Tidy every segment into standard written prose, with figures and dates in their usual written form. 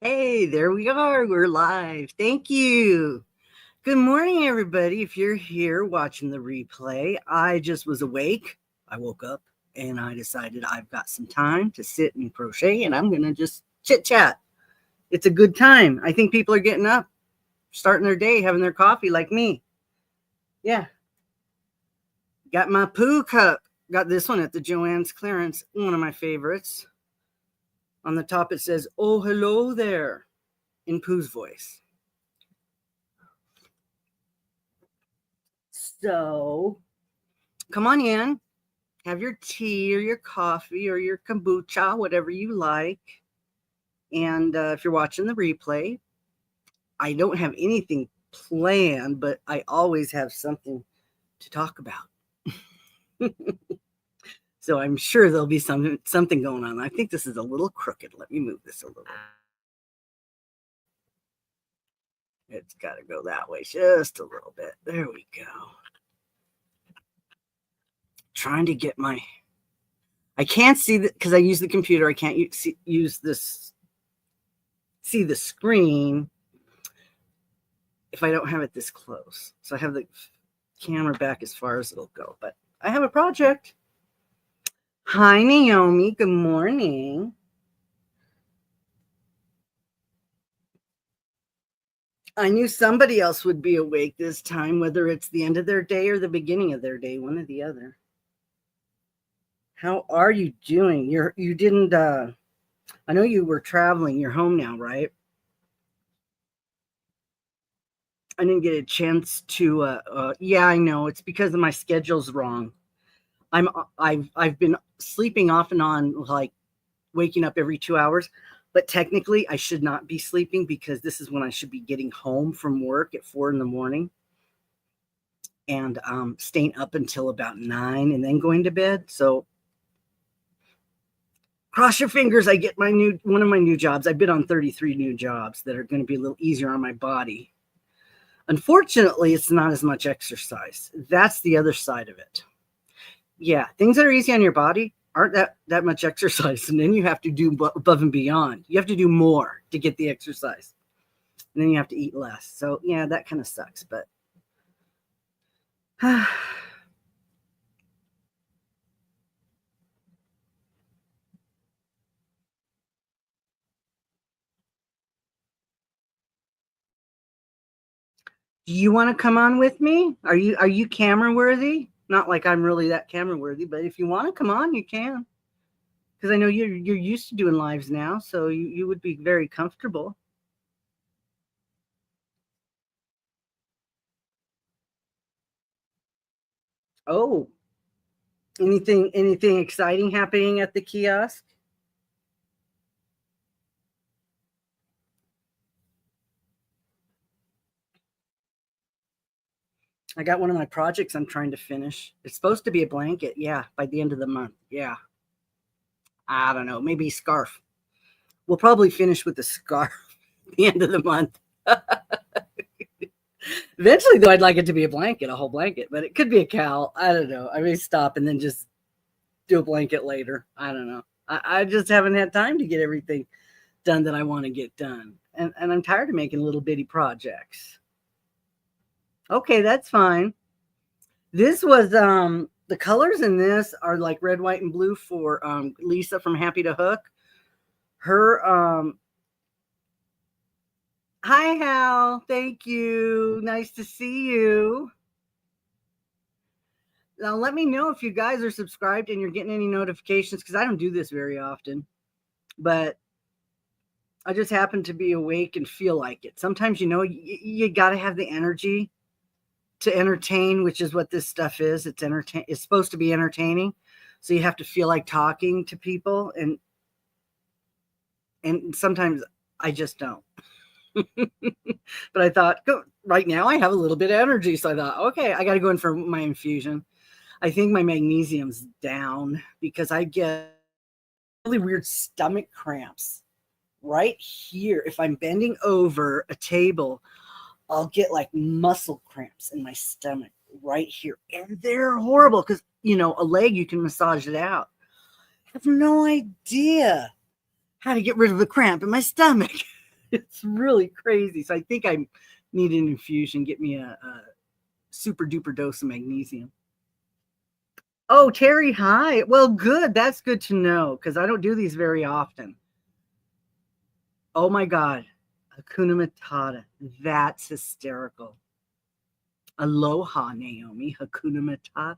Hey, there we are. We're live. Thank you. Good morning, everybody. If you're here watching the replay, I just was awake. I woke up and I decided I've got some time to sit and crochet and I'm going to just chit chat. It's a good time. I think people are getting up, starting their day, having their coffee like me. Yeah. Got my poo cup. Got this one at the Joann's clearance, one of my favorites. On the top, it says, "Oh, hello there," in Pooh's voice. So come on in, have your tea or your coffee or your kombucha, whatever you like. And if you're watching the replay, I don't have anything planned, but I always have something to talk about. So I'm sure there'll be something going on. I think this is a little crooked. Let me move this a little. It's got to go that way just a little bit. There we go. Trying to get my, I can't see that because I use the computer. I can't use this, see the screen if I don't have it this close. So I have the camera back as far as it'll go, but I have a project. Hi, Naomi. Good morning. I knew somebody else would be awake this time, whether it's the end of their day or the beginning of their day, one or the other. How are you doing? You didn't, I know you were traveling. You're home now, right? I didn't get a chance to, yeah, I know. It's because of my schedule's wrong. I've been sleeping off and on, like waking up every 2 hours, but technically I should not be sleeping because this is when I should be getting home from work at 4 in the morning and staying up until about 9 and then going to bed. So cross your fingers I get one of my new jobs. I've been on 33 new jobs that are going to be a little easier on my body. Unfortunately, it's not as much exercise. That's the other side of it. Yeah, things that are easy on your body aren't that much exercise, and then you have to do above and beyond. You have to do more to get the exercise, and then you have to eat less. So yeah, that kind of sucks, but do you want to come on with me? Are you camera worthy? Not like I'm really that camera worthy, but if you want to come on, you can. Because I know you're used to doing lives now, so you would be very comfortable. Oh, anything exciting happening at the kiosk? I got one of my projects I'm trying to finish. It's supposed to be a blanket, yeah, by the end of the month. Yeah. I don't know, maybe a scarf. We'll probably finish with the scarf at the end of the month. Eventually, though, I'd like it to be a blanket, a whole blanket, but it could be a cowl. I don't know. I may stop and then just do a blanket later. I don't know. I just haven't had time to get everything done that I want to get done. And I'm tired of making little bitty projects. Okay, that's fine. This was the colors in this are like red, white, and blue for Lisa from Happy to Hook. Her hi Hal, thank you. Nice to see you. Now let me know if you guys are subscribed and you're getting any notifications because I don't do this very often. But I just happen to be awake and feel like it. Sometimes you got to have the energy to entertain, which is what this stuff is. It's supposed to be entertaining. So you have to feel like talking to people and sometimes I just don't. But I thought, right now I have a little bit of energy. So I thought, okay, I got to go in for my infusion. I think my magnesium's down because I get really weird stomach cramps right here. If I'm bending over a table, I'll get like muscle cramps in my stomach right here. And they're horrible because, a leg, you can massage it out. I have no idea how to get rid of the cramp in my stomach. It's really crazy. So I think I need an infusion. Get me a super duper dose of magnesium. Oh, Terry, hi. Well, good. That's good to know because I don't do these very often. Oh my God. Hakuna Matata. That's hysterical. Aloha, Naomi. Hakuna Matata.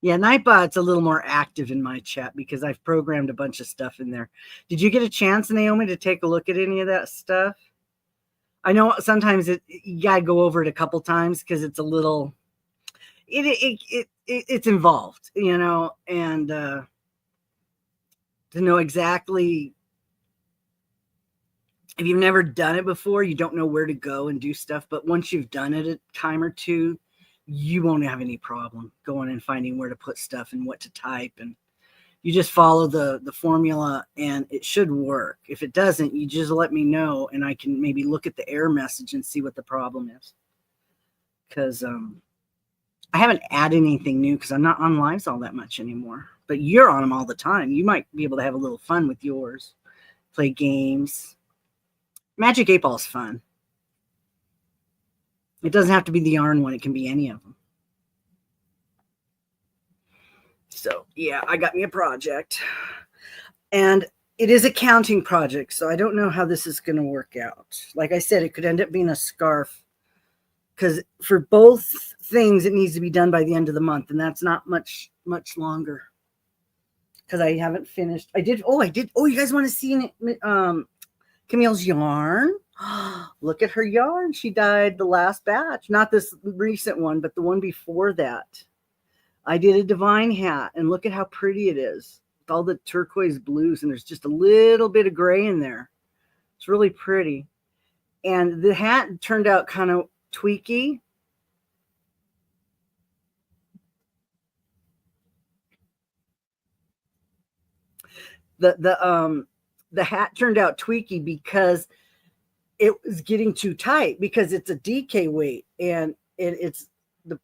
Yeah, Nightbot's a little more active in my chat because I've programmed a bunch of stuff in there. Did you get a chance, Naomi, to take a look at any of that stuff? I know sometimes you gotta go over it a couple times because it's a little it's involved, and to know exactly if you've never done it before, you don't know where to go and do stuff. But once you've done it a time or two, you won't have any problem going and finding where to put stuff and what to type, and you just follow the formula and it should work. If it doesn't, you just let me know and I can maybe look at the error message and see what the problem is. Because I haven't added anything new because I'm not on lives all that much anymore. But you're on them all the time. You might be able to have a little fun with yours. Play games. Magic 8 Ball is fun. It doesn't have to be the yarn one. It can be any of them. So, yeah, I got me a project. And it is a counting project, so I don't know how this is going to work out. Like I said, it could end up being a scarf because for both things, it needs to be done by the end of the month, and that's not much longer because I haven't finished. I did. Oh, you guys want to see Camille's yarn? Look at her yarn. She dyed the last batch, not this recent one, but the one before that. I did a divine hat, and look at how pretty it is. All the turquoise blues, and there's just a little bit of gray in there. It's really pretty. And the hat turned out kind of tweaky. The hat turned out tweaky because it was getting too tight because it's a DK weight and it's the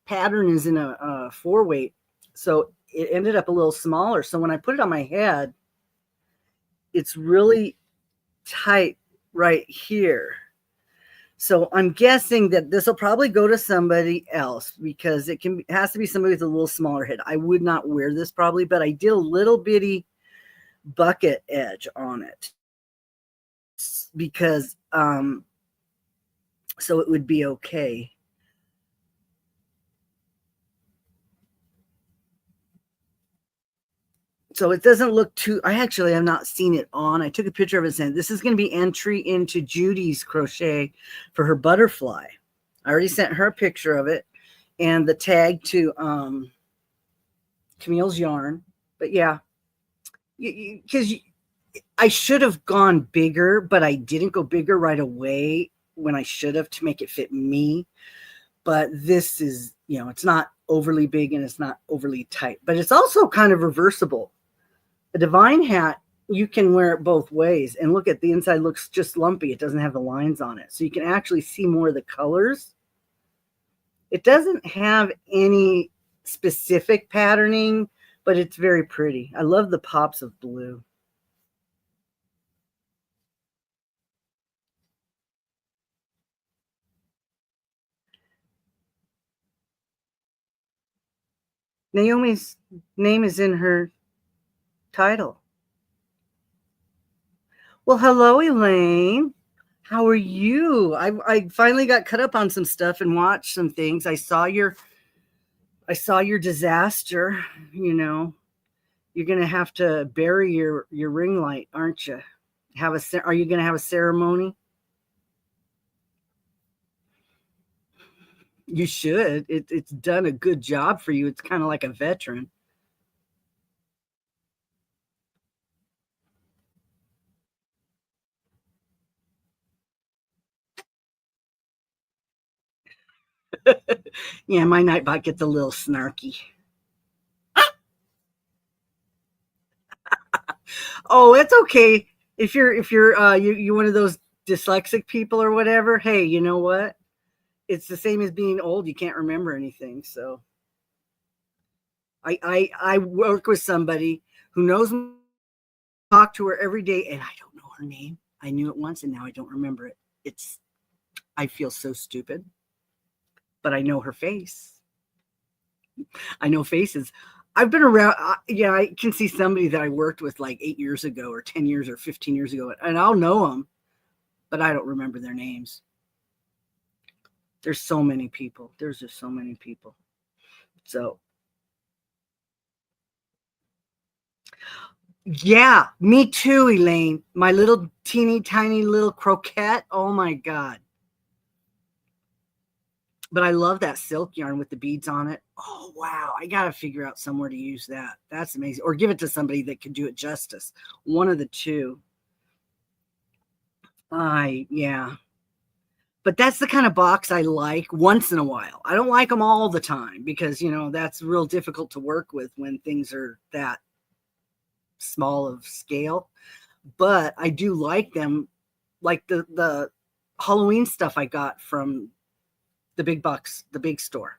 pattern is in a 4 weight. So it ended up a little smaller. So when I put it on my head, it's really tight right here. So I'm guessing that this will probably go to somebody else because it has to be somebody with a little smaller head. I would not wear this probably, but I did a little bitty bucket edge on it because so it would be okay. So it doesn't look too, I actually have not seen it on. I took a picture of it saying this is going to be entry into Judy's crochet for her butterfly. I already sent her a picture of it and the tag to Camille's yarn. But yeah, because I should have gone bigger, but I didn't go bigger right away when I should have to make it fit me. But this is, it's not overly big and it's not overly tight, but it's also kind of reversible. A divine hat, you can wear it both ways. And look at the inside looks just lumpy. It doesn't have the lines on it. So you can actually see more of the colors. It doesn't have any specific patterning, but it's very pretty. I love the pops of blue. Naomi's name is in her title. Well, hello, Elaine. How are you? I finally got cut up on some stuff and watched some things. I saw your disaster. You're gonna have to bury your ring light, aren't you? Are you gonna have a ceremony? You should. It's done a good job for you. It's kind of like a veteran. Yeah, my Nightbot gets a little snarky. Oh, it's okay. If you're you one of those dyslexic people or whatever, hey, you know what? It's the same as being old. You can't remember anything. So I work with somebody who knows me, talk to her every day, and I don't know her name. I knew it once, and now I don't remember it. I feel so stupid, but I know her face. I know faces. I've been around. Yeah, I can see somebody that I worked with like 8 years ago, or 10 years, or 15 years ago, and I'll know them, but I don't remember their names. There's so many people. There's just so many people. So, yeah, me too, Elaine. My little teeny tiny little croquette. Oh my God. But I love that silk yarn with the beads on it. Oh, wow. I got to figure out somewhere to use that. That's amazing. Or give it to somebody that can do it justice. One of the two. Yeah. But that's the kind of box I like once in a while. I don't like them all the time because, that's real difficult to work with when things are that small of scale. But I do like them, like the Halloween stuff I got from the big box, the big store.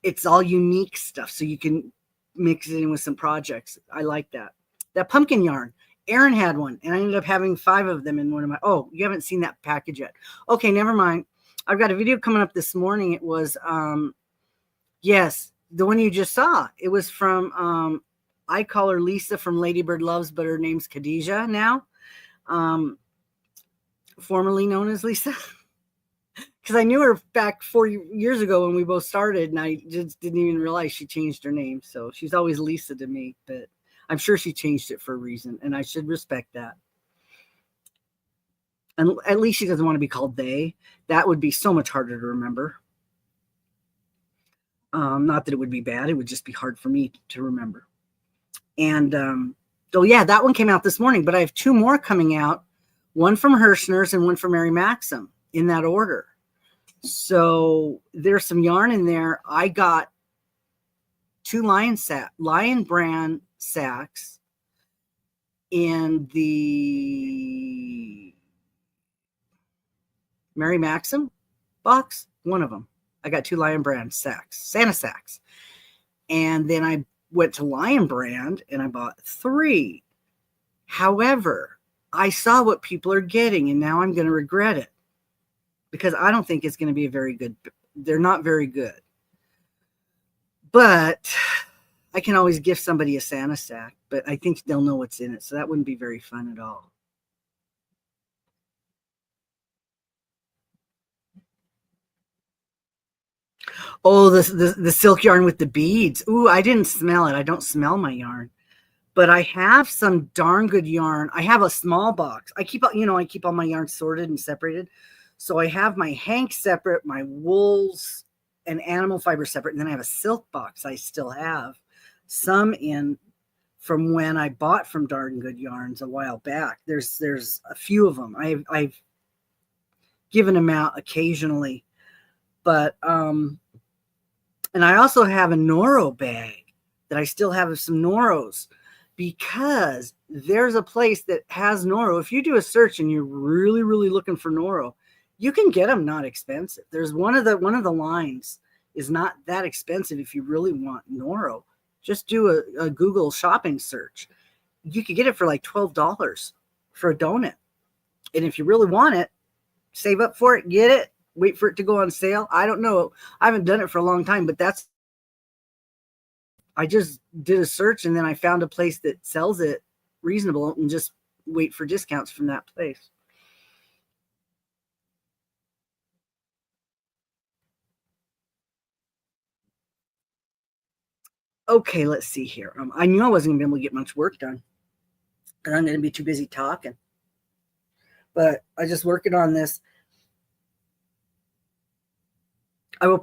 It's all unique stuff, so you can mix it in with some projects. I like that. That pumpkin yarn, Erin had one, and I ended up having 5 of them in one of my. Oh, you haven't seen that package yet? Okay, never mind. I've got a video coming up this morning. It was, yes, the one you just saw. It was from, I call her Lisa from Ladybird Loves, but her name's Khadijah now, formerly known as Lisa. Because I knew her back 4 years ago when we both started, and I just didn't even realize she changed her name. So she's always Lisa to me, but I'm sure she changed it for a reason, and I should respect that. And at least she doesn't want to be called they. That would be so much harder to remember. Not that it would be bad. It would just be hard for me to remember. And oh, yeah, that one came out this morning, but I have 2 more coming out, one from Hirschner's and one from Mary Maxim, in that order. So there's some yarn in there. I got 2 Lion brand sacks in the Mary Maxim box, one of them. I got 2 Lion brand sacks, Santa sacks. And then I went to Lion brand and I bought 3. However, I saw what people are getting, and now I'm going to regret it because I don't think it's going to be a very good. They're not very good. But I can always gift somebody a Santa sack, but I think they'll know what's in it. So that wouldn't be very fun at all. Oh, the silk yarn with the beads. Ooh, I didn't smell it. I don't smell my yarn. But I have some darn good yarn. I have a small box. I keep all my yarn sorted and separated. So I have my hank separate, my wools and animal fiber separate, and then I have a silk box I still have some in from when I bought from Darn Good Yarns a while back. There's a few of them. I've given them out occasionally, but and I also have a Noro bag that I still have some Noros, because there's a place that has Noro. If you do a search and you're really, really looking for Noro, you can get them not expensive. There's one of the lines is not that expensive if you really want Noro. Just do a Google shopping search. You could get it for like $12 for a donut. And if you really want it, save up for it, get it, wait for it to go on sale. I don't know. I haven't done it for a long time, but I just did a search and then I found a place that sells it reasonable and just wait for discounts from that place. Okay, let's see here. I knew I wasn't going to be able to get much work done, and I'm going to be too busy talking. But I just working on this. You know what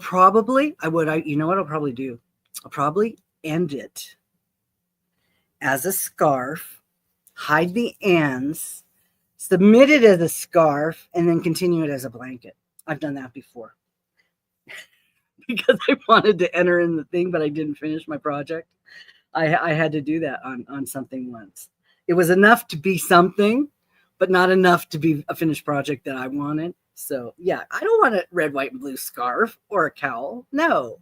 I'll probably do? I'll probably end it as a scarf, hide the ends, submit it as a scarf, and then continue it as a blanket. I've done that before because I wanted to enter in the thing, but I didn't finish my project. I had to do that on something once. It was enough to be something, but not enough to be a finished project that I wanted. So yeah, I don't want a red, white, and blue scarf or a cowl. No,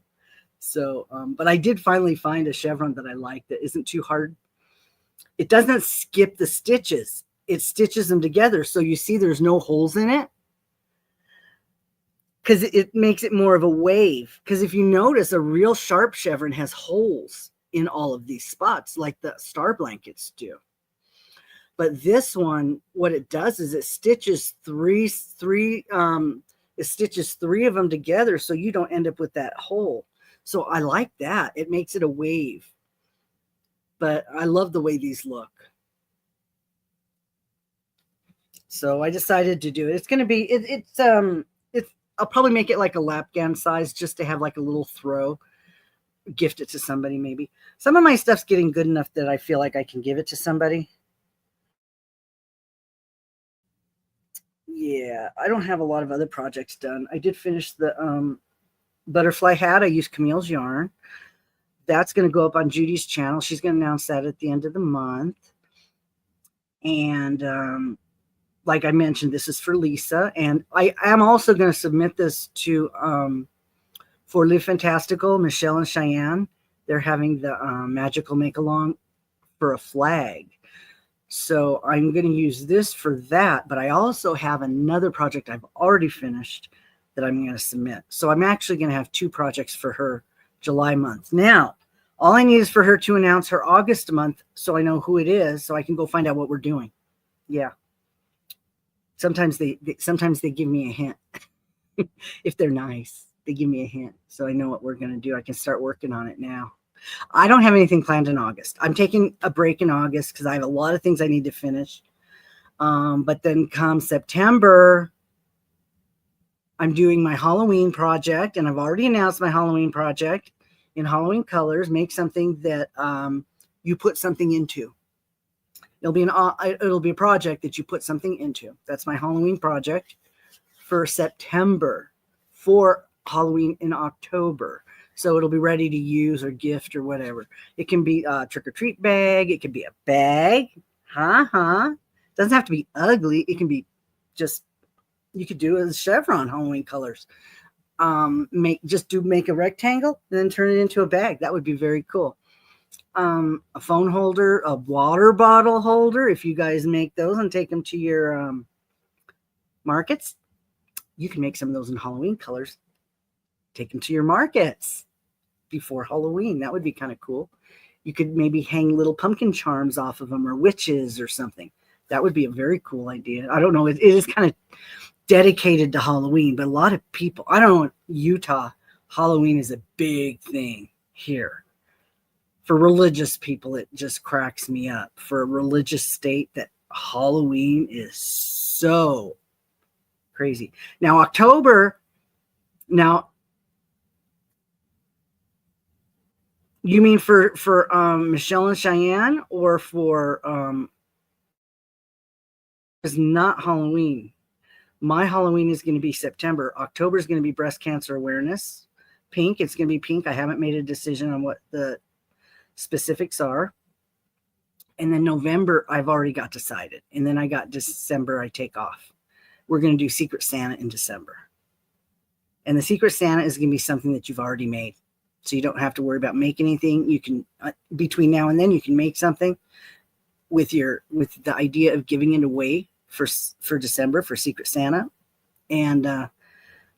So, but I did finally find a chevron that I like that isn't too hard. It doesn't skip the stitches. It stitches them together. So you see there's no holes in it because it makes it more of a wave. Because if you notice, a real sharp chevron has holes in all of these spots like the star blankets do. But this one, what it does is it stitches three of them together so you don't end up with that hole. So I like that. It makes it a wave. But I love the way these look. So I decided to do it. It's going to be, I'll probably make it like a lap gown size just to have like a little throw, gift it to somebody maybe. Some of my stuff's getting good enough that I feel like I can give it to somebody. Yeah, I don't have a lot of other projects done. I did finish the butterfly hat. I used Camille's yarn. That's going to go up on Judy's channel. She's going to announce that at the end of the month. And like I mentioned, this is for Lisa. And I am also going to submit this to for Live Fantastical, Michelle and Cheyenne. They're having the magical make-along for a flag. So I'm going to use this for that, but I also have another project I've already finished that I'm going to submit. So I'm actually going to have 2 projects for her July month. Now, all I need is for her to announce her August month so I know who it is so I can go find out what we're doing. Yeah. Sometimes they give me a hint. If they're nice, they give me a hint so I know what we're going to do. I can start working on it now. I don't have anything planned in August. I'm taking a break in August because I have a lot of things I need to finish. But then come September, I'm doing my Halloween project, and I've already announced my Halloween project in Halloween colors. Make something that you put something into. It'll be a project that you put something into. That's my Halloween project for September, for Halloween in October. So it'll be ready to use or gift or whatever. It can be a trick-or-treat bag. It can be a bag. Doesn't have to be ugly. It can be just, you could do it as chevron Halloween colors. Make a rectangle and then turn it into a bag. That would be very cool. A phone holder, a water bottle holder. If you guys make those and take them to your markets, you can make some of those in Halloween colors. Take them to your markets before Halloween. That would be kind of cool. You could maybe hang little pumpkin charms off of them or witches or something. That would be a very cool idea. I don't know. It is kind of dedicated to Halloween, but a lot of people, I don't know, Utah, Halloween is a big thing here. For religious people, it just cracks me up. For a religious state, that Halloween is so crazy. Now, October, you mean for Michelle and Cheyenne, or for it's not Halloween. My Halloween is going to be September. October is going to be breast cancer awareness. Pink, it's going to be pink. I haven't made a decision on what the specifics are. And then November, I've already got decided. And then I got December, I take off. We're going to do Secret Santa in December. And the Secret Santa is going to be something that you've already made. So you don't have to worry about making anything. You can, between now and then, you can make something with the idea of giving it away for December for Secret Santa. And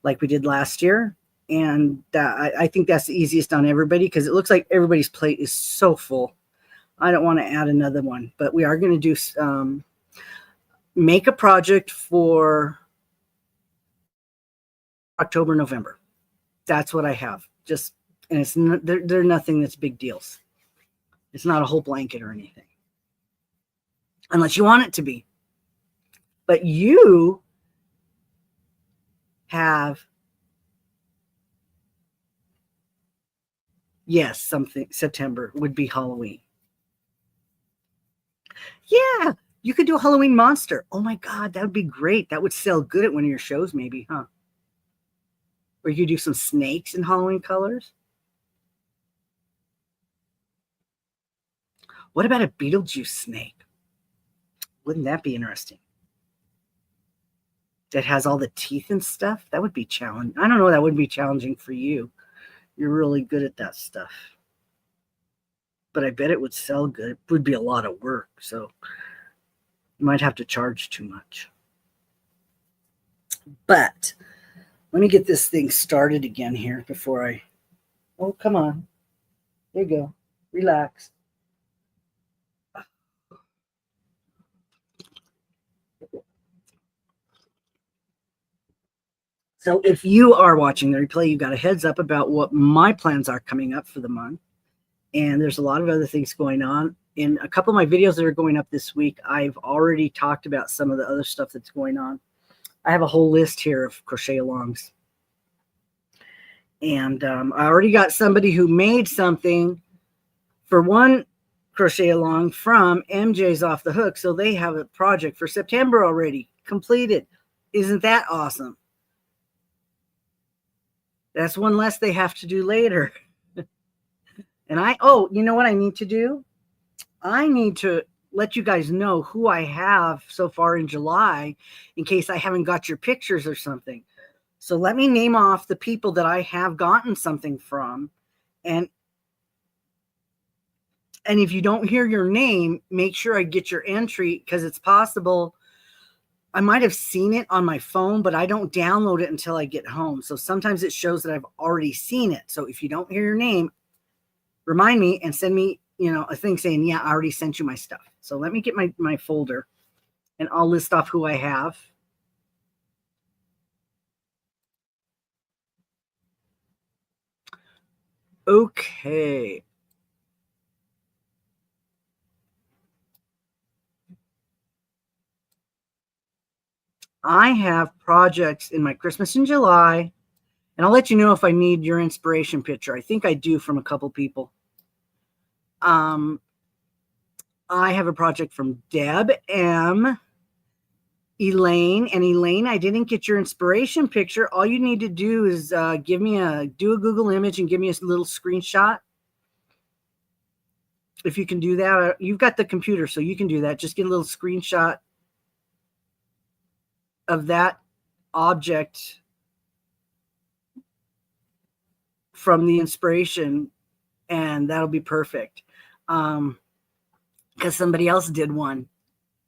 like we did last year. And I think that's the easiest on everybody because it looks like everybody's plate is so full. I don't want to add another one, but we are going to do make a project for October, November. That's what I have. And it's they're nothing that's big deals. It's not a whole blanket or anything, unless you want it to be. But you have, yes, something. September would be Halloween. Yeah, you could do a Halloween monster. Oh my God, that would be great. That would sell good at one of your shows, maybe, huh? Or you do some snakes in Halloween colors. What about a Beetlejuice snake? Wouldn't that be interesting? That has all the teeth and stuff. That would be challenging. I don't know. That would be challenging for you. You're really good at that stuff. But I bet it would sell good. It would be a lot of work, so you might have to charge too much. But let me get this thing started again here before I... Oh, come on. There you go. Relax. So if you are watching the replay, you got a heads up about what my plans are coming up for the month. And there's a lot of other things going on. In a couple of my videos that are going up this week, I've already talked about some of the other stuff that's going on. I have a whole list here of crochet alongs. And I already got somebody who made something for one crochet along from MJ's Off the Hook. So they have a project for September already completed. Isn't that awesome? That's one less they have to do later. And you know what I need to do? I need to let you guys know who I have so far in July in case I haven't got your pictures or something. So let me name off the people that I have gotten something from. And if you don't hear your name, make sure I get your entry, because it's possible I might have seen it on my phone, but I don't download it until I get home. So sometimes it shows that I've already seen it. So if you don't hear your name, remind me and send me, a thing saying, yeah, I already sent you my stuff. So let me get my folder and I'll list off who I have. Okay. I have projects in my Christmas in July, and I'll let you know if I need your inspiration picture. I think I do from a couple people. I have a project from Deb M, Elaine, and Elaine, I didn't get your inspiration picture. All you need to do is do a Google image and give me a little screenshot. If you can do that, you've got the computer, so you can do that. Just get a little screenshot of that object from the inspiration, and that'll be perfect. Because somebody else did one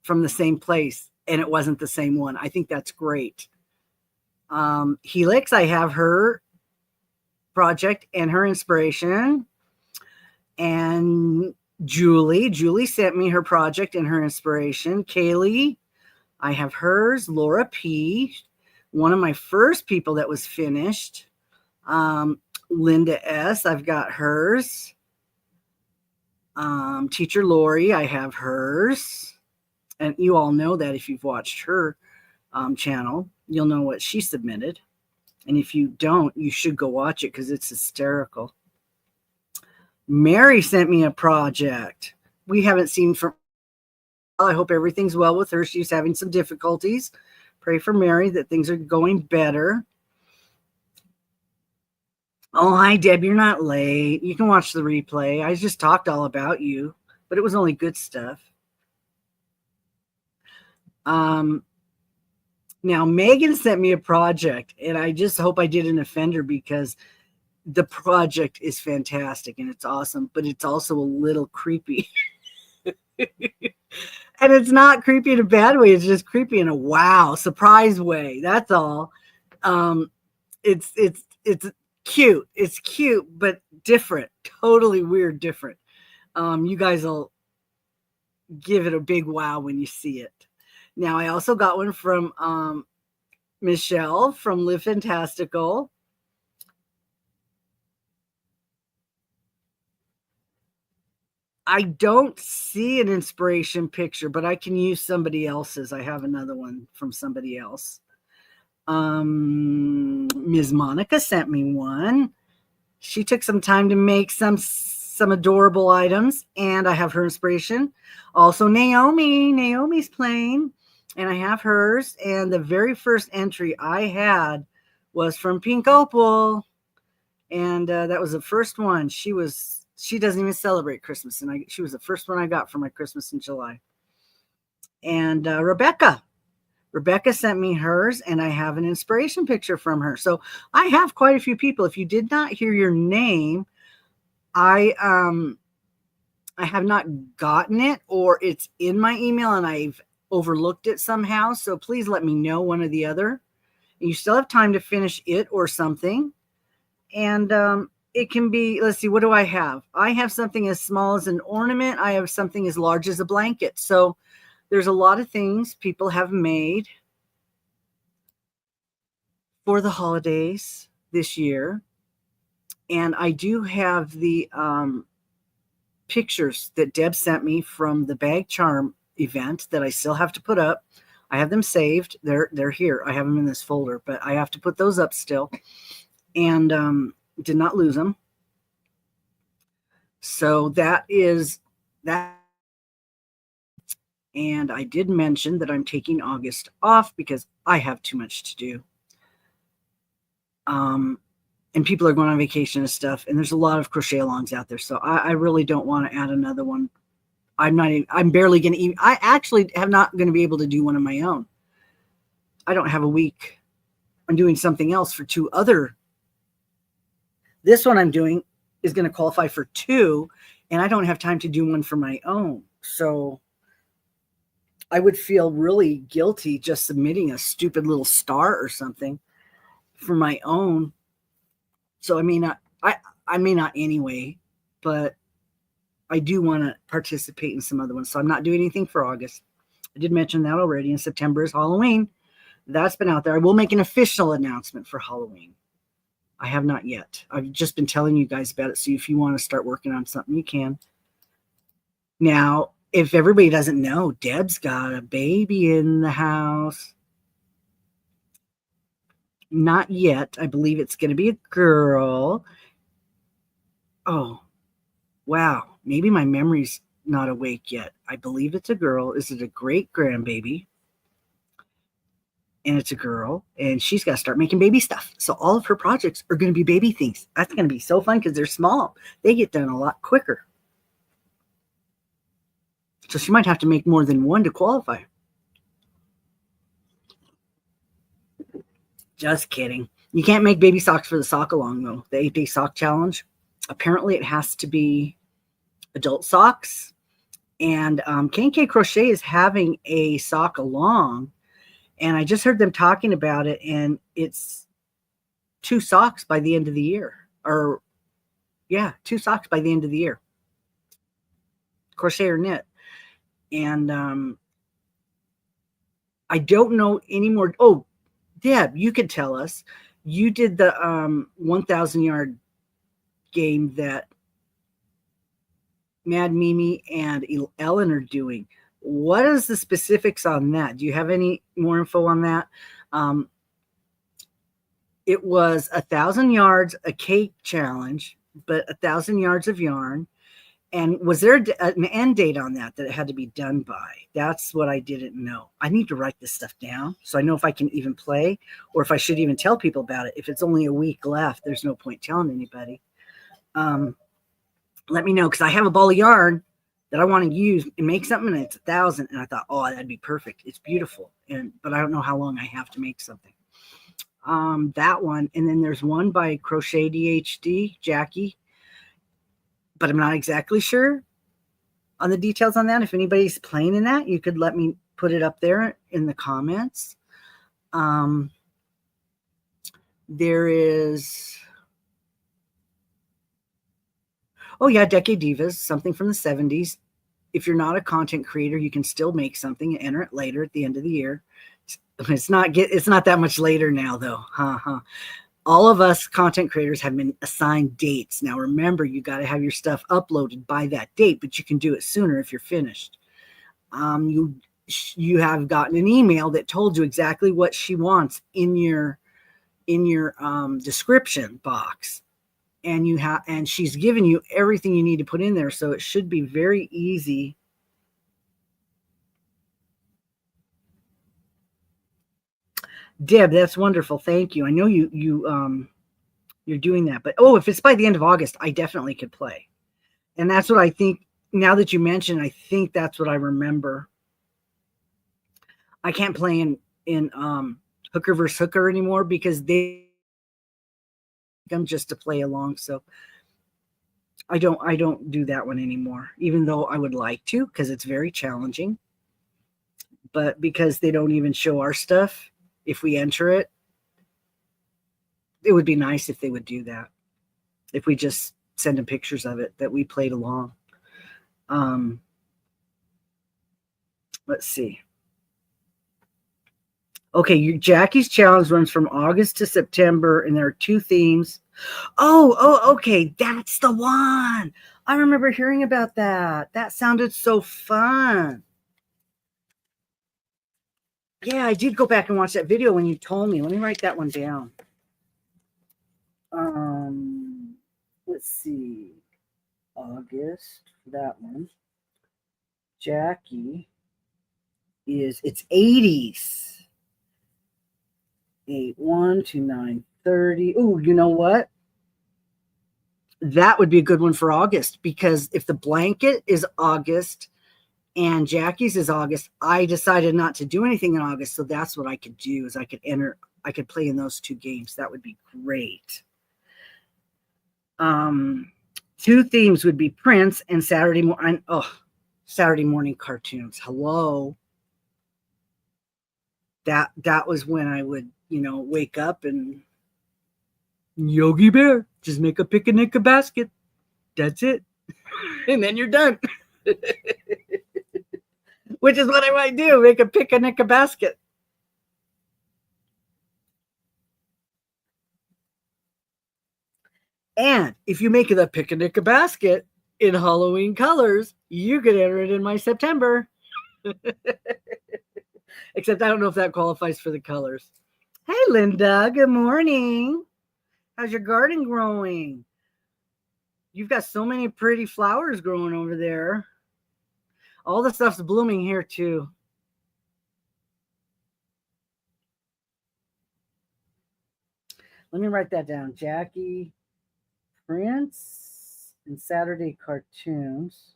from the same place and it wasn't the same one. I think that's great. Helix, I have her project and her inspiration. And Julie sent me her project and her inspiration. Kaylee, I have hers. Laura P, one of my first people that was finished. Linda S, I've got hers. Teacher Lori, I have hers. And you all know that if you've watched her channel, you'll know what she submitted. And if you don't, you should go watch it because it's hysterical. Mary sent me a project. We haven't seen from... I hope everything's well with her. She's having some difficulties. Pray for Mary that things are going better. Oh, hi, Deb. You're not late. You can watch the replay. I just talked all about you, but it was only good stuff. Now Megan sent me a project, and I just hope I didn't offend her because the project is fantastic and it's awesome, but it's also a little creepy. And it's not creepy in a bad way. It's just creepy in a wow, surprise way. That's all. It's cute. It's cute, but different. Totally weird, different. You guys will give it a big wow when you see it. Now, I also got one from Michelle from Live Fantastical. I don't see an inspiration picture, but I can use somebody else's. I have another one from somebody else. Ms. Monica sent me one. She took some time to make some adorable items, and I have her inspiration. Also, Naomi's playing, and I have hers. And the very first entry I had was from Pink Opal, and that was the first one. She doesn't even celebrate Christmas, and she was the first one I got for my Christmas in July. And Rebecca Rebecca sent me hers, and I have an inspiration picture from her. So I have quite a few people. If you did not hear your name, I have not gotten it, or it's in my email and I've overlooked it somehow. So please let me know, one or the other. You still have time to finish it or something. And it can be, let's see, what do I have? I have something as small as an ornament. I have something as large as a blanket. So there's a lot of things people have made for the holidays this year. And I do have the pictures that Deb sent me from the Bag Charm event that I still have to put up. I have them saved. They're here. I have them in this folder, but I have to put those up still. And did not lose them. So that is that. And I did mention that I'm taking August off because I have too much to do. And people are going on vacation and stuff, and there's a lot of crochet alongs out there. So I really don't want to add another one. I'm barely going to even, I actually have not going to be able to do one of my own. I don't have a week. I'm doing something else for two other. This one I'm doing is going to qualify for two, and I don't have time to do one for my own. So I would feel really guilty just submitting a stupid little star or something for my own. So I may not anyway, but I do want to participate in some other ones. So I'm not doing anything for August. I did mention that already. In September is Halloween. That's been out there. I will make an official announcement for Halloween. I have not yet. I've just been telling you guys about it. So if you want to start working on something, you can. Now, if everybody doesn't know, Deb's got a baby in the house. Not yet. I believe it's going to be a girl. Oh, wow. Maybe my memory's not awake yet. I believe it's a girl. Is it a great grandbaby? And it's a girl, and she's got to start making baby stuff. So all of her projects are going to be baby things. That's going to be so fun because they're small. They get done a lot quicker. So she might have to make more than one to qualify. Just kidding. You can't make baby socks for the sock along, though. The 8-day sock challenge. Apparently, it has to be adult socks. And K&K Crochet is having a sock along. And I just heard them talking about it, and it's 2 socks by the end of the year. Or, yeah, 2 socks by the end of the year. Crochet or knit. And I don't know anymore. Oh, Deb, you could tell us. You did the 1,000-yard game that Mad Mimi and Ellen are doing. What is the specifics on that? Do you have any more info on that? It was 1,000 yards, a cake challenge, but 1,000 yards of yarn. And was there an end date on that it had to be done by? That's what I didn't know. I need to write this stuff down so I know if I can even play or if I should even tell people about it. If it's only a week left, there's no point telling anybody. Let me know, because I have a ball of yarn that I want to use and make something, and it's 1,000. And I thought, oh, that'd be perfect. It's beautiful. But I don't know how long I have to make something. That one. And then there's one by Crochet DHD, Jackie. But I'm not exactly sure on the details on that. If anybody's playing in that, you could let me put it up there in the comments. There is, oh yeah, Decade Divas, something from the 70s. If you're not a content creator, you can still make something and enter it later at the end of the year. It's not that much later now, though. All of us content creators have been assigned dates. Now, remember, you got to have your stuff uploaded by that date, but you can do it sooner if you're finished. You have gotten an email that told you exactly what she wants in your description box, and she's given you everything you need to put in there, so it should be very easy. Deb, that's wonderful. Thank you. I know you're doing that, but if it's by the end of August, I definitely could play. And that's what I think. Now that you mention, I think that's what I remember. I can't play in in Hooker vs. Hooker anymore because they come just to play along. So I don't do that one anymore, even though I would like to because it's very challenging. But because they don't even show our stuff, if we enter it, it would be nice if they would do that. If we just send them pictures of it that we played along. Let's see. Okay, Jackie's challenge runs from August to September, and there are 2 themes. Okay, that's the one. I remember hearing about that. That sounded so fun. Yeah, I did go back and watch that video when you told me. Let me write that one down. Let's see. August, that one. Jackie it's 80s. 8/1 to 9/30. Oh, you know what? That would be a good one for August because if the blanket is August and Jackie's is August, I decided not to do anything in August. So that's what I could do is I could play in those 2 games. That would be great. 2 themes would be Prince and Saturday morning cartoons. Hello. That was when I would, wake up and Yogi Bear, just make a picnic a basket. That's it. And then you're done. Which is what I might do, make a picnic a basket. And if you make the picnic a basket in Halloween colors, you could enter it in my September. Except I don't know if that qualifies for the colors. Hey, Linda, good morning. How's your garden growing? You've got so many pretty flowers growing over there. All the stuff's blooming here too. Let me write that down. Jackie, Prince, and Saturday cartoons.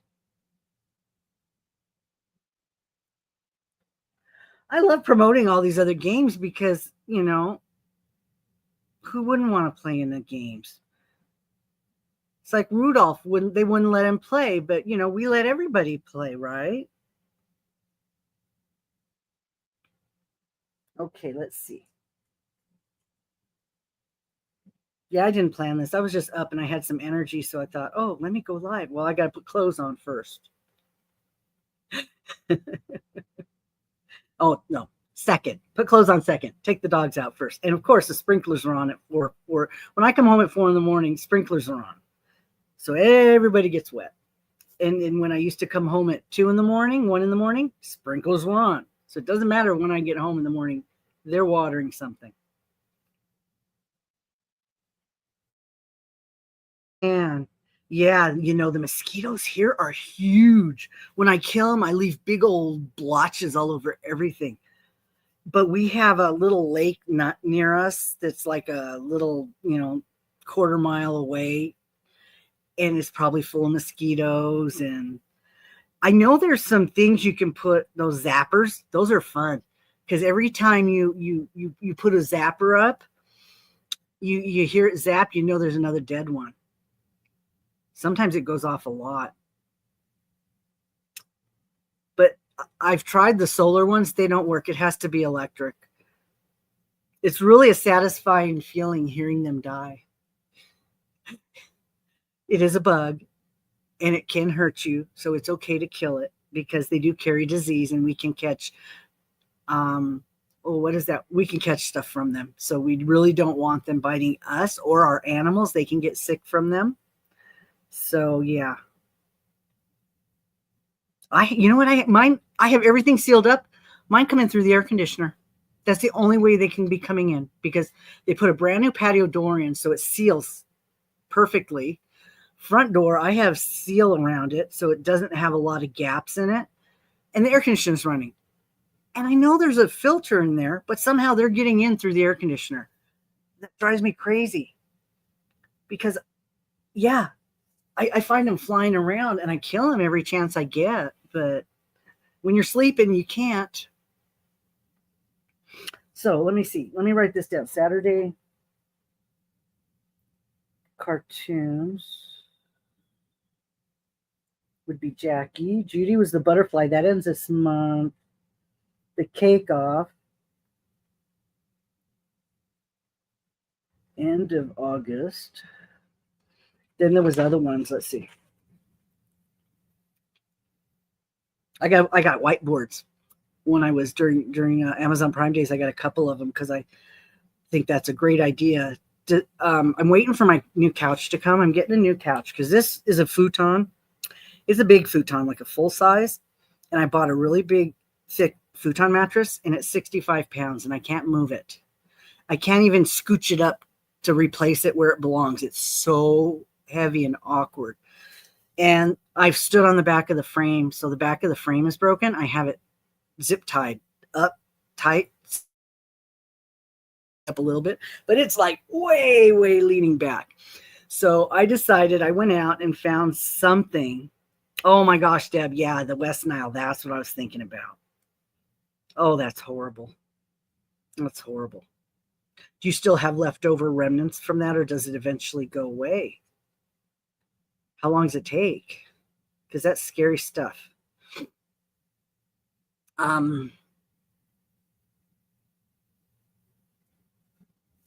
I love promoting all these other games because, who wouldn't want to play in the games? It's like Rudolph, they wouldn't let him play, but, we let everybody play, right? Okay, let's see. Yeah, I didn't plan this. I was just up and I had some energy, so I thought, oh, let me go live. Well, I got to put clothes on first. Oh, no. Second. Put clothes on second. Take the dogs out first. And of course, the sprinklers are on at 4. When I come home at 4 a.m, sprinklers are on. So everybody gets wet. And when I used to come home at 2 a.m, 1 a.m, sprinklers were on. So it doesn't matter when I get home in the morning, they're watering something. And yeah, the mosquitoes here are huge. When I kill them, I leave big old blotches all over everything. But we have a little lake not near us that's like a little, quarter mile away. And it's probably full of mosquitoes. And I know there's some things you can put, those zappers. Those are fun because every time you put a zapper up, you hear it zap, there's another dead one. Sometimes it goes off a lot. But I've tried the solar ones. They don't work. It has to be electric. It's really a satisfying feeling hearing them die. It is a bug and it can hurt you. So it's okay to kill it because they do carry disease and we can catch, what is that? We can catch stuff from them. So we really don't want them biting us or our animals. They can get sick from them. So yeah. I have everything sealed up. Mine come in through the air conditioner. That's the only way they can be coming in because they put a brand new patio door in, so it seals perfectly. Front door, I have seal around it, so it doesn't have a lot of gaps in it. And the air conditioner is running. And I know there's a filter in there, but somehow they're getting in through the air conditioner. That drives me crazy. Because, yeah, I find them flying around and I kill them every chance I get. But when you're sleeping, you can't. So let me see. Let me write this down. Saturday cartoons would be Jackie. Judy was the butterfly. That ends this month. The Cake Off. End of August. Then there was other ones. Let's see. I got whiteboards when I was during Amazon Prime days. I got a couple of them because I think that's a great idea. I'm waiting for my new couch to come. I'm getting a new couch because this is a futon. It's a big futon, like a full size. And I bought a really big, thick futon mattress, and it's 65 pounds, and I can't move it. I can't even scooch it up to replace it where it belongs. It's so heavy and awkward. And I've stood on the back of the frame, so the back of the frame is broken. I have it zip tied up tight up a little bit, but it's like way leaning back. So I decided, I went out and found something. Oh my gosh, Deb, yeah, the West Nile. That's what I was thinking about. Oh, that's horrible. That's horrible. Do you still have leftover remnants from that, or does it eventually go away? How long does it take? Because that's scary stuff.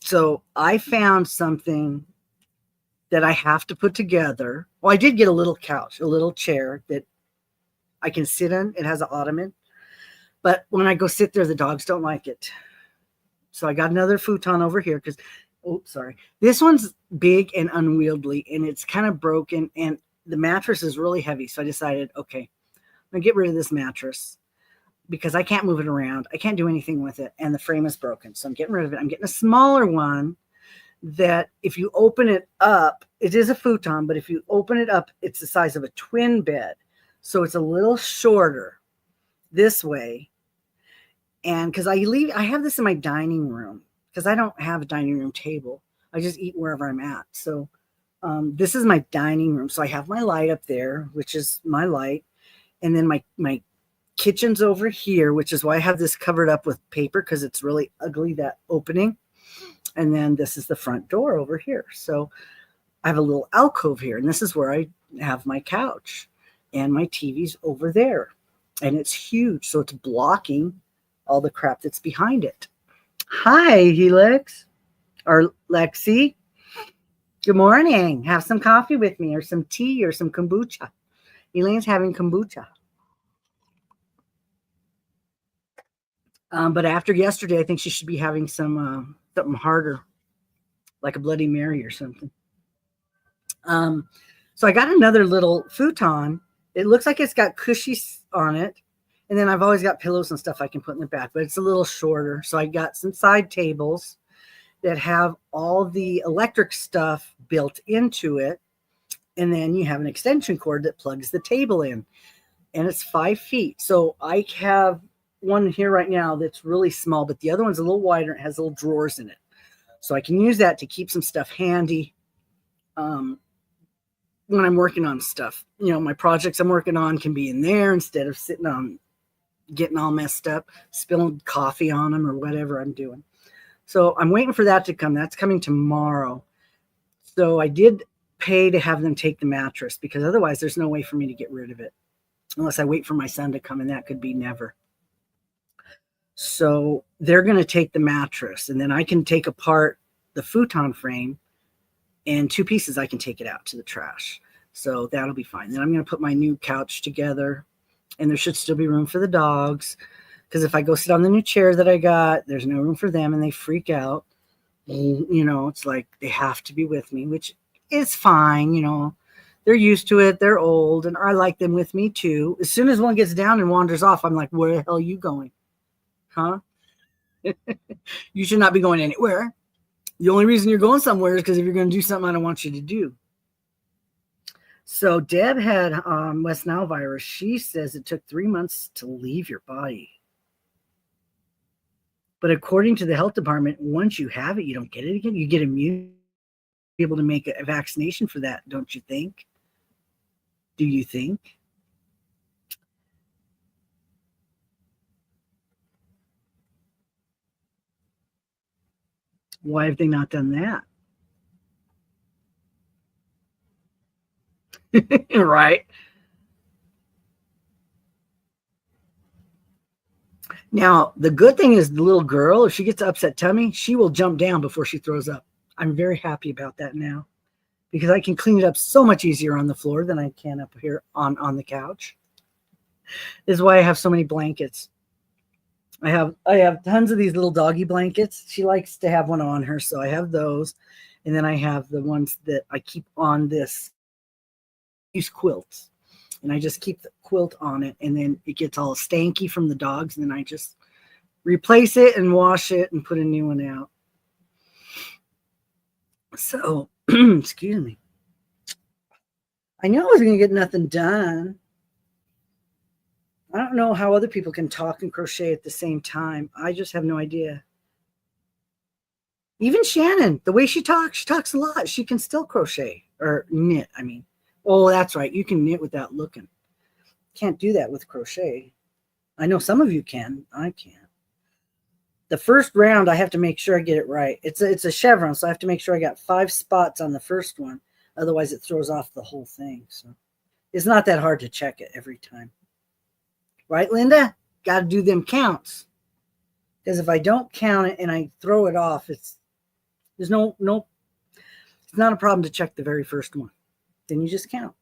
So I found something that I have to put together. Well, I did get a little couch, a little chair that I can sit in. It has an ottoman. But when I go sit there, the dogs don't like it. So I got another futon over here because, oh, sorry. This one's big and unwieldy, and it's kind of broken, and the mattress is really heavy. So I decided, okay, I'm going to get rid of this mattress because I can't move it around. I can't do anything with it, and the frame is broken. So I'm getting rid of it. I'm getting a smaller one that if you open it up, it is a futon, but if you open it up, it's the size of a twin bed. So it's a little shorter this way. And because I have this in my dining room because I don't have a dining room table. I just eat wherever I'm at. So this is my dining room. So I have my light up there, which is my light. And then my kitchen's over here, which is why I have this covered up with paper because it's really ugly, that opening. And then this is the front door over here. So I have a little alcove here, and this is where I have my couch, and my TV's over there, and it's huge. So it's blocking all the crap that's behind it. Hi, Helix or Lexi. Good morning. Have some coffee with me or some tea or some kombucha. Elaine's having kombucha. But after yesterday, I think she should be having some something harder, like a Bloody Mary or something. So I got another little futon. It looks like it's got cushies on it. And then I've always got pillows and stuff I can put in the back, but it's a little shorter. So I got some side tables that have all the electric stuff built into it. And then you have an extension cord that plugs the table in. And it's 5 feet. So I have one here right now that's really small, but the other one's a little wider. It has little drawers in it. So I can use that to keep some stuff handy. When I'm working on stuff, my projects I'm working on can be in there instead of sitting on getting all messed up, spilling coffee on them or whatever I'm doing. So I'm waiting for that to come. That's coming tomorrow. So I did pay to have them take the mattress because otherwise there's no way for me to get rid of it unless I wait for my son to come, and that could be never. So they're going to take the mattress, and then I can take apart the futon frame. In 2 pieces, I can take it out to the trash. So that'll be fine. Then I'm going to put my new couch together, and there should still be room for the dogs. Because if I go sit on the new chair that I got, there's no room for them, and they freak out. It's like they have to be with me, which is fine. They're used to it. They're old, and I like them with me too. As soon as one gets down and wanders off, I'm like, where the hell are you going? Huh? You should not be going anywhere. The only reason you're going somewhere is because if you're going to do something I don't want you to do. So Deb had West Nile virus. She says it took 3 months to leave your body. But according to the health department, once you have it, you don't get it again. You get immune, be able to make a vaccination for that, don't you think? Do you think? Why have they not done that? Right. Now, the good thing is the little girl, if she gets upset tummy, she will jump down before she throws up. I'm very happy about that now because I can clean it up so much easier on the floor than I can up here on the couch. This is why I have so many blankets. I have tons of these little doggy blankets. She likes to have one on her, so I have those. And then I have the ones that I keep on this use quilts. And I just keep the quilt on it, and then it gets all stanky from the dogs, and then I just replace it and wash it and put a new one out. So, excuse me. I knew I was going to get nothing done. I don't know how other people can talk and crochet at the same time. I just have no idea. Even Shannon, the way she talks a lot. She can still crochet or knit. I mean, oh, that's right. You can knit without looking. Can't do that with crochet. I know some of you can. I can't. The first round, I have to make sure I get it right. It's a chevron, so I have to make sure I got 5 spots on the first one. Otherwise, it throws off the whole thing. So it's not that hard to check it every time. Right, Linda? Got to do them counts. Because if I don't count it and I throw it off, it's not a problem to check the very first one. Then you just count.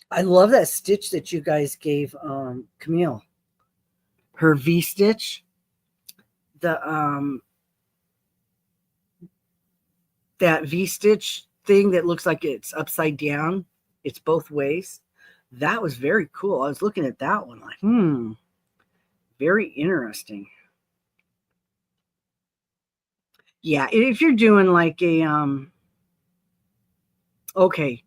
I love that stitch that you guys gave Camille. Her V stitch. The that V stitch thing that looks like it's upside down. It's both ways. That was very cool. I was looking at that one like, very interesting. Yeah, if you're doing like a okay,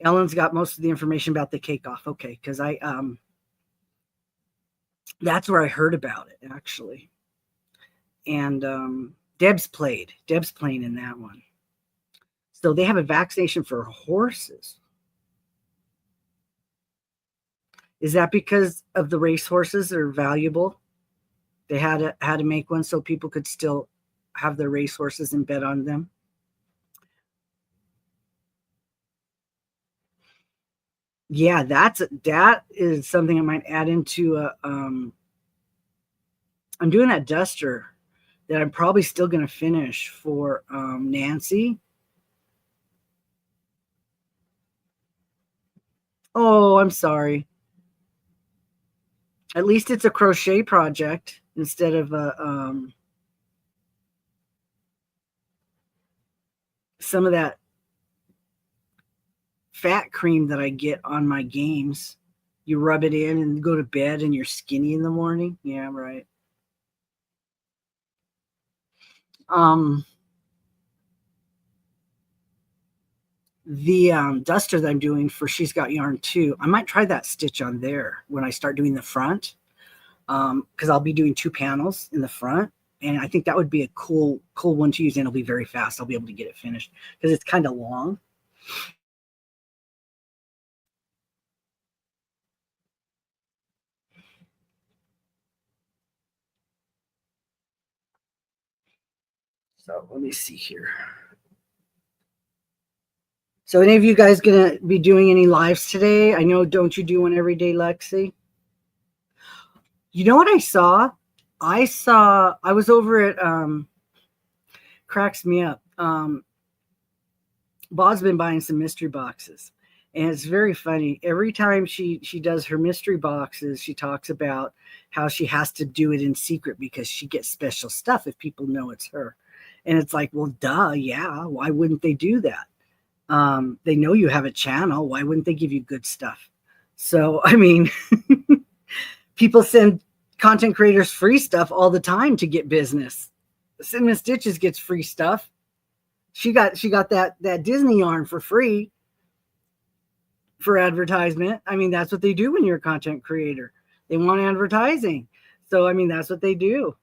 Ellen's got most of the information about the cake off. Okay, because that's where I heard about it actually. And Deb's playing in that one. So they have a vaccination for horses. Is that because of the race horses are valuable? They had to make one so people could still have their race horses and bet on them. Yeah, that is something I might add into a. I'm doing that duster that I'm probably still going to finish for Nancy. Oh, I'm sorry. At least it's a crochet project instead of a some of that fat cream that I get on my games. You rub it in and go to bed and you're skinny in the morning. Yeah, right. The duster that I'm doing for She's Got Yarn too, I might try that stitch on there when I start doing the front, because I'll be doing 2 panels in the front, and I think that would be a cool one to use, and it'll be very fast. I'll be able to get it finished because it's kind of long. So let me see here. So any of you guys gonna be doing any lives today? I know, don't you do one every day, Lexi? You know what I saw? I was over at cracks me up. Bob's been buying some mystery boxes, and it's very funny. Every time she does her mystery boxes, she talks about how she has to do it in secret because she gets special stuff if people know it's her. And it's like, well, duh, yeah. Why wouldn't they do that? They know you have a channel. Why wouldn't they give you good stuff? So, I mean, people send content creators free stuff all the time to get business. Cinnamon Stitches gets free stuff. She got that Disney yarn for free for advertisement. I mean, that's what they do when you're a content creator. They want advertising. So, I mean, that's what they do.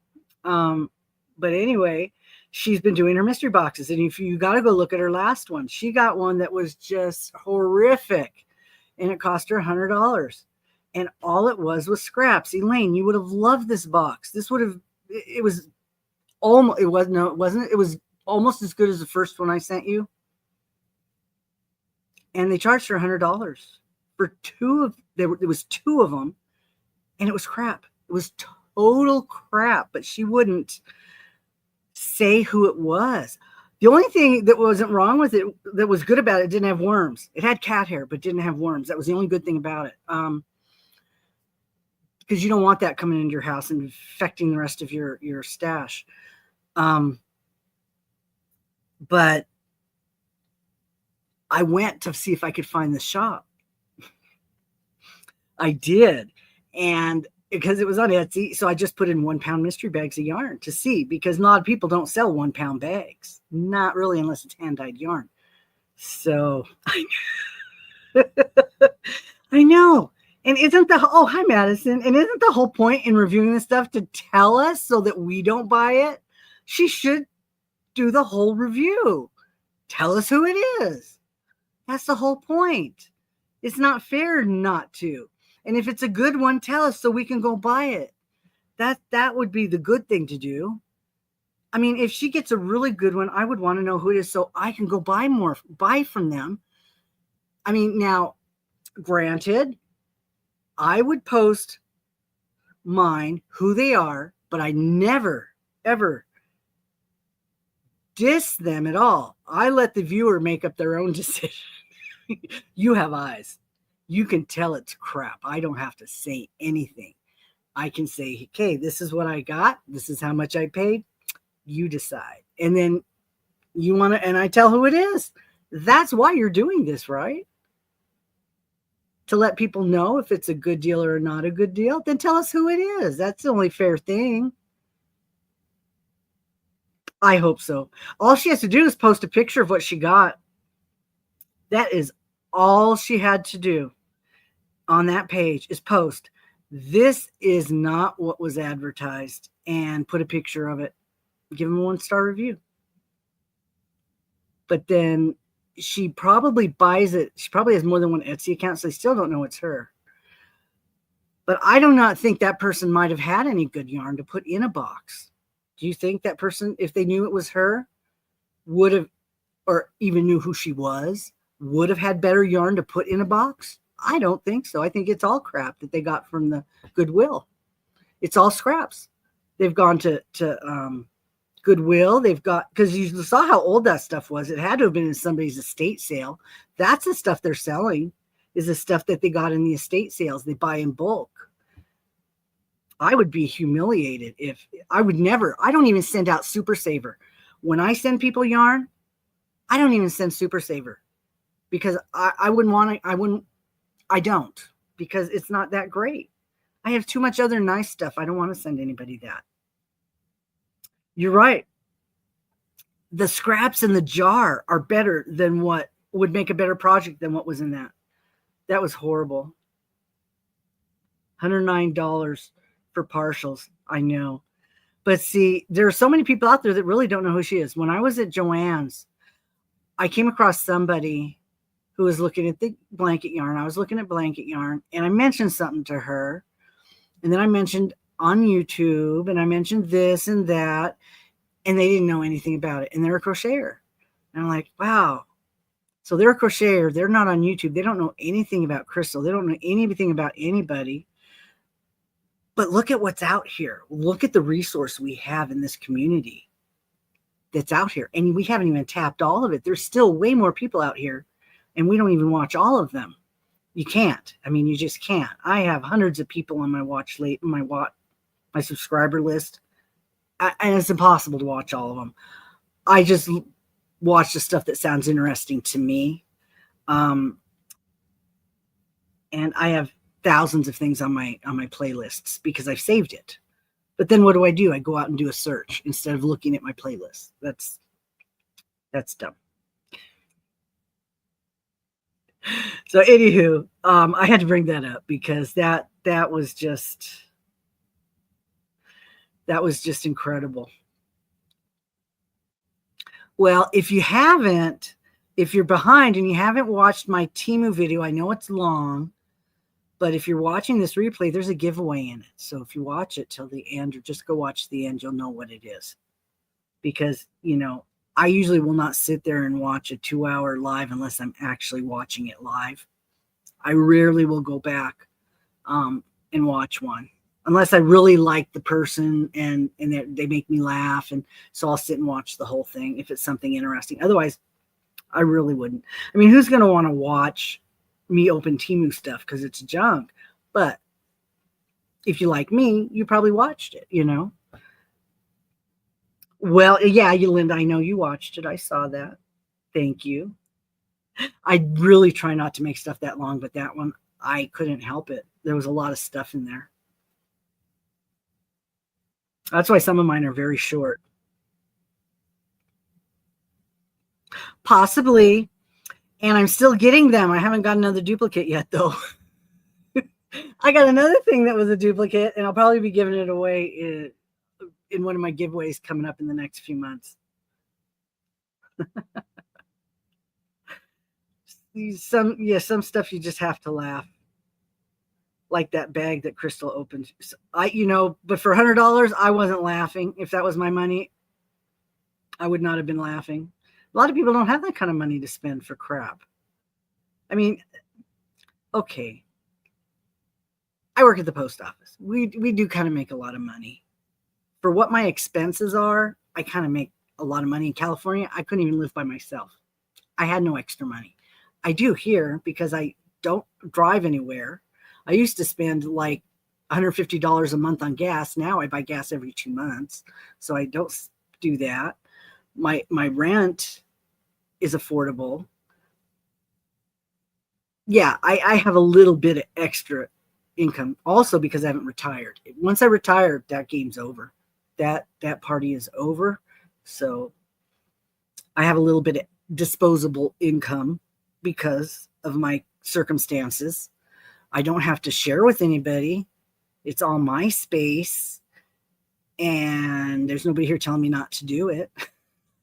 But anyway, she's been doing her mystery boxes. And if you got to go look at her last one, she got one that was just horrific. And it cost her $100. And all it was scraps. Elaine, you would have loved this box. This would have, it was almost, it was, no, it wasn't. It was almost as good as the first one I sent you. And they charged her $100 for there was two of them. And it was crap. It was total crap, but she wouldn't say who it was. The only thing that wasn't wrong with it, that was good about it, didn't have worms. It had cat hair, but didn't have worms. That was the only good thing about it. Because you don't want that coming into your house and infecting the rest of your stash. But I went to see if I could find the shop. I did. And because it was on Etsy, so I just put in 1 pound mystery bags of yarn to see, because a lot of people don't sell 1 pound bags. Not really, unless it's hand-dyed yarn. So I know. And isn't oh, hi, Madison. And isn't the whole point in reviewing this stuff to tell us so that we don't buy it? She should do the whole review. Tell us who it is. That's the whole point. It's not fair not to. And if it's a good one, tell us so we can go buy it. That would be the good thing to do. I mean, if she gets a really good one, I would want to know who it is so I can go buy from them. I mean, now, granted, I would post mine, who they are, but I never, ever diss them at all. I let the viewer make up their own decision. You have eyes. You can tell it's crap. I don't have to say anything. I can say, okay, this is what I got. This is how much I paid. You decide. And then you want to, and I tell who it is. That's why you're doing this, right? To let people know if it's a good deal or not a good deal. Then tell us who it is. That's the only fair thing. I hope so. All she has to do is post a picture of what she got. That is all she had to do on that page, is post, this is not what was advertised, and put a picture of it. Give them a 1-star review. But then she probably buys it. She probably has more than one Etsy account, so they still don't know it's her. But I do not think that person might have had any good yarn to put in a box. Do you think that person, if they knew it was her, would have, or even knew who she was, would have had better yarn to put in a box? I don't think so. I think it's all crap that they got from the Goodwill. It's all scraps. They've gone to Goodwill. They've got, because you saw how old that stuff was. It had to have been in somebody's estate sale. That's the stuff they're selling, is the stuff that they got in the estate sales. They buy in bulk. I would be humiliated if I don't even send out Super Saver. When I send people yarn, I don't even send Super Saver, because I don't, because it's not that great. I have too much other nice stuff. I don't want to send anybody that. You're right. The scraps in the jar are better than what would make a better project than what was in that. That was horrible. $109 for partials. I know. But see, there are so many people out there that really don't know who she is. When I was at Joann's, I came across somebody who was looking at the blanket yarn. I was looking at blanket yarn, and I mentioned something to her. And then I mentioned on YouTube, and I mentioned this and that, and they didn't know anything about it. And they're a crocheter. And I'm like, wow. So they're a crocheter. They're not on YouTube. They don't know anything about Crystal. They don't know anything about anybody. But look at what's out here. Look at the resource we have in this community that's out here. And we haven't even tapped all of it. There's still way more people out here, and we don't even watch all of them. You can't. I mean, you just can't. I have hundreds of people on my subscriber list, and it's impossible to watch all of them. I just watch the stuff that sounds interesting to me. And I have thousands of things on my playlists because I've saved it. But then what do? I go out and do a search instead of looking at my playlist. That's dumb. So anywho, I had to bring that up because that was just incredible. Well, if you haven't, if you're behind and you haven't watched my Temu video, I know it's long, but if you're watching this replay, there's a giveaway in it. So if you watch it till the end or just go watch the end, you'll know what it is. Because, I usually will not sit there and watch a 2-hour live unless I'm actually watching it live. I rarely will go back and watch one unless I really like the person and they make me laugh. And so I'll sit and watch the whole thing if it's something interesting. Otherwise, I really wouldn't. I mean, who's going to want to watch me open Temu stuff because it's junk? But if you like me, you probably watched it, Well, yeah, Linda, I know you watched it. I saw that. Thank you. I really try not to make stuff that long, but that one, I couldn't help it. There was a lot of stuff in there. That's why some of mine are very short. Possibly. And I'm still getting them. I haven't got another duplicate yet, though. I got another thing that was a duplicate, and I'll probably be giving it away in one of my giveaways coming up in the next few months. Some stuff you just have to laugh. Like that bag that Crystal opened. But for $100, I wasn't laughing. If that was my money, I would not have been laughing. A lot of people don't have that kind of money to spend for crap. I mean, okay. I work at the post office. We do kind of make a lot of money. For what my expenses are, I kind of make a lot of money. In California, I couldn't even live by myself. I had no extra money. I do here because I don't drive anywhere. I used to spend like $150 a month on gas. Now I buy gas every 2 months. So I don't do that. My rent is affordable. Yeah, I have a little bit of extra income also because I haven't retired. Once I retire, that game's over. That party is over. So I have a little bit of disposable income because of my circumstances. I don't have to share with anybody. It's all my space. And there's nobody here telling me not to do it.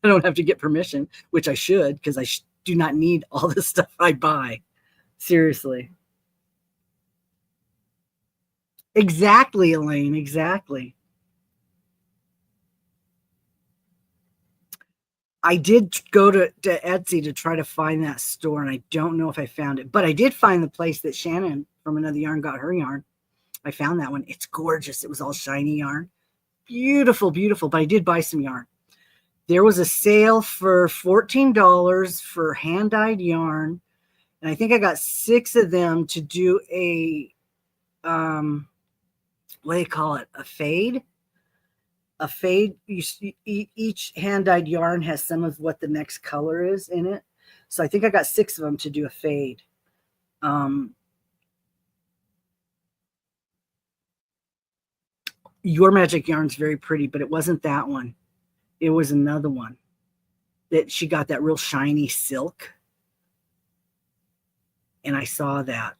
I don't have to get permission, which I should because I do not need all the stuff I buy. Seriously. Exactly, Elaine. Exactly. I did go to Etsy to try to find that store, and I don't know if I found it, but I did find the place that Shannon from Another Yarn got her yarn. I found that one. It's gorgeous. It was all shiny yarn. Beautiful, beautiful. But I did buy some yarn. There was a sale for $14 for hand-dyed yarn, and I think I got 6 of them to do a, what do you call it? A fade? A fade, each hand-dyed yarn has some of what the next color is in it. So I think I got 6 of them to do a fade. Your Magic yarn's very pretty, but it wasn't that one. It was another one that she got that real shiny silk. And I saw that.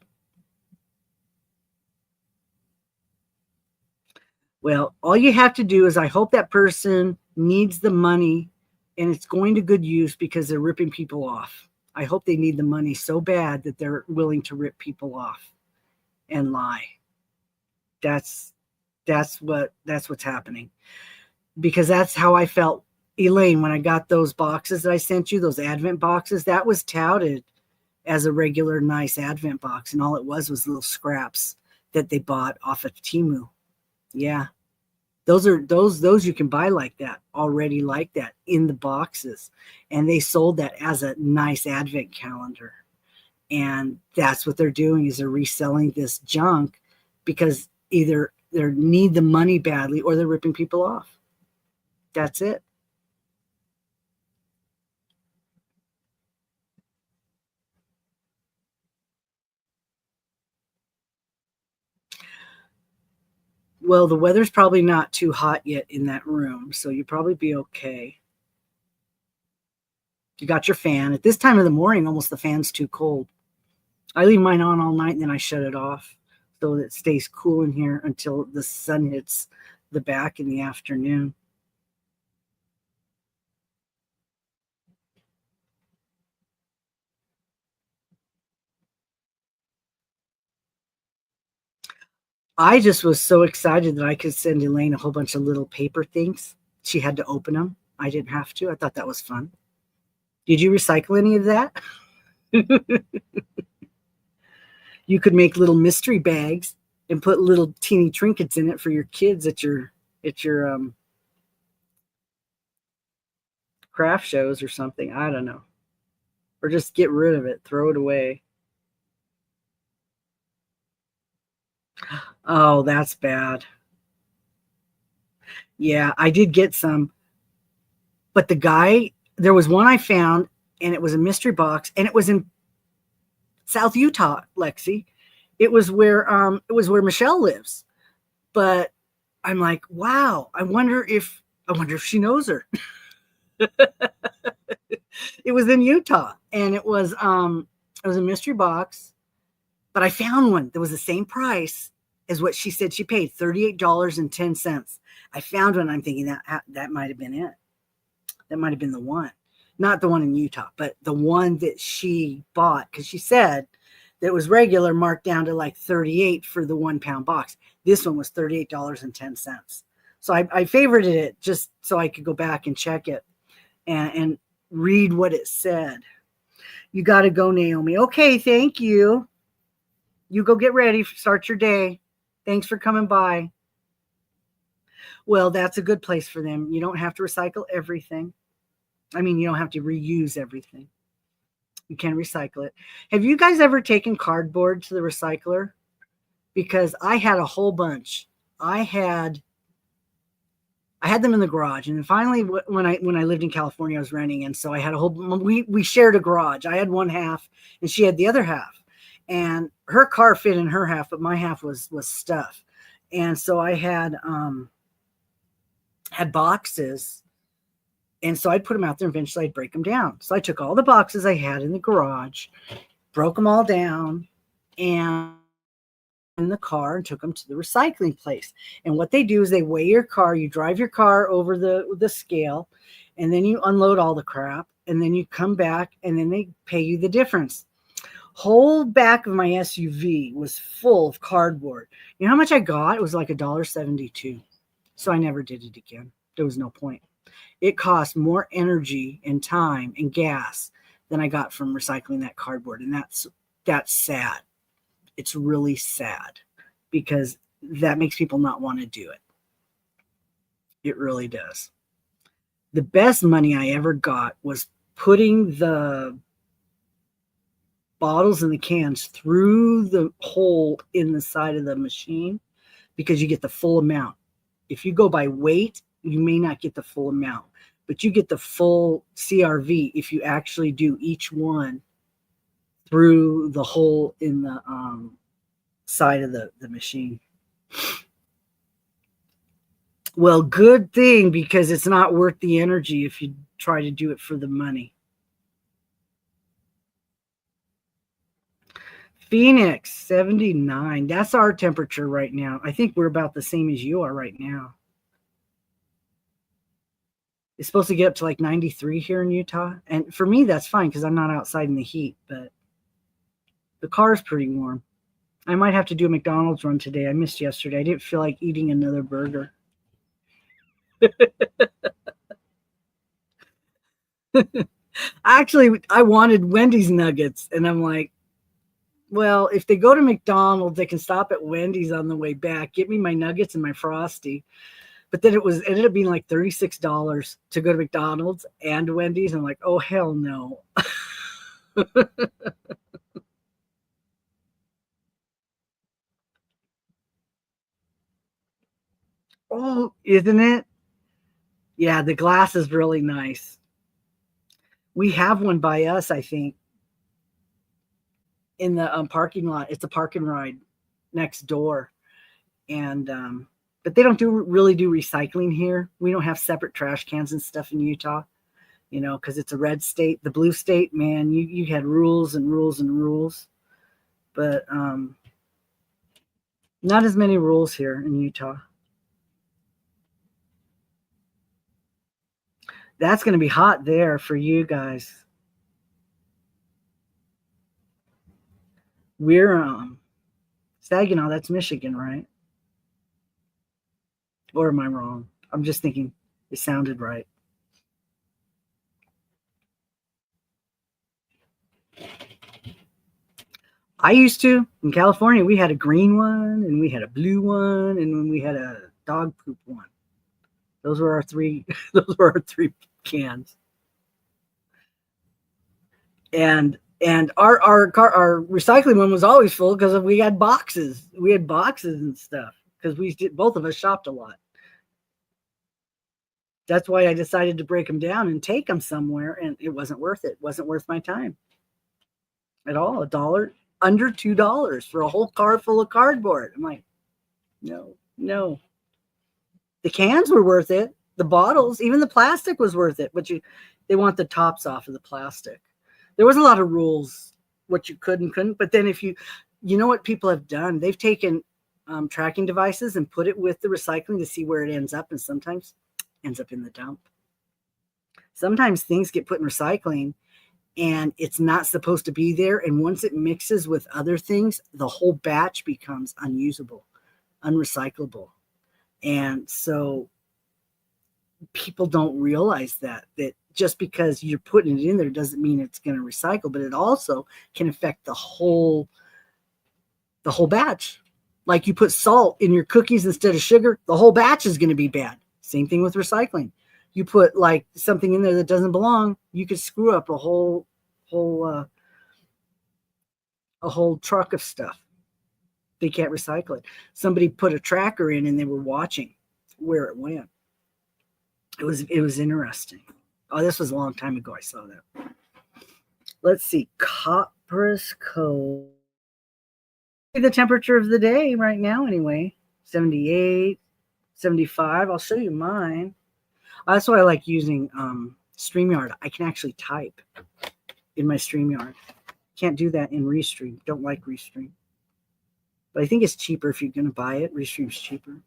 Well, all you have to do is I hope that person needs the money and it's going to good use because they're ripping people off. I hope they need the money so bad that they're willing to rip people off and lie. That's what's happening. Because that's how I felt, Elaine, when I got those boxes that I sent you, those Advent boxes. That was touted as a regular nice Advent box, and all it was little scraps that they bought off of Temu. Yeah. Those you can buy like that, already like that in the boxes. And they sold that as a nice Advent calendar. And that's what they're doing, is they're reselling this junk because either they need the money badly or they're ripping people off. That's it. Well, the weather's probably not too hot yet in that room, so you'll probably be okay. You got your fan. At this time of the morning, almost the fan's too cold. I leave mine on all night and then I shut it off so that it stays cool in here until the sun hits the back in the afternoon. I just was so excited that I could send Elaine a whole bunch of little paper things. She had to open them. I didn't have to. I thought that was fun. Did you recycle any of that? You could make little mystery bags and put little teeny trinkets in it for your kids at your craft shows or something. I don't know. Or just get rid of it, throw it away. Oh, that's bad. Yeah, I did get some, but there was one I found, and it was a mystery box, and it was in South Utah, Lexi. It was where Michelle lives. But I'm like, wow, I wonder if she knows her. It was in Utah, and it was a mystery box, but I found one that was the same price as what she said she paid, $38.10. I found one. I'm thinking that might have been it. That might have been the one. Not the one in Utah, but the one that she bought, because she said that it was regular marked down to like 38 for the 1 pound box. This one was $38.10. So I favorited it just so I could go back and check it and read what it said. You got to go, Naomi. Okay, thank you. You go get ready, start your day. Thanks for coming by. Well, that's a good place for them. You don't have to recycle everything. I mean, you don't have to reuse everything. You can recycle it. Have you guys ever taken cardboard to the recycler? Because I had a whole bunch. I had them in the garage, and then finally, when I lived in California, I was renting, and so I had a whole. We shared a garage. I had one half, and she had the other half, and her car fit in her half, but my half was stuff, and so I had boxes, and so I'd put them out there. And eventually, I'd break them down. So I took all the boxes I had in the garage, broke them all down, and in the car and took them to the recycling place. And what they do is they weigh your car. You drive your car over the scale, and then you unload all the crap, and then you come back, and then they pay you the difference. Whole back of my SUV was full of cardboard. You know how much I got? It was like $1.72. So I never did it again. There was no point. It cost more energy and time and gas than I got from recycling that cardboard, and that's sad. It's really sad because that makes people not want to do it. It really does. The best money I ever got was putting the bottles and the cans through the hole in the side of the machine, because you get the full amount. If you go by weight, you may not get the full amount, but you get the full CRV if you actually do each one through the hole in the side of the machine. Well, good thing, because it's not worth the energy if you try to do it for the money. Phoenix, 79. That's our temperature right now. I think we're about the same as you are right now. It's supposed to get up to like 93 here in Utah. And for me, that's fine because I'm not outside in the heat, but the car is pretty warm. I might have to do a McDonald's run today. I missed yesterday. I didn't feel like eating another burger. Actually, I wanted Wendy's nuggets, and I'm like, well, if they go to McDonald's, they can stop at Wendy's on the way back. Get me my nuggets and my Frosty. But then it ended up being like $36 to go to McDonald's and Wendy's. I'm like, oh, hell no. Oh, isn't it? Yeah, the glass is really nice. We have one by us, I think, in the parking lot. It's a park and ride next door. And but they don't really do recycling here. We don't have separate trash cans and stuff in Utah, because it's a red state. The blue state, man, you had rules and rules and rules, but not as many rules here in Utah. That's going to be hot there for you guys. We're Saginaw, that's Michigan, right? Or am I wrong? I'm just thinking it sounded right. I used to in California. We had a green one, and we had a blue one, and then we had a dog poop one. Those were our three. Those were our three cans. And our recycling one was always full because we had boxes. We had boxes and stuff because both of us shopped a lot. That's why I decided to break them down and take them somewhere, and it wasn't worth it. It wasn't worth my time at all. $1, under $2 for a whole car full of cardboard. I'm like, no, no. The cans were worth it. The bottles, even the plastic was worth it. But they want the tops off of the plastic. There was a lot of rules what you could and couldn't. But then you know what people have done? They've taken tracking devices and put it with the recycling to see where it ends up, and sometimes ends up in the dump. Sometimes things get put in recycling and it's not supposed to be there. And once it mixes with other things, the whole batch becomes unusable, unrecyclable. And so people don't realize that just because you're putting it in there doesn't mean it's going to recycle, but it also can affect the whole batch. Like you put salt in your cookies instead of sugar, the whole batch is going to be bad. Same thing with recycling. You put like something in there that doesn't belong, you could screw up a whole truck of stuff. They can't recycle it. Somebody put a tracker in and they were watching where it went. It was interesting. Oh, this was a long time ago I saw that. Let's see. Copper's Cove. The temperature of the day right now anyway. 78, 75. I'll show you mine. That's why I like using StreamYard. I can actually type in my StreamYard. Can't do that in Restream. Don't like Restream. But I think it's cheaper if you're going to buy it. Restream's cheaper.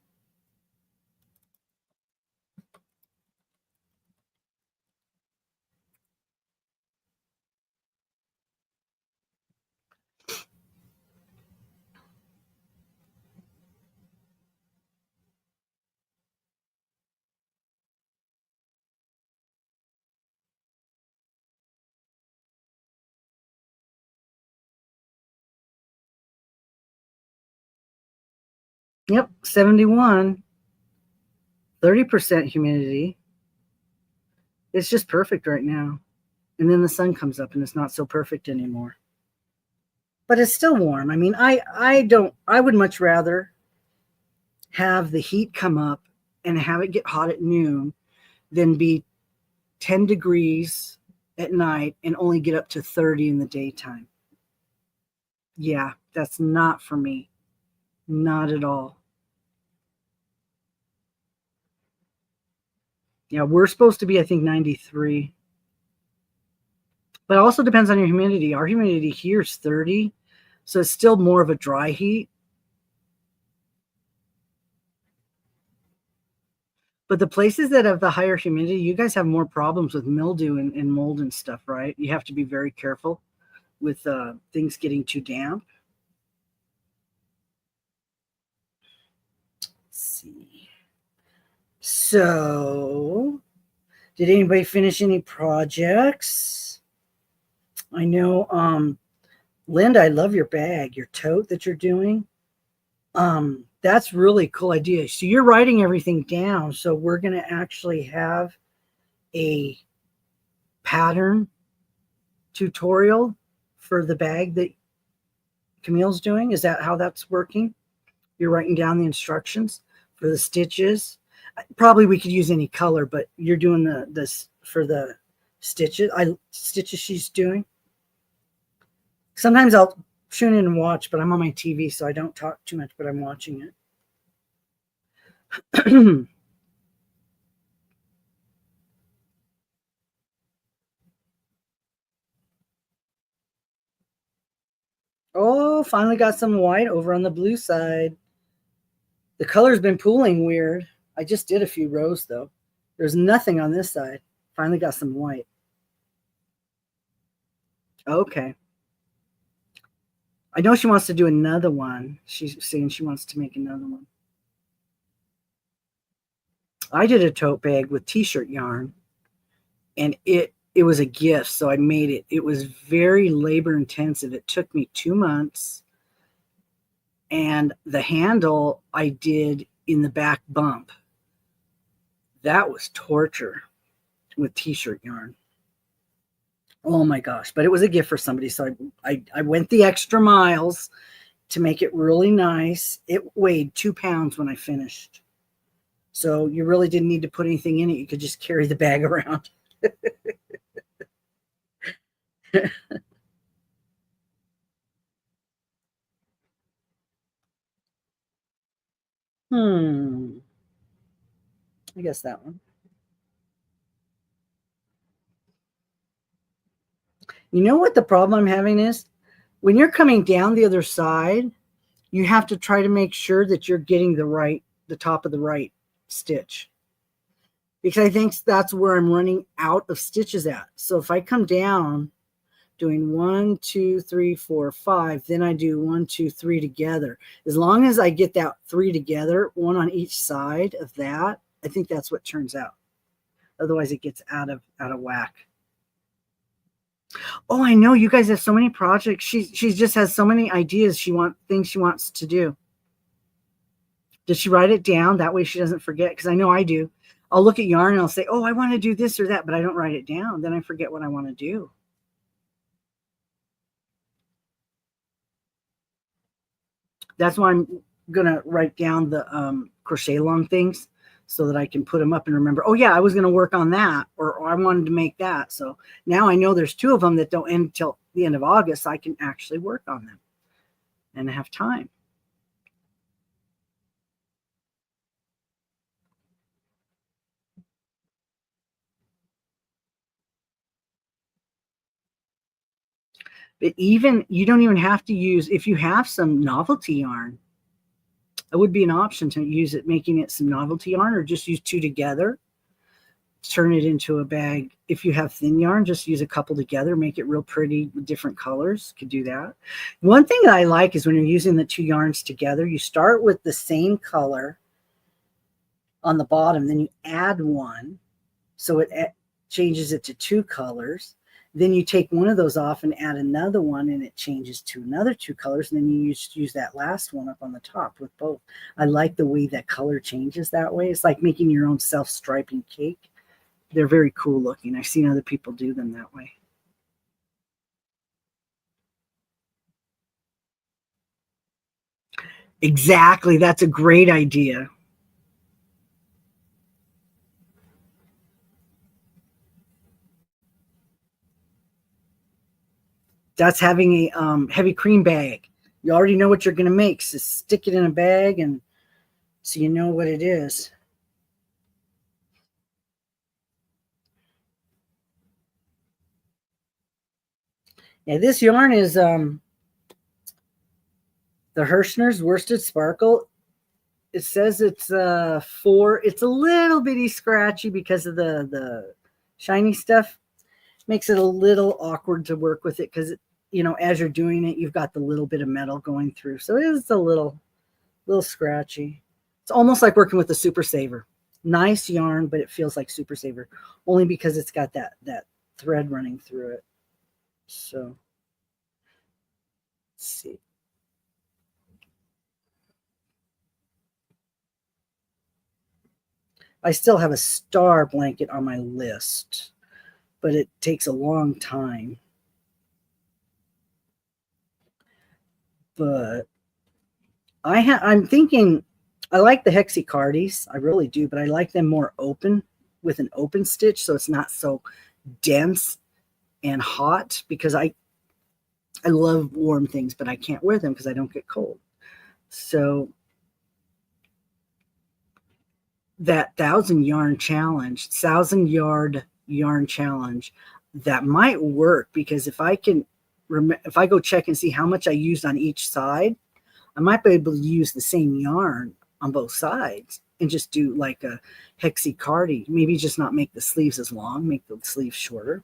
Yep, 71. 30% humidity. It's just perfect right now. And then the sun comes up and it's not so perfect anymore. But it's still warm. I mean, I would much rather have the heat come up and have it get hot at noon than be 10 degrees at night and only get up to 30 in the daytime. Yeah, that's not for me. Not at all. Yeah, we're supposed to be, I think, 93. But it also depends on your humidity. Our humidity here is 30, so it's still more of a dry heat. But the places that have the higher humidity, you guys have more problems with mildew and mold and stuff, right? You have to be very careful with things getting too damp. Let's see. So, did anybody finish any projects? I know, Linda, I love your bag, your tote that you're doing. That's really cool idea. So you're writing everything down. So we're going to actually have a pattern tutorial for the bag that Camille's doing. Is that how that's working? You're writing down the instructions for the stitches. Probably we could use any color, but you're doing this for the stitches she's doing. Sometimes I'll tune in and watch, but I'm on my TV, so I don't talk too much, but I'm watching it. Oh, finally got some white over on the blue side. The color's been pooling weird. I just did a few rows, though. There's nothing on this side. Finally got some white. Okay. I know she wants to do another one. She's saying she wants to make another one. I did a tote bag with t-shirt yarn, and it was a gift. So I made it. It was very labor intensive. It took me 2 months. And the handle I did in the back bump. That was torture with t-shirt yarn. Oh my gosh. But it was a gift for somebody. So I went the extra miles to make it really nice. It weighed 2 pounds when I finished. So you really didn't need to put anything in it. You could just carry the bag around. I guess that one. You know what the problem I'm having is? When you're coming down the other side, you have to try to make sure that you're getting the top of the right stitch. Because I think that's where I'm running out of stitches at. So if I come down doing 1, 2, 3, 4, 5, then I do 1, 2, 3 together. As long as I get that 3 together, one on each side of that, I think that's what turns out. Otherwise it gets out of whack. Oh, I know you guys have so many projects. She just has so many ideas. Things she wants to do. Does she write it down? That way she doesn't forget. Because I know I do. I'll look at yarn and I'll say, oh, I want to do this or that, but I don't write it down. Then I forget what I want to do. That's why I'm going to write down the crochet along things so that I can put them up and remember, oh yeah, I was going to work on that, or I wanted to make that. So now I know there's 2 of them that don't end till the end of August. So I can actually work on them and have time. But even, you don't even have to use, if you have some novelty yarn, it would be an option to use it, making it some novelty yarn, or just use 2 together, turn it into a bag. If you have thin yarn, just use a couple together, make it real pretty with different colors. Could do that. One thing that I like is when you're using the 2 yarns together, you start with the same color on the bottom, then you add one, so it changes it to 2 colors. Then you take one of those off and add another one, and it changes to another 2 colors. And then you use that last one up on the top with both. I like the way that color changes that way. It's like making your own self-striping cake. They're very cool looking. I've seen other people do them that way. Exactly. That's a great idea. That's having a heavy cream bag. You already know what you're going to make. So stick it in a bag, and so you know what it is. Yeah, this yarn is the Hirschner's Worsted Sparkle. It says it's 4. It's a little bitty scratchy because of the shiny stuff. Makes it a little awkward to work with it because, as you're doing it, you've got the little bit of metal going through. So it is a little scratchy. It's almost like working with a Super Saver. Nice yarn, but it feels like Super Saver only because it's got that thread running through it. So let's see. I still have a star blanket on my list, but it takes a long time. But I'm thinking, I like the Hexicardies. I really do, but I like them more open, with an open stitch, so it's not so dense and hot, because I love warm things, but I can't wear them because I don't get cold. So that 1,000 yard yarn challenge, that might work, because if I go check and see how much I used on each side, I might be able to use the same yarn on both sides and just do like a Hexicardie. Maybe just not make the sleeves as long, make the sleeves shorter.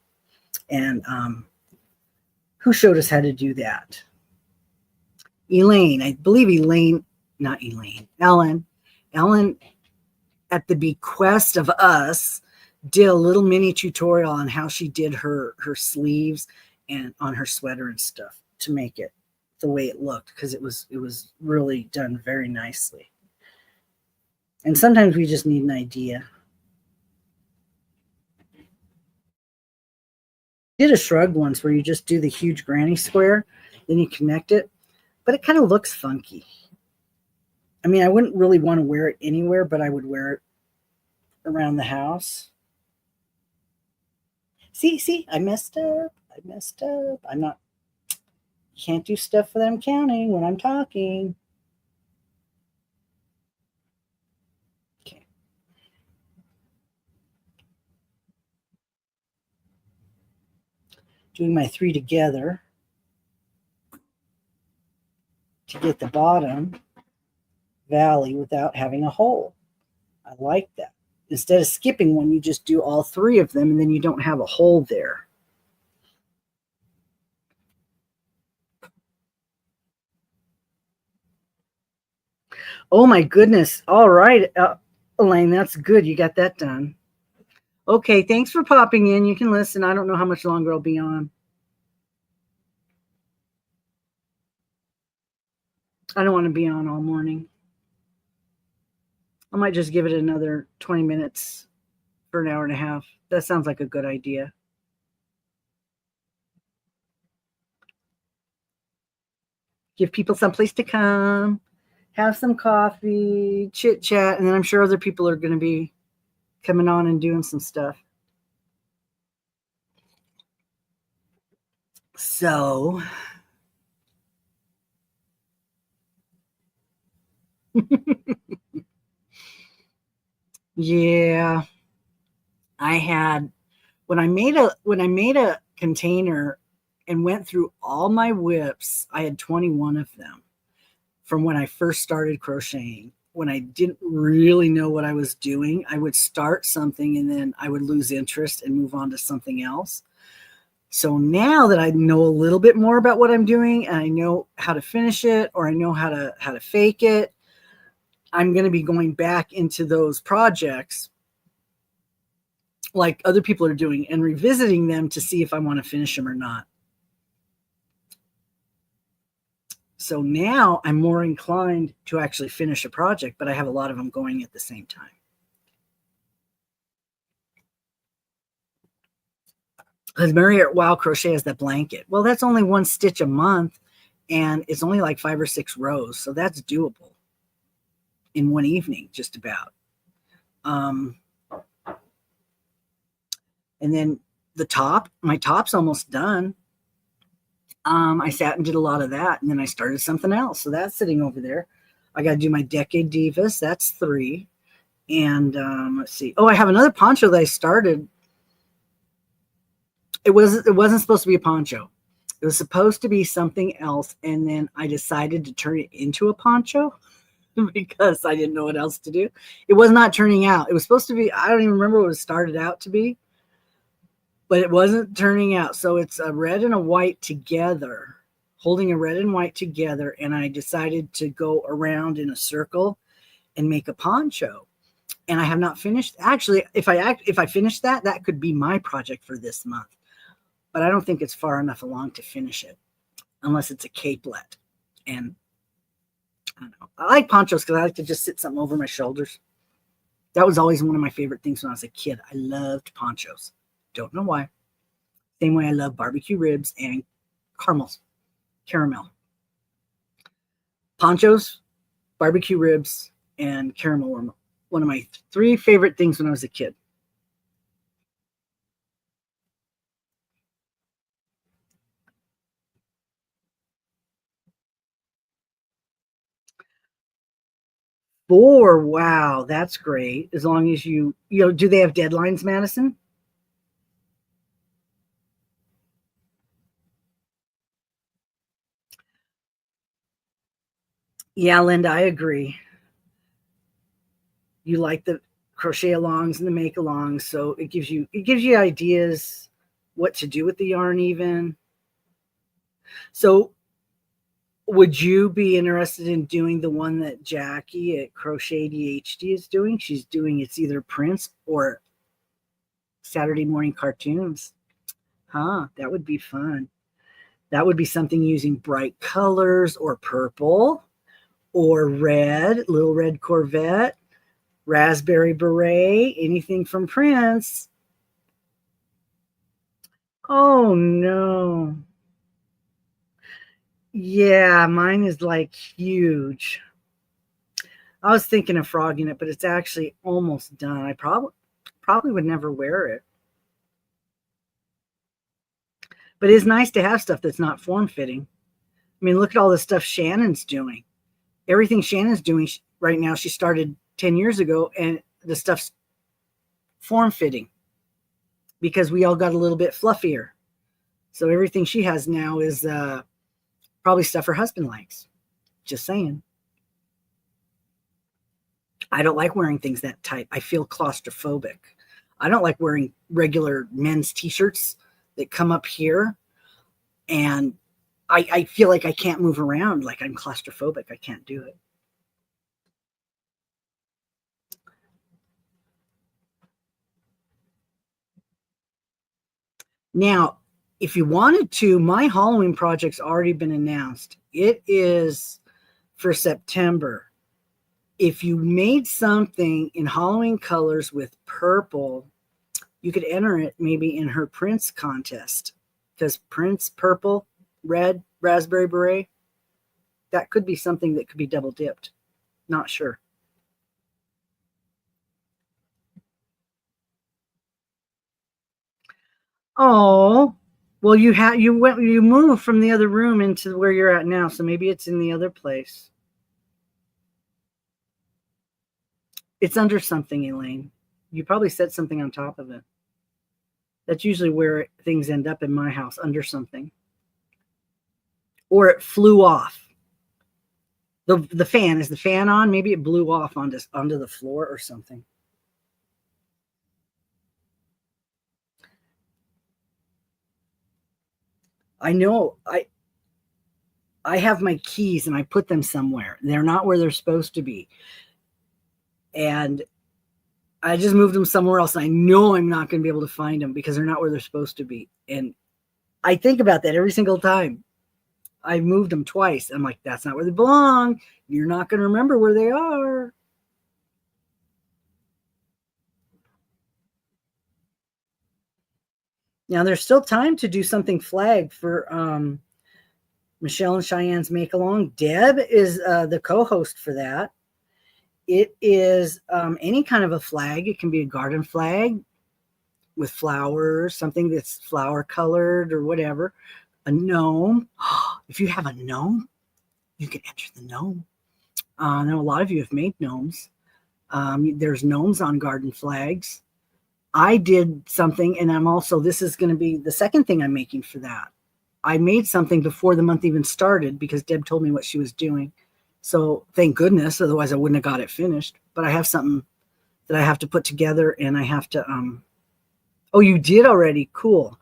And who showed us how to do that? Elaine. I believe Ellen at the bequest of us, did a little mini tutorial on how she did her sleeves and on her sweater and stuff to make it the way it looked, because it was really done very nicely. And sometimes we just need an idea. Did a shrug once where you just do the huge granny square, then you connect it, but it kind of looks funky. I mean, I wouldn't really want to wear it anywhere, but I would wear it around the house. See, I messed up. I'm not, can't do stuff that I'm counting when I'm talking. Okay. Doing my 3 together to get the bottom valley without having a hole. I like that. Instead of skipping one, you just do all 3 of them, and then you don't have a hole there. Oh my goodness. All right, Elaine, that's good. You got that done. Okay, thanks for popping in. You can listen. I don't know how much longer I'll be on. I don't want to be on all morning. I might just give it another 20 minutes for an hour and a half. That sounds like a good idea. Give people someplace to come, have some coffee, chit chat, and then I'm sure other people are going to be coming on and doing some stuff. So, yeah, I had when I made a container and went through all my whips, I had 21 of them from when I first started crocheting. When I didn't really know what I was doing, I would start something and then I would lose interest and move on to something else. So now that I know a little bit more about what I'm doing and I know how to finish it, or I know how to fake it, I'm going to be going back into those projects like other people are doing and revisiting them to see if I want to finish them or not. So now I'm more inclined to actually finish a project, but I have a lot of them going at the same time. Because Marriott Wow Crochet has that blanket. Well, that's only 1 stitch a month, and it's only like 5 or 6 rows, so that's doable in one evening, just about. And then the top, my top's almost done. I sat and did a lot of that, and then I started something else. So that's sitting over there. I got to do my Decade Divas. That's 3. And let's see. Oh, I have another poncho that I started. It wasn't supposed to be a poncho. It was supposed to be something else, and then I decided to turn it into a poncho because I didn't know what else to do. It was not turning out. It was supposed to be, I don't even remember what it started out to be, but it wasn't turning out. So it's a red and a white together, holding a red and white together, and I decided to go around in a circle and make a poncho. And I have not finished. Actually, if I finish that, that could be my project for this month. But I don't think it's far enough along to finish it, unless it's a capelet. And I don't know. I like ponchos because I like to just sit something over my shoulders. That was always one of my favorite things when I was a kid. I loved ponchos. Don't know why. Same way I love barbecue ribs and caramel. Ponchos, barbecue ribs, and caramel were one of my 3 favorite things when I was a kid. Wow, that's great. As long as you know, do they have deadlines, Madison? Yeah, Linda, I agree. You like the crochet alongs and the make alongs, so it gives you ideas what to do with the yarn even. So Would you be interested in doing the one that Jackie at Crochet ADHD is doing? She's doing it's either prints or Saturday morning cartoons. Huh, that would be fun. That would be something using bright colors or purple or red, little red Corvette, raspberry beret, anything from Prince. Oh no. Yeah, mine is like huge. I was thinking of frogging it, but it's actually almost done. I probably would never wear it. But it's nice to have stuff that's not form-fitting. I mean, look at all the stuff Shannon's doing. Everything Shannon's doing right now, she started 10 years ago, and the stuff's form-fitting because we all got a little bit fluffier. So everything she has now is probably stuff her husband likes. Just saying. I don't like wearing things that tight. I feel claustrophobic. I don't like wearing regular men's t-shirts that come up here, and I feel like I can't move around, like I'm claustrophobic. I can't do it. Now, if you wanted to, my Halloween project's already been announced. It is for September. If you made something in Halloween colors with purple, you could enter it maybe in her Prince contest, because Prince, purple, red, raspberry beret, that could be something that could be double dipped. Not sure. Oh, well, you moved from the other room into where you're at now, so maybe it's in the other place. It's under something, Elaine. You probably set something on top of it. That's usually where things end up in my house, under something. Or it flew off. The fan, is the fan on? Maybe it blew off onto the floor or something. I know I have my keys and I put them somewhere. They're not where they're supposed to be. And I just moved them somewhere else. I know I'm not going to be able to find them because they're not where they're supposed to be. And I think about that every single time. I've moved them twice. I'm like, that's not where they belong. You're not going to remember where they are. Now, there's still time to do something flag for Michelle and Cheyenne's Make Along. Deb is the co-host for that. It is any kind of a flag. It can be a garden flag with flowers, something that's flower colored or whatever. A gnome. If you have a gnome, you can enter the gnome. I know a lot of you have made gnomes. There's gnomes on garden flags. I did something, and this is going to be the second thing I'm making for that. I made something before the month even started because Deb told me what she was doing. So thank goodness, otherwise I wouldn't have got it finished. But I have something that I have to put together, and I have to oh, you did already? Cool.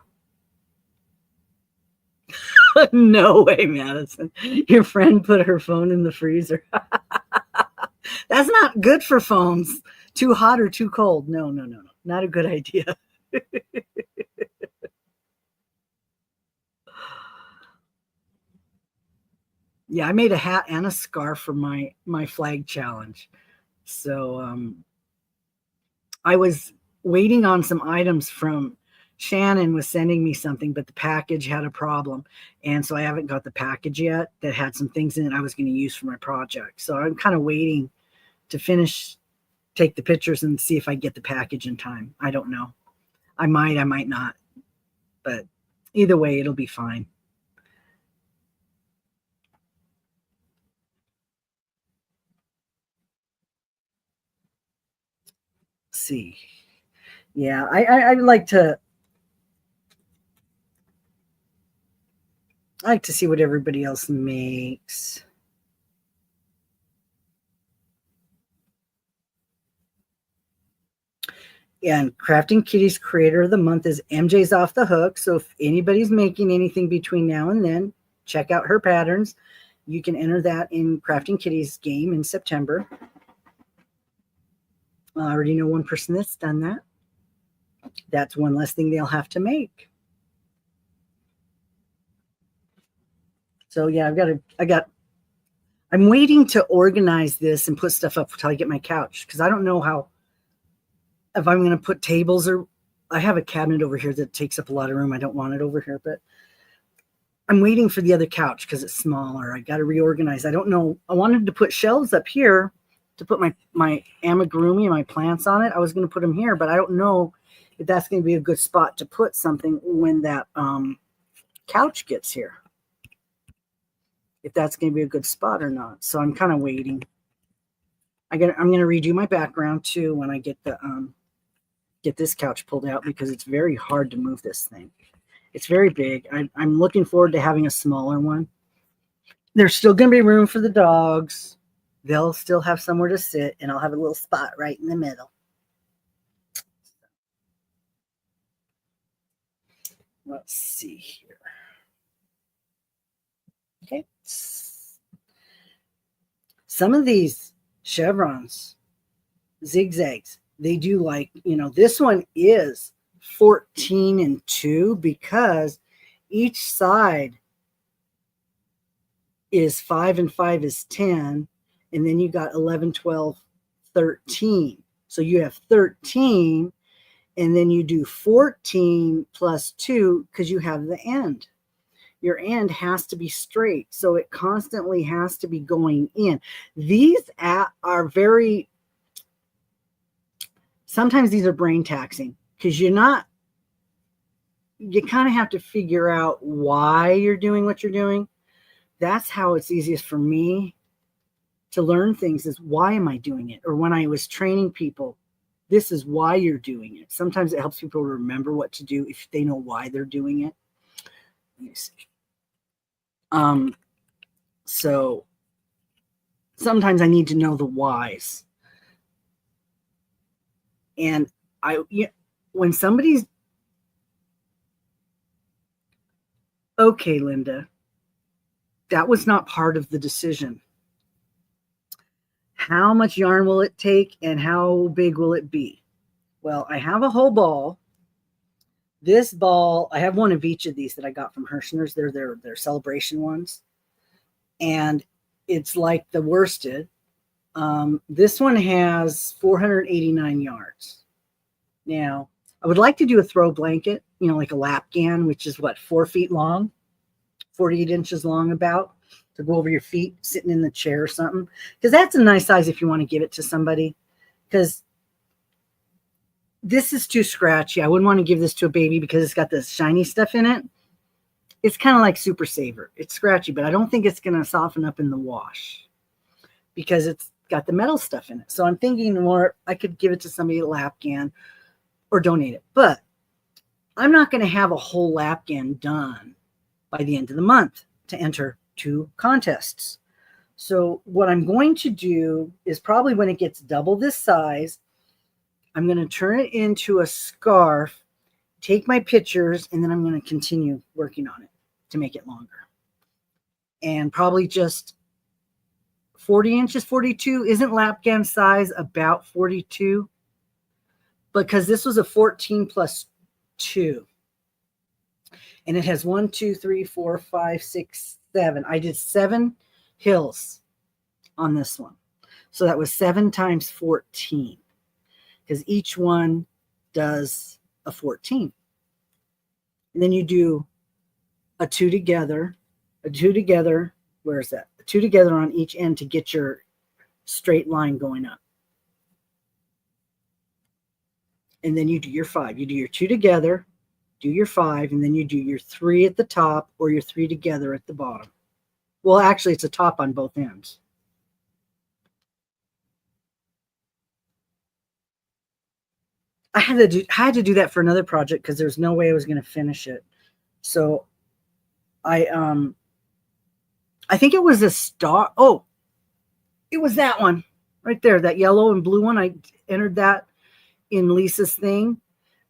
No way, Madison. Your friend put her phone in the freezer. That's not good for phones. Too hot or too cold. No. Not a good idea. Yeah, I made a hat and a scarf for my flag challenge. So I was waiting on some items from Shannon was sending me something, but the package had a problem. And so I haven't got the package yet that had some things in it I was going to use for my project. So I'm kind of waiting to take the pictures and see if I get the package in time. I don't know. I might not. But either way, it'll be fine. Let's see. Yeah, I like to see what everybody else makes. And Crafting Kitties Creator of the Month is MJ's Off the Hook. So if anybody's making anything between now and then, check out her patterns. You can enter that in Crafting Kitties game in September. I already know one person that's done that. That's one less thing they'll have to make. So yeah, I'm waiting to organize this and put stuff up until I get my couch, because I don't know if I'm going to put tables, or I have a cabinet over here that takes up a lot of room. I don't want it over here, but I'm waiting for the other couch because it's smaller. I got to reorganize. I don't know. I wanted to put shelves up here to put my amigurumi and my plants on it. I was going to put them here, but I don't know if that's going to be a good spot to put something when that couch gets here. If that's going to be a good spot or not. So I'm kind of waiting. I'm going to redo my background too when I get this couch pulled out, because it's very hard to move this thing. It's very big. I'm looking forward to having a smaller one. There's still going to be room for the dogs. They'll still have somewhere to sit, and I'll have a little spot right in the middle. Let's see here. Okay. Some of these chevrons, zigzags, they do like, this one is 14 and 2 because each side is 5 and 5 is 10. And then you got 11, 12, 13. So you have 13, and then you do 14 plus 2 because you have the end. Your end has to be straight, so it constantly has to be going in. These are very, sometimes these are brain taxing, because you kind of have to figure out why you're doing what you're doing. That's how it's easiest for me to learn things, is why am I doing it? Or when I was training people, this is why you're doing it. Sometimes it helps people remember what to do if they know why they're doing it. Let me see. So sometimes I need to know the whys. And when somebody's, okay, Linda, that was not part of the decision. How much yarn will it take and how big will it be? Well, I have a whole ball. This ball, I have one of each of these that I got from Hirschner's. They're their celebration ones. And it's like the worsted. This one has 489 yards. Now, I would like to do a throw blanket, like a lapgan, which is 4 feet long, 48 inches long about, to go over your feet sitting in the chair or something. Because that's a nice size if you want to give it to somebody. Because this is too scratchy. I wouldn't want to give this to a baby because it's got this shiny stuff in it. It's kind of like Super Saver. It's scratchy, but I don't think it's going to soften up in the wash because it's got the metal stuff in it. So I'm thinking more, I could give it to somebody at Lapgan or donate it. But I'm not going to have a whole Lapgan done by the end of the month to enter 2 contests. So what I'm going to do is, probably when it gets double this size, I'm going to turn it into a scarf, take my pictures, and then I'm going to continue working on it to make it longer. And probably just 40 inches, 42. Isn't Lapgan size about 42? Because this was a 14 plus 2. And it has 1, 2, 3, 4, 5, 6, 7. I did 7 hills on this one. So that was 7 times 14. Because each one does a 14. And then you do a 2 together, where is that? A 2 together on each end to get your straight line going up. And then you do your 5. You do your 2 together, do your 5, and then you do your 3 at the top or your 3 together at the bottom. Well, actually, it's a top on both ends. I had to do that for another project because there's no way I was going to finish it. So I think it was a star. Oh, it was that one right there, that yellow and blue one. I entered that in Lisa's thing.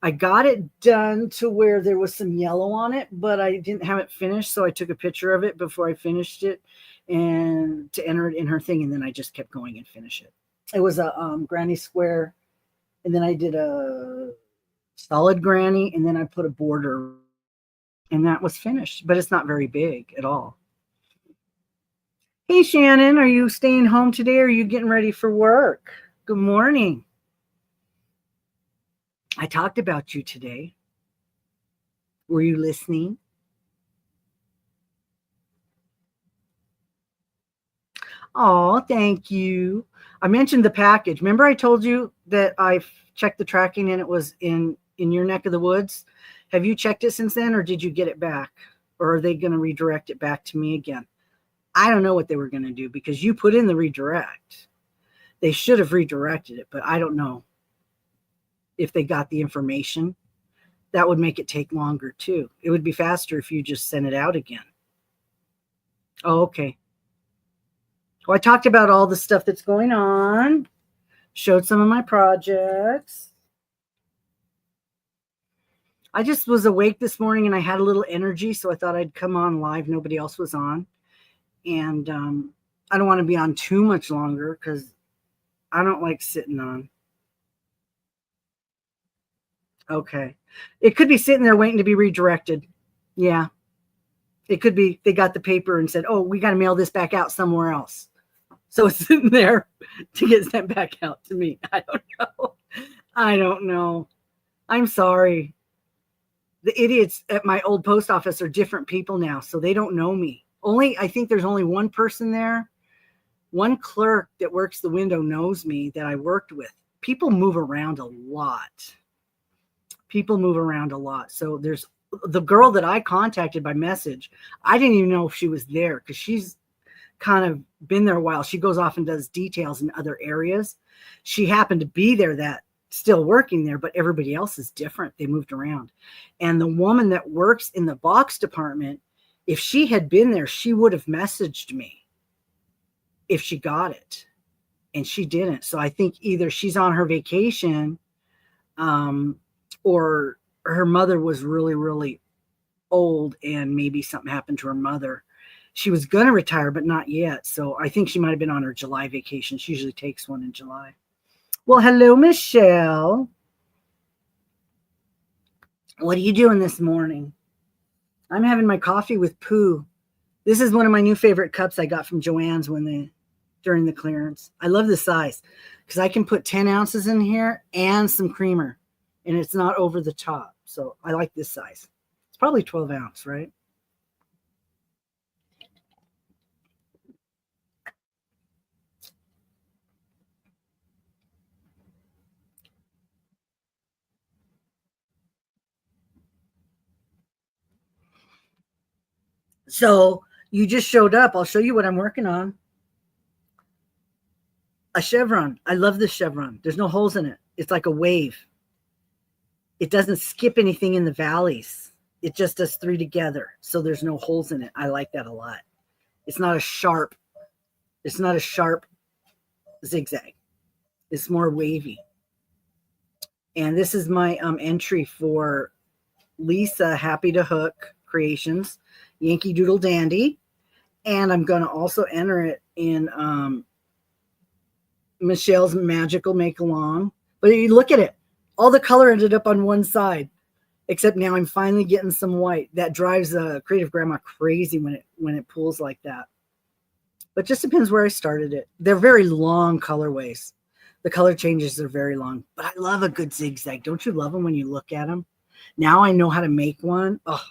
I got it done to where there was some yellow on it, but I didn't have it finished, so I took a picture of it before I finished it and to enter it in her thing, and then I just kept going and finish it. It was a granny square, and then I did a solid granny, and then I put a border, and that was finished. But it's not very big at all. Hey Shannon, are you staying home today or are you getting ready for work? Good morning. I talked about you today. Were you listening? Oh, thank you. I mentioned the package. Remember I told you that I checked the tracking and it was in your neck of the woods? Have you checked it since then or did you get it back? Or are they going to redirect it back to me again? I don't know what they were going to do because you put in the redirect. They should have redirected it, but I don't know if they got the information. That would make it take longer too. It would be faster if you just sent it out again. Oh, okay. Well, I talked about all the stuff that's going on, showed some of my projects. I just was awake this morning and I had a little energy, so I thought I'd come on live. Nobody else was on. And I don't want to be on too much longer because I don't like sitting on. Okay. It could be sitting there waiting to be redirected. Yeah. It could be they got the paper and said, oh, we got to mail this back out somewhere else. So it's sitting there to get sent back out to me. I don't know. I don't know. I'm sorry. The idiots at my old post office are different people now, so they don't know me. I think there's only one person there. One clerk that works the window knows me that I worked with. People move around a lot. So there's the girl that I contacted by message. I didn't even know if she was there because she's kind of been there a while. She goes off and does details in other areas. She happened to be there that still working there, but everybody else is different. They moved around. And the woman that works in the box department, if she had been there, she would have messaged me if she got it. And she didn't. So I think either she's on her vacation or her mother was really, really old and maybe something happened to her mother. She was going to retire, but not yet. So I think she might have been on her July vacation. She usually takes one in July. Well, hello, Michelle. What are you doing this morning? I'm having my coffee with Pooh. This is one of my new favorite cups I got from Joann's during the clearance. I love the size because I can put 10 ounces in here and some creamer, and it's not over the top. So I like this size. It's probably 12 ounce, right? So you just showed up. I'll show you what I'm working on. A chevron. I love this chevron. There's no holes in it. It's like a wave. It doesn't skip anything in the valleys. It just does three together. So there's no holes in it. I like that a lot. It's not a sharp zigzag. It's more wavy. And this is my entry for Lisa Happy to Hook Creations, Yankee Doodle Dandy. And I'm going to also enter it in Michelle's Magical Make Along. But you look at it, all the color ended up on one side, except now I'm finally getting some white. That drives a creative grandma crazy when it pulls like that. But just depends where I started it. They're very long colorways. The color changes are very long. But I love a good zigzag. Don't you love them when you look at them? Now I know how to make one. Oh,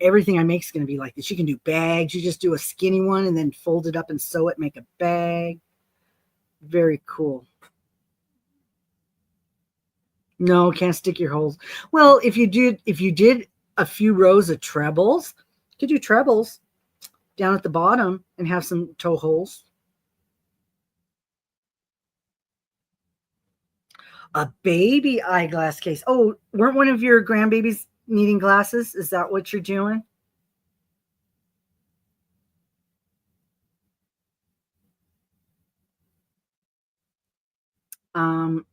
everything I make is going to be like this. You can do bags. You just do a skinny one and then fold it up and sew it, make a bag. Very cool. No, can't stick your holes. Well, if you did a few rows of trebles, you could do trebles down at the bottom and have some toe holes. A baby eyeglass case. Oh, weren't one of your grandbabies needing glasses? Is that what you're doing? Um,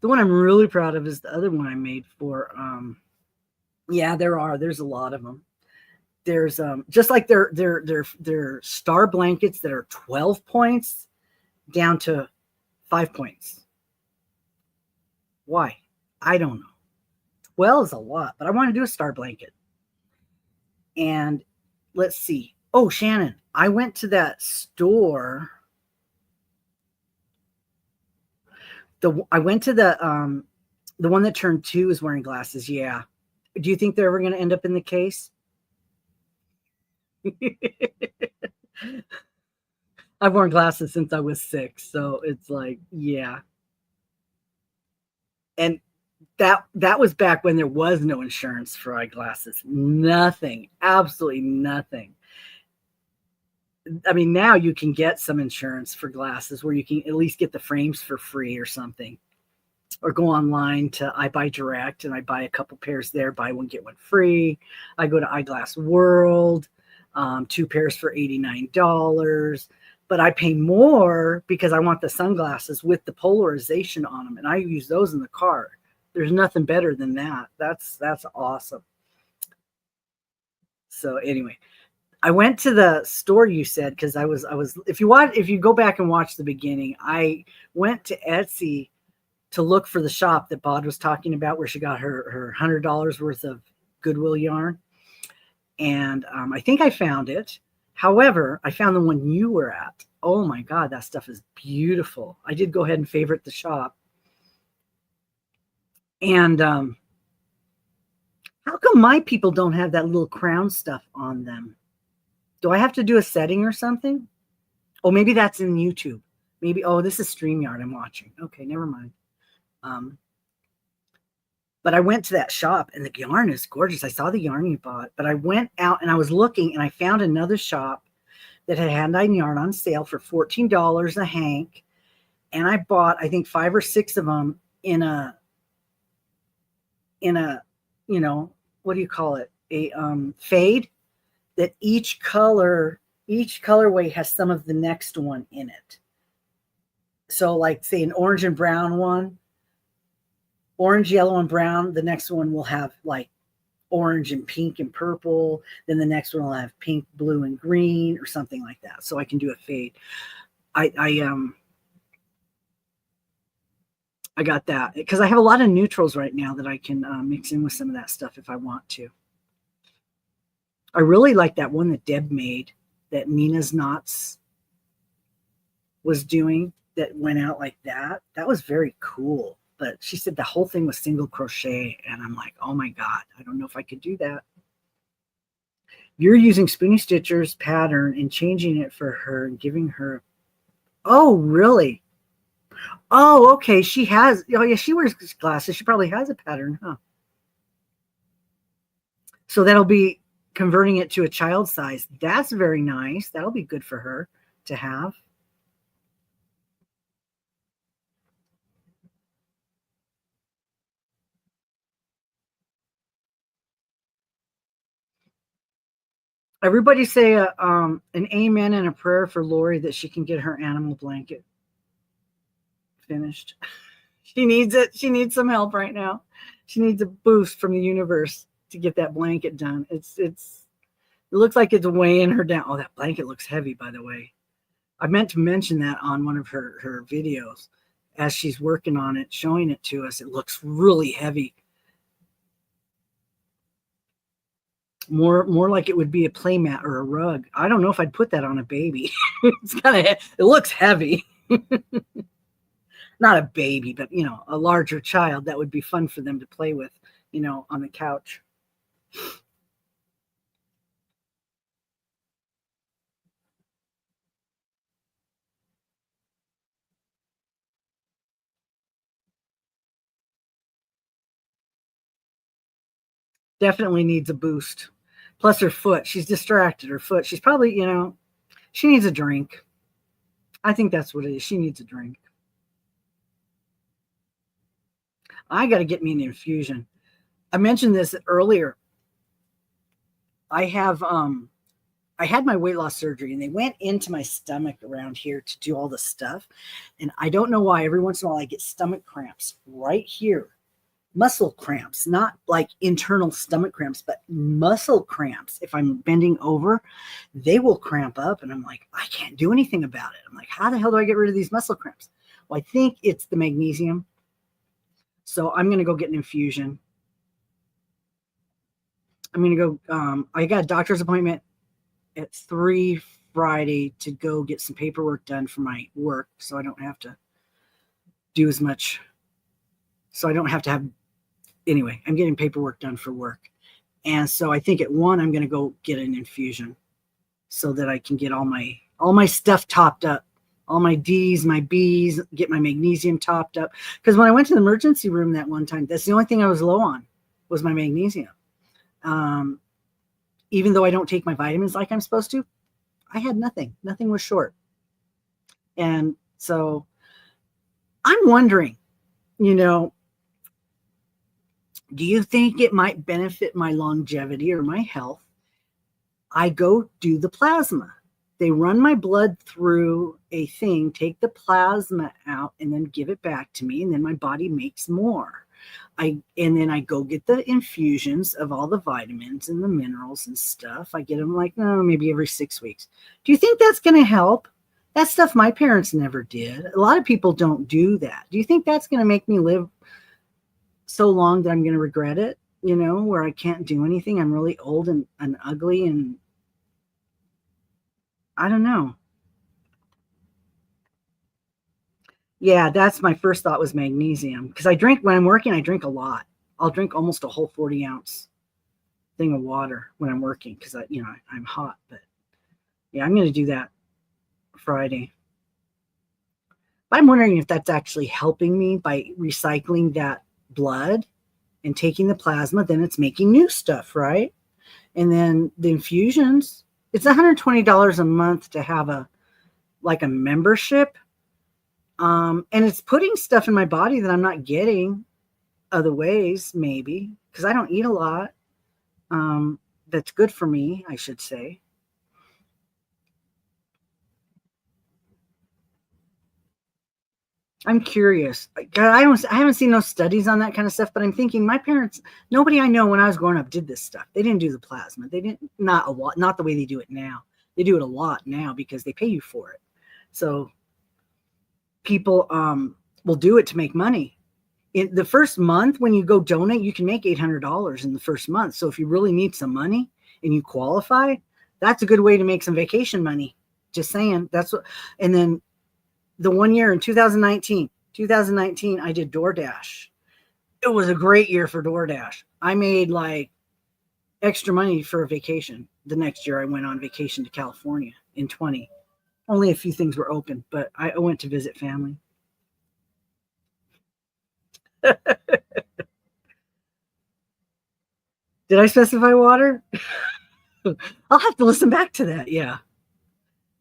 The one I'm really proud of is the other one I made for, yeah, there's a lot of them. There's just like their star blankets that are 12 points down to 5 points. Why? I don't know. 12 is a lot, but I want to do a star blanket. And let's see. Oh, Shannon, I went to that store. I went to the one that turned 2 is wearing glasses. Yeah. Do you think they're ever going to end up in the case? I've worn glasses since I was 6, so it's like, yeah. And that was back when there was no insurance for eyeglasses. Nothing, absolutely nothing. I mean, now you can get some insurance for glasses where you can at least get the frames for free or something, or go online to I Buy Direct and I buy a couple pairs there, buy one get one free. I go to Eyeglass World, 2 pairs for $89, but I pay more because I want the sunglasses with the polarization on them, and I use those in the car. There's nothing better than that. That's awesome. So anyway, I went to the store you said, because I was if you go back and watch the beginning, I went to Etsy to look for the shop that Bod was talking about, where she got her $100 worth of Goodwill yarn. And I think I found it. However, I found the one you were at. Oh my God, that stuff is beautiful. I did go ahead and favorite the shop. And how come my people don't have that little crown stuff on them? Do I have to do a setting or something? Oh, maybe that's in YouTube. Maybe, oh, this is StreamYard I'm watching. Okay, never mind. But I went to that shop and the yarn is gorgeous. I saw the yarn you bought, but I went out and I was looking and I found another shop that had hand-dyed yarn on sale for $14 a hank. And I bought, I think, 5 or 6 of them in a, you know, what do you call it? A fade, that each colorway has some of the next one in it. So like say an orange and brown one, orange, yellow, and brown. The next one will have like orange and pink and purple. Then the next one will have pink, blue, and green, or something like that. So I can do a fade. I got that because I have a lot of neutrals right now that I can mix in with some of that stuff if I want to. I really like that one that Deb made, that Nina's Knots was doing, that went out like that. That was very cool. But she said the whole thing was single crochet. And I'm like, oh my God, I don't know if I could do that. You're using Spoonie Stitcher's pattern and changing it for her and giving her. Oh, really? Oh, okay. She has. Oh, yeah, she wears glasses. She probably has a pattern, huh? So that'll be converting it to a child size. That's very nice. That'll be good for her to have. Everybody say an amen and a prayer for Lori that she can get her animal blanket finished. She needs it. She needs some help right now. She needs a boost from the universe to get that blanket done. It looks like it's weighing her down. Oh, that blanket looks heavy, by the way. I meant to mention that on one of her videos as she's working on it, showing it to us. It looks really heavy. More like it would be a play mat or a rug. I don't know if I'd put that on a baby. It looks heavy. Not a baby, but you know, a larger child. That would be fun for them to play with, you know, on the couch. Definitely needs a boost. Plus her foot. She's distracted. Her foot. She's probably, you know, she needs a drink. I think that's what it is. She needs a drink. I got to get me an infusion. I mentioned this earlier. I I had my weight loss surgery and they went into my stomach around here to do all the stuff. And I don't know why every once in a while I get stomach cramps right here. Muscle cramps, not like internal stomach cramps, but muscle cramps. If I'm bending over, they will cramp up and I'm like, I can't do anything about it. I'm like, how the hell do I get rid of these muscle cramps? Well, I think it's the magnesium. So I'm going to go get an infusion. I'm going to go, I got a doctor's appointment at 3 Friday to go get some paperwork done for my work. So I don't have to do as much. So I don't have to have, anyway, I'm getting paperwork done for work. And so I think at 1, I'm going to go get an infusion so that I can get all my stuff topped up, all my D's, my B's, get my magnesium topped up. Because when I went to the emergency room that one time, that's the only thing I was low on was my magnesium. Even though I don't take my vitamins like I'm supposed to, I had nothing. Nothing was short. And so I'm wondering, you know, do you think it might benefit my longevity or my health? I go do the plasma. They run my blood through a thing, take the plasma out, and then give it back to me, and then my body makes more. And then I go get the infusions of all the vitamins and the minerals and stuff. I get them like, maybe every 6 weeks. Do you think that's going to help? That's stuff my parents never did. A lot of people don't do that. Do you think that's going to make me live so long that I'm going to regret it? You know, where I can't do anything. I'm really old and ugly, and I don't know. Yeah, that's my first thought was magnesium. Because I drink, when I'm working, I drink a lot. I'll drink almost a whole 40-ounce thing of water when I'm working because I'm hot. But yeah, I'm going to do that Friday. But I'm wondering if that's actually helping me by recycling that blood and taking the plasma. Then it's making new stuff, right? And then the infusions, it's $120 a month to have a membership. And it's putting stuff in my body that I'm not getting other ways, maybe, because I don't eat a lot. That's good for me, I should say. I'm curious. I haven't seen no studies on that kind of stuff, but I'm thinking my parents, nobody I know when I was growing up did this stuff. They didn't do the plasma. They didn't, not a lot, not the way they do it now. They do it a lot now because they pay you for it. So people will do it to make money. In the first month, when you go donate, you can make $800 in the first month. So if you really need some money and you qualify, that's a good way to make some vacation money. Just saying. That's what. And then the 1 year in 2019, I did DoorDash. It was a great year for DoorDash. I made like extra money for a vacation. The next year I went on vacation to California in 20. Only a few things were open, but I went to visit family. Did I specify water? I'll have to listen back to that. Yeah.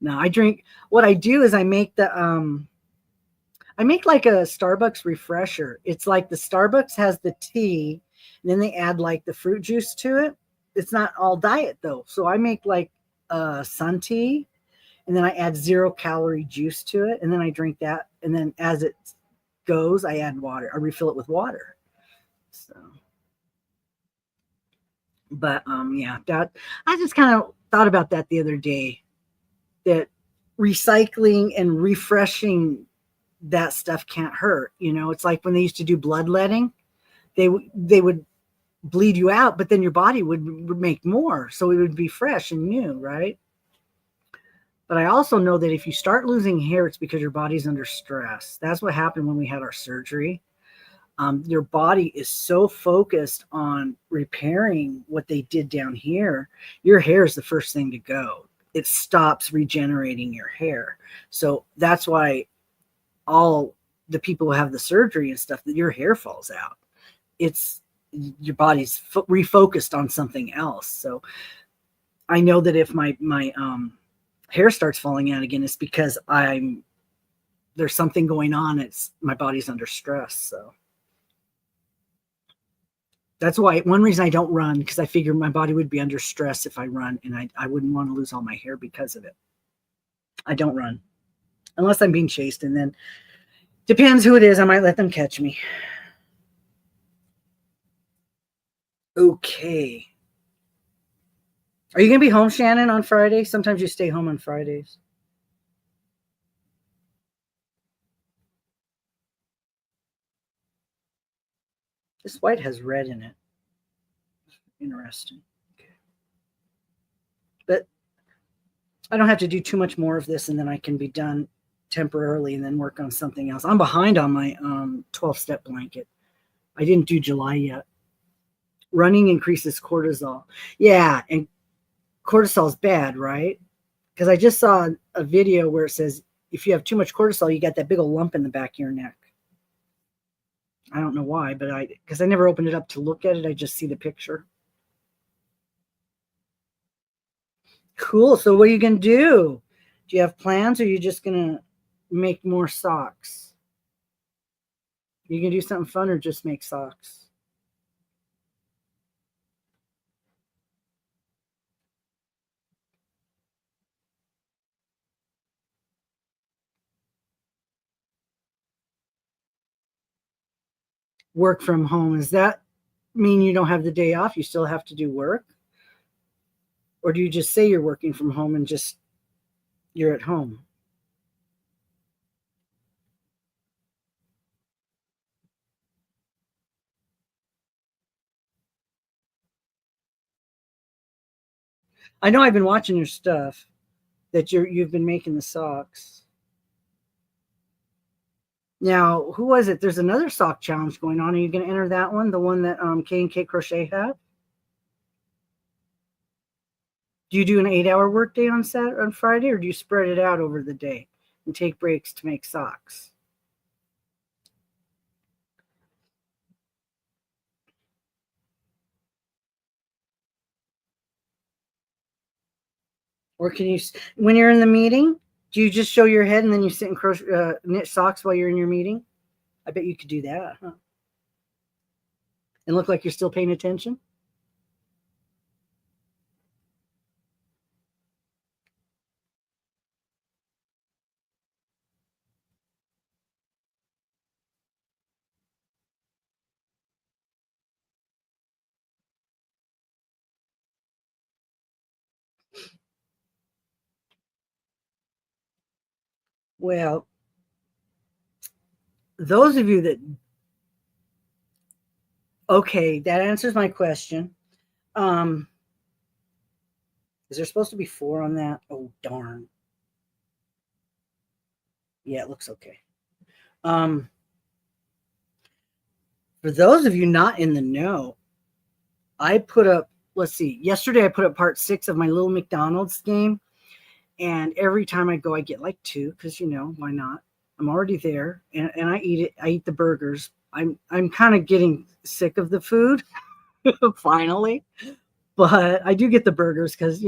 No, I drink. What I do is I make I make like a Starbucks refresher. It's like the Starbucks has the tea, and then they add like the fruit juice to it. It's not all diet though. So I make like sun tea, and then I add 0-calorie juice to it, and then I drink that. And then as it goes, I add water. I refill it with water. So, but yeah, that I just kind of thought about that the other day. That recycling and refreshing that stuff can't hurt. You know, it's like when they used to do bloodletting, they would bleed you out, but then your body would make more, so it would be fresh and new, right? But I also know that if you start losing hair, it's because your body's under stress. That's what happened when we had our surgery. Your body is so focused on repairing what they did down here. Your hair is the first thing to go. It stops regenerating your hair. So that's why all the people who have the surgery and stuff, that your hair falls out. It's your body's refocused on something else. So I know that if my hair starts falling out again, it's because there's something going on. It's my body's under stress. So That's why one reason I don't run, because I figure my body would be under stress if I run, and I wouldn't want to lose all my hair because of it. I don't run unless I'm being chased, and then depends who it is. I might let them catch me. Okay. Are you going to be home, Shannon, on Friday? Sometimes you stay home on Fridays. This white has red in it. Interesting. Okay. But I don't have to do too much more of this, and then I can be done temporarily and then work on something else. I'm behind on my 12-step blanket. I didn't do July yet. Running increases cortisol. Yeah, and cortisol is bad, right? Because I just saw a video where it says if you have too much cortisol, you got that big old lump in the back of your neck. I don't know why, but because I never opened it up to look at it, I just see the picture. Cool. So what are you going to do? Do you have plans, or are you just going to make more socks? You can do something fun or just make socks? Work from home. Does that mean you don't have the day off? You still have to do work? Or do you just say you're working from home and just you're at home? I know I've been watching your stuff that you've been making the socks. Now, who was it? There's another sock challenge going on. Are you going to enter that one? The one that K&K Crochet had? Do you do an 8-hour workday on Friday, or do you spread it out over the day and take breaks to make socks? Or can you, when you're in the meeting, do you just show your head and then you sit and knit socks while you're in your meeting? I bet you could do that, huh? And look like you're still paying attention? Well, those of you that, okay, that answers my question. Is there supposed to be 4 on that? Oh, darn. Yeah, it looks okay. For those of you not in the know, I put up, let's see, yesterday I put up part 6 of my little McDonald's game. And every time I go, I get like 2, because, why not? I'm already there, and I eat it. I eat the burgers. I'm kind of getting sick of the food, finally. But I do get the burgers because,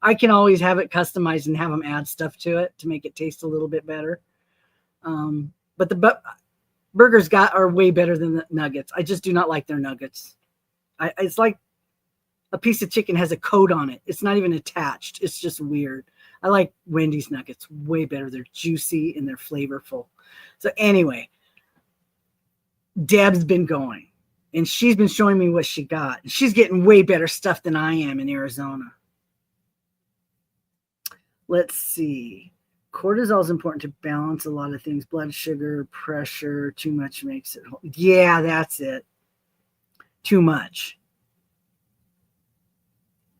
I can always have it customized and have them add stuff to it to make it taste a little bit better. But the burgers are way better than the nuggets. I just do not like their nuggets. It's like a piece of chicken has a coat on it. It's not even attached. It's just weird. I like Wendy's nuggets way better. They're juicy and they're flavorful. So anyway, Deb's been going and she's been showing me what she got. She's getting way better stuff than I am in Arizona. Let's see. Cortisol is important to balance a lot of things. Blood sugar, pressure, too much makes it. Yeah, that's it. Too much.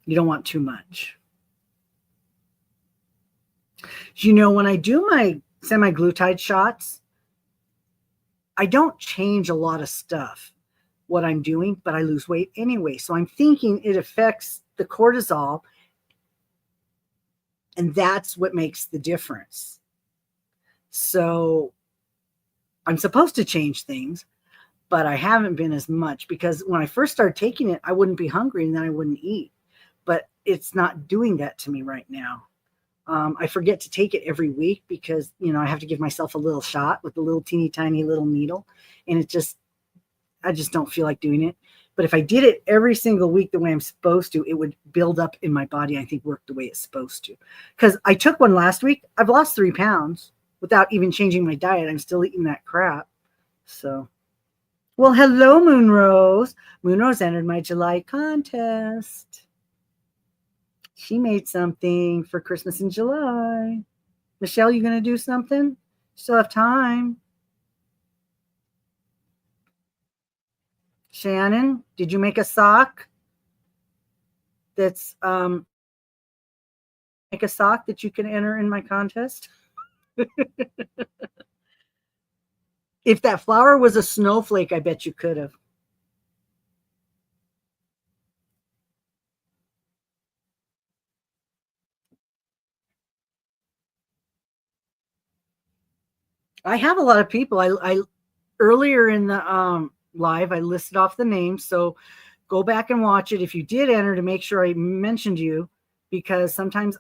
You don't want too much. When I do my semaglutide shots, I don't change a lot of stuff, what I'm doing, but I lose weight anyway. So I'm thinking it affects the cortisol, and that's what makes the difference. So I'm supposed to change things, but I haven't been as much, because when I first started taking it, I wouldn't be hungry and then I wouldn't eat. But it's not doing that to me right now. I forget to take it every week because, I have to give myself a little shot with a little teeny tiny little needle. And I just don't feel like doing it. But if I did it every single week the way I'm supposed to, it would build up in my body, I think work the way it's supposed to. Because I took one last week. I've lost 3 pounds without even changing my diet. I'm still eating that crap. So, well, hello, Moonrose. Moonrose entered my July contest. She made something for Christmas in July. Michelle, you going to do something? Still have time. Shannon, did you make a sock? That's make a sock that you can enter in my contest? If that flower was a snowflake, I bet you could have. I have a lot of people. I earlier in the live, I listed off the names. So go back and watch it if you did enter to make sure I mentioned you, because sometimes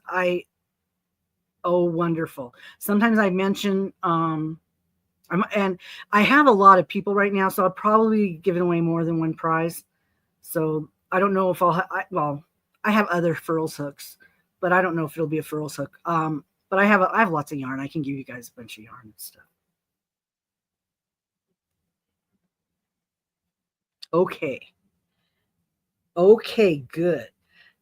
oh, wonderful. Sometimes I mention, and I have a lot of people right now, so I'll probably be giving away more than one prize. So I don't know if well, I have other furls hooks, but I don't know if it'll be a furls hook. But I have lots of yarn. I can give you guys a bunch of yarn and stuff. Okay. Okay, good.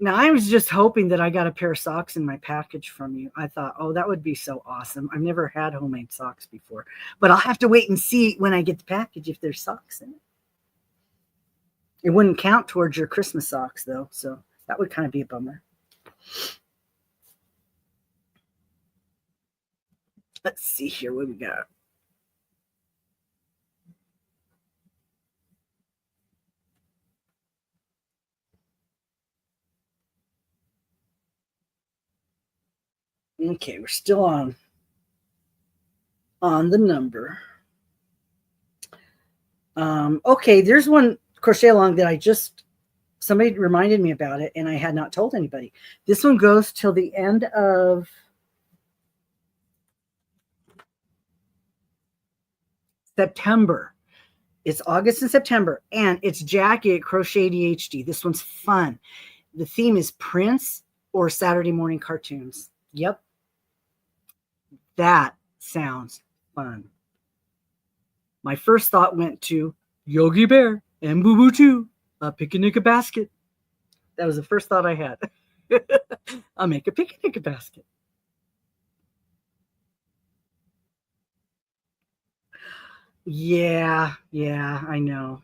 Now, I was just hoping that I got a pair of socks in my package from you. I thought, oh, that would be so awesome. I've never had homemade socks before, but I'll have to wait and see when I get the package if there's socks in it. It wouldn't count towards your Christmas socks, though, so that would kind of be a bummer. Let's see here what we got. Okay, we're still on the number. Okay, there's one crochet along that somebody reminded me about it, and I had not told anybody. This one goes till the end of September. It's August and September, and it's Jackie at Crochet ADHD. This one's fun. The theme is Prince or Saturday morning cartoons. Yep. That sounds fun. My first thought went to Yogi Bear and Boo Boo too, a picnic basket. That was the first thought I had. I'll make a picnic basket. Yeah, I know.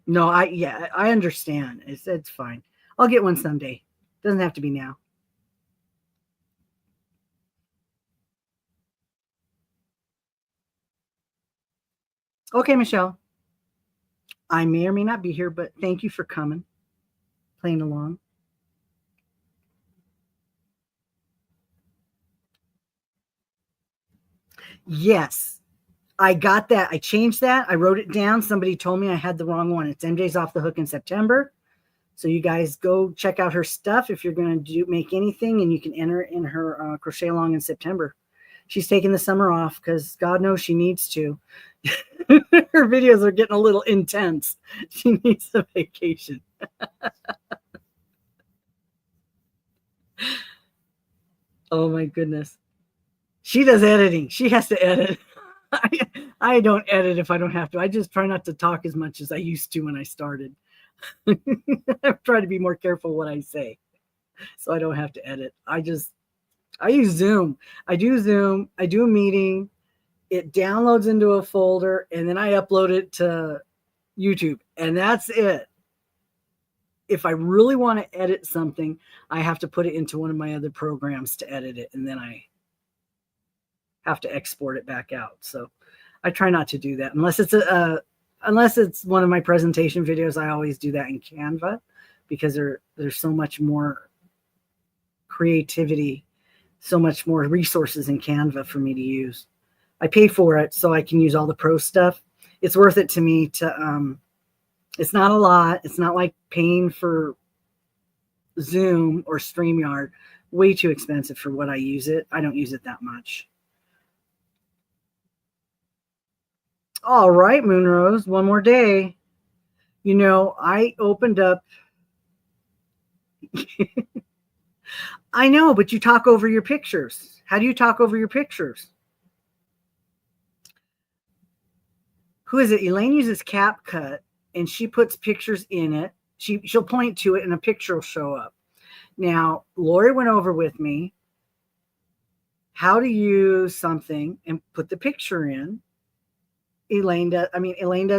No, I understand. It's fine. I'll get one someday. Doesn't have to be now. Okay, Michelle. I may or may not be here, but thank you for coming, playing along. Yes, I got that. I changed that. I wrote it down. Somebody told me I had the wrong one. It's MJ's Off the Hook in September. So you guys go check out her stuff if you're going to make anything, and you can enter in her crochet along in September. She's taking the summer off because God knows she needs to. Her videos are getting a little intense. She needs a vacation. Oh my goodness. She does editing. She has to edit. I don't edit if I don't have to. I just try not to talk as much as I used to when I started. I try to be more careful what I say so I don't have to edit. I use Zoom. I do Zoom. I do a meeting. It downloads into a folder, and then I upload it to YouTube, and that's it. If I really want to edit something, I have to put it into one of my other programs to edit it, and then I have to export it back out. So I try not to do that unless it's one of my presentation videos. I always do that in Canva because there's so much more creativity, so much more resources in Canva for me to use. I pay for it so I can use all the pro stuff. It's worth it to me to it's not a lot. It's not like paying for Zoom or StreamYard. Way too expensive for what I use it. I don't use it that much. All right, Moonrose, one more day. You know, I opened up. I know, but you talk over your pictures. How do you talk over your pictures? Who is it? Elaine uses CapCut and she puts pictures in it. She'll point to it and a picture will show up. Now, Lori went over with me how to use something and put the picture in. Elaine does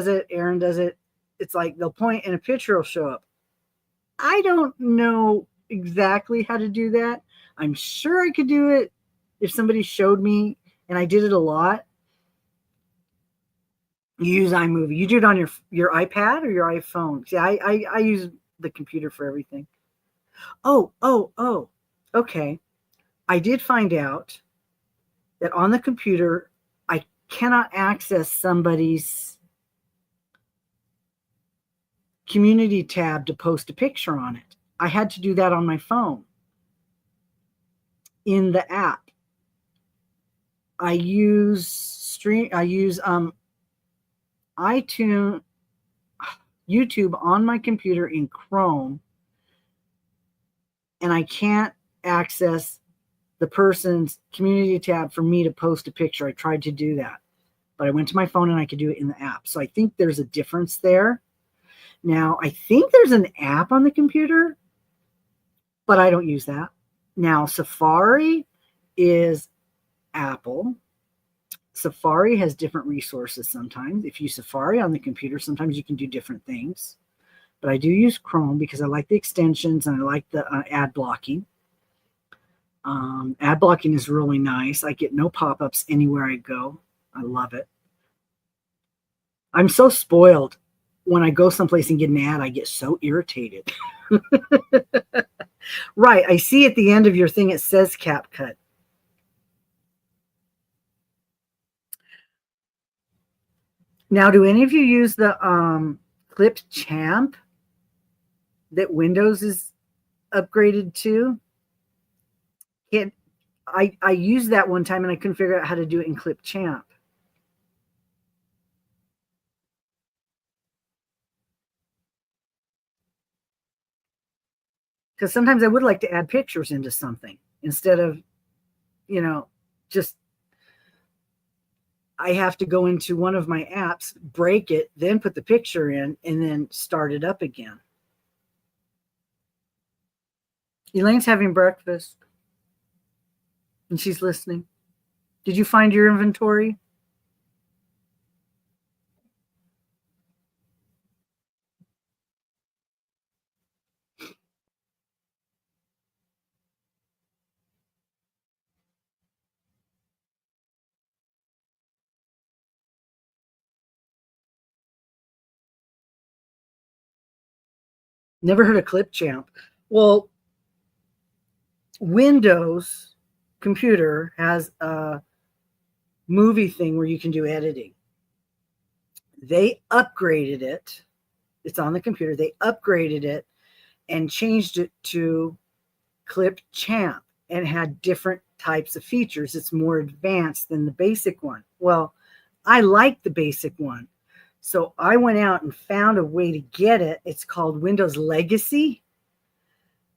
it, Aaron does it. It's like they'll point and a picture will show up. I don't know exactly how to do that. I'm sure I could do it if somebody showed me, and I did it a lot. You use iMovie. You do it on your iPad or your iPhone. See, I use the computer for everything. Oh. Okay. I did find out that on the computer, I cannot access somebody's community tab to post a picture on it. I had to do that on my phone in the app. I use iTunes, YouTube on my computer in Chrome, and I can't access the person's community tab for me to post a picture. I tried to do that, but I went to my phone and I could do it in the app. So I think there's a difference there. Now, I think there's an app on the computer, but I don't use that. Now, Safari is Apple. Safari has different resources sometimes. If you use Safari on the computer, sometimes you can do different things. But I do use Chrome because I like the extensions and I like the ad blocking. Ad blocking is really nice. I get no pop-ups anywhere I go. I love it. I'm so spoiled. When I go someplace and get an ad, I get so irritated. Right. I see at the end of your thing, it says CapCut. Now, do any of you use the Clipchamp that Windows is upgraded to? I used that one time and I couldn't figure out how to do it in Clipchamp. Because sometimes I would like to add pictures into something instead of, just I have to go into one of my apps, break it, then put the picture in, and then start it up again. Elaine's having breakfast, and she's listening. Did you find your inventory? Never heard of Clipchamp. Well, Windows computer has a movie thing where you can do editing. They upgraded it. It's on the computer. They upgraded it and changed it to Clipchamp and had different types of features. It's more advanced than the basic one. Well, I like the basic one. So I went out and found a way to get it. It's called Windows Legacy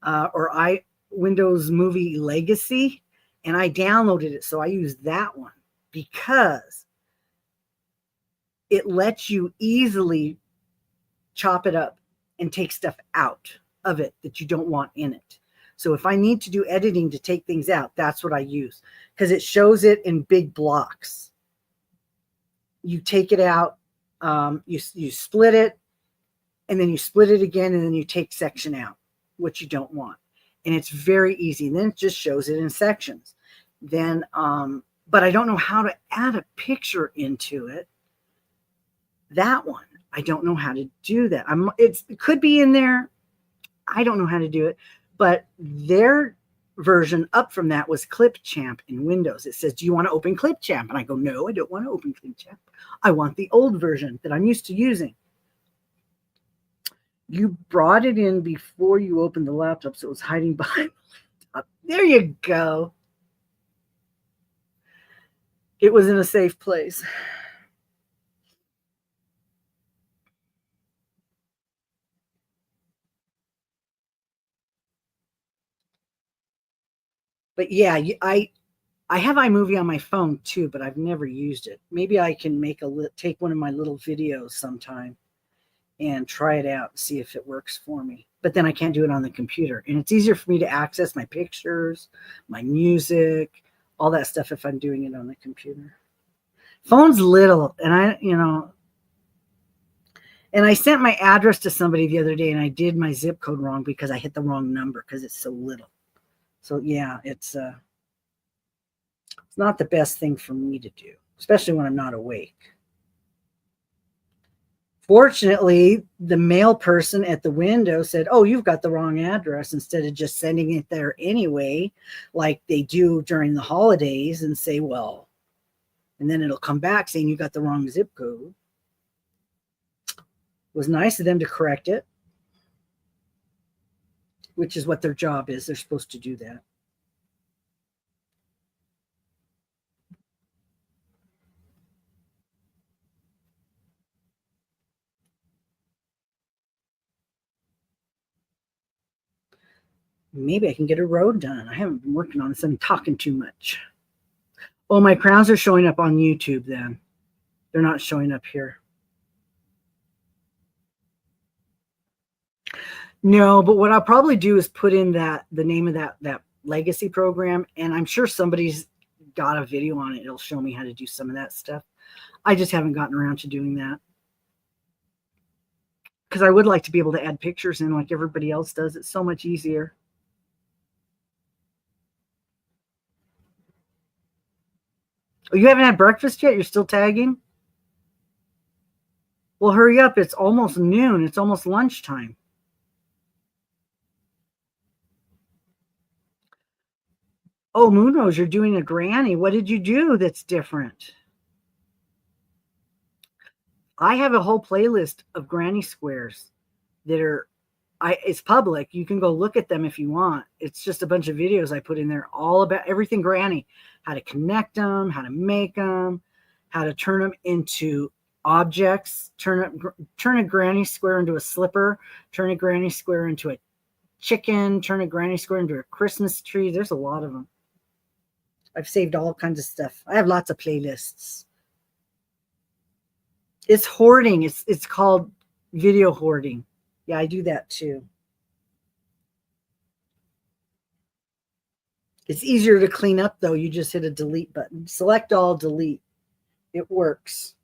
or Windows Movie Legacy. And I downloaded it. So I used that one because it lets you easily chop it up and take stuff out of it that you don't want in it. So if I need to do editing to take things out, that's what I use because it shows it in big blocks. You take it out, you split it, and then you split it again, and then you take section out, what you don't want. And it's very easy. And then it just shows it in sections. Then, but I don't know how to add a picture into it. That one, I don't know how to do that. It could be in there. I don't know how to do it. But their version up from that was Clipchamp in Windows. It says, do you want to open Clipchamp? And I go, no, I don't want to open Clipchamp. I want the old version that I'm used to using. You brought it in before you opened the laptop, so it was hiding behind the laptop. There you go. It was in a safe place. But yeah, I have iMovie on my phone too, but I've never used it. Maybe I can take one of my little videos sometime and try it out and see if it works for me. But then I can't do it on the computer. And it's easier for me to access my pictures, my music, all that stuff if I'm doing it on the computer. Phone's little, and I sent my address to somebody the other day and I did my zip code wrong because I hit the wrong number because it's so little. So yeah, it's not the best thing for me to do, especially when I'm not awake. Fortunately, the mail person at the window said, "Oh, you've got the wrong address," instead of just sending it there anyway, like they do during the holidays and say, "Well," and then it'll come back saying you got the wrong zip code. It was nice of them to correct it, which is what their job is. They're supposed to do that. Maybe I can get a road done. I haven't been working on this. I'm talking too much. Oh, my crowns are showing up on YouTube then. They're not showing up here. No, but what I'll probably do is put in the name of that legacy program, and I'm sure somebody's got a video on it. It'll show me how to do some of that stuff. I just haven't gotten around to doing that. Because I would like to be able to add pictures in like everybody else does. It's so much easier. Oh, you haven't had breakfast yet? You're still tagging? Well, hurry up. It's almost noon. It's almost lunchtime. Oh, Moonrose, you're doing a granny. What did you do that's different? I have a whole playlist of granny squares that are it's public. You can go look at them if you want. It's just a bunch of videos I put in there all about everything granny, how to connect them, how to make them, how to turn them into objects, turn a granny square into a slipper, turn a granny square into a chicken, turn a granny square into a Christmas tree. There's a lot of them. I've saved all kinds of stuff. I have lots of playlists. It's hoarding. It's called video hoarding. Yeah, I do that too. It's easier to clean up though. You just hit a delete button. Select all, delete. It works.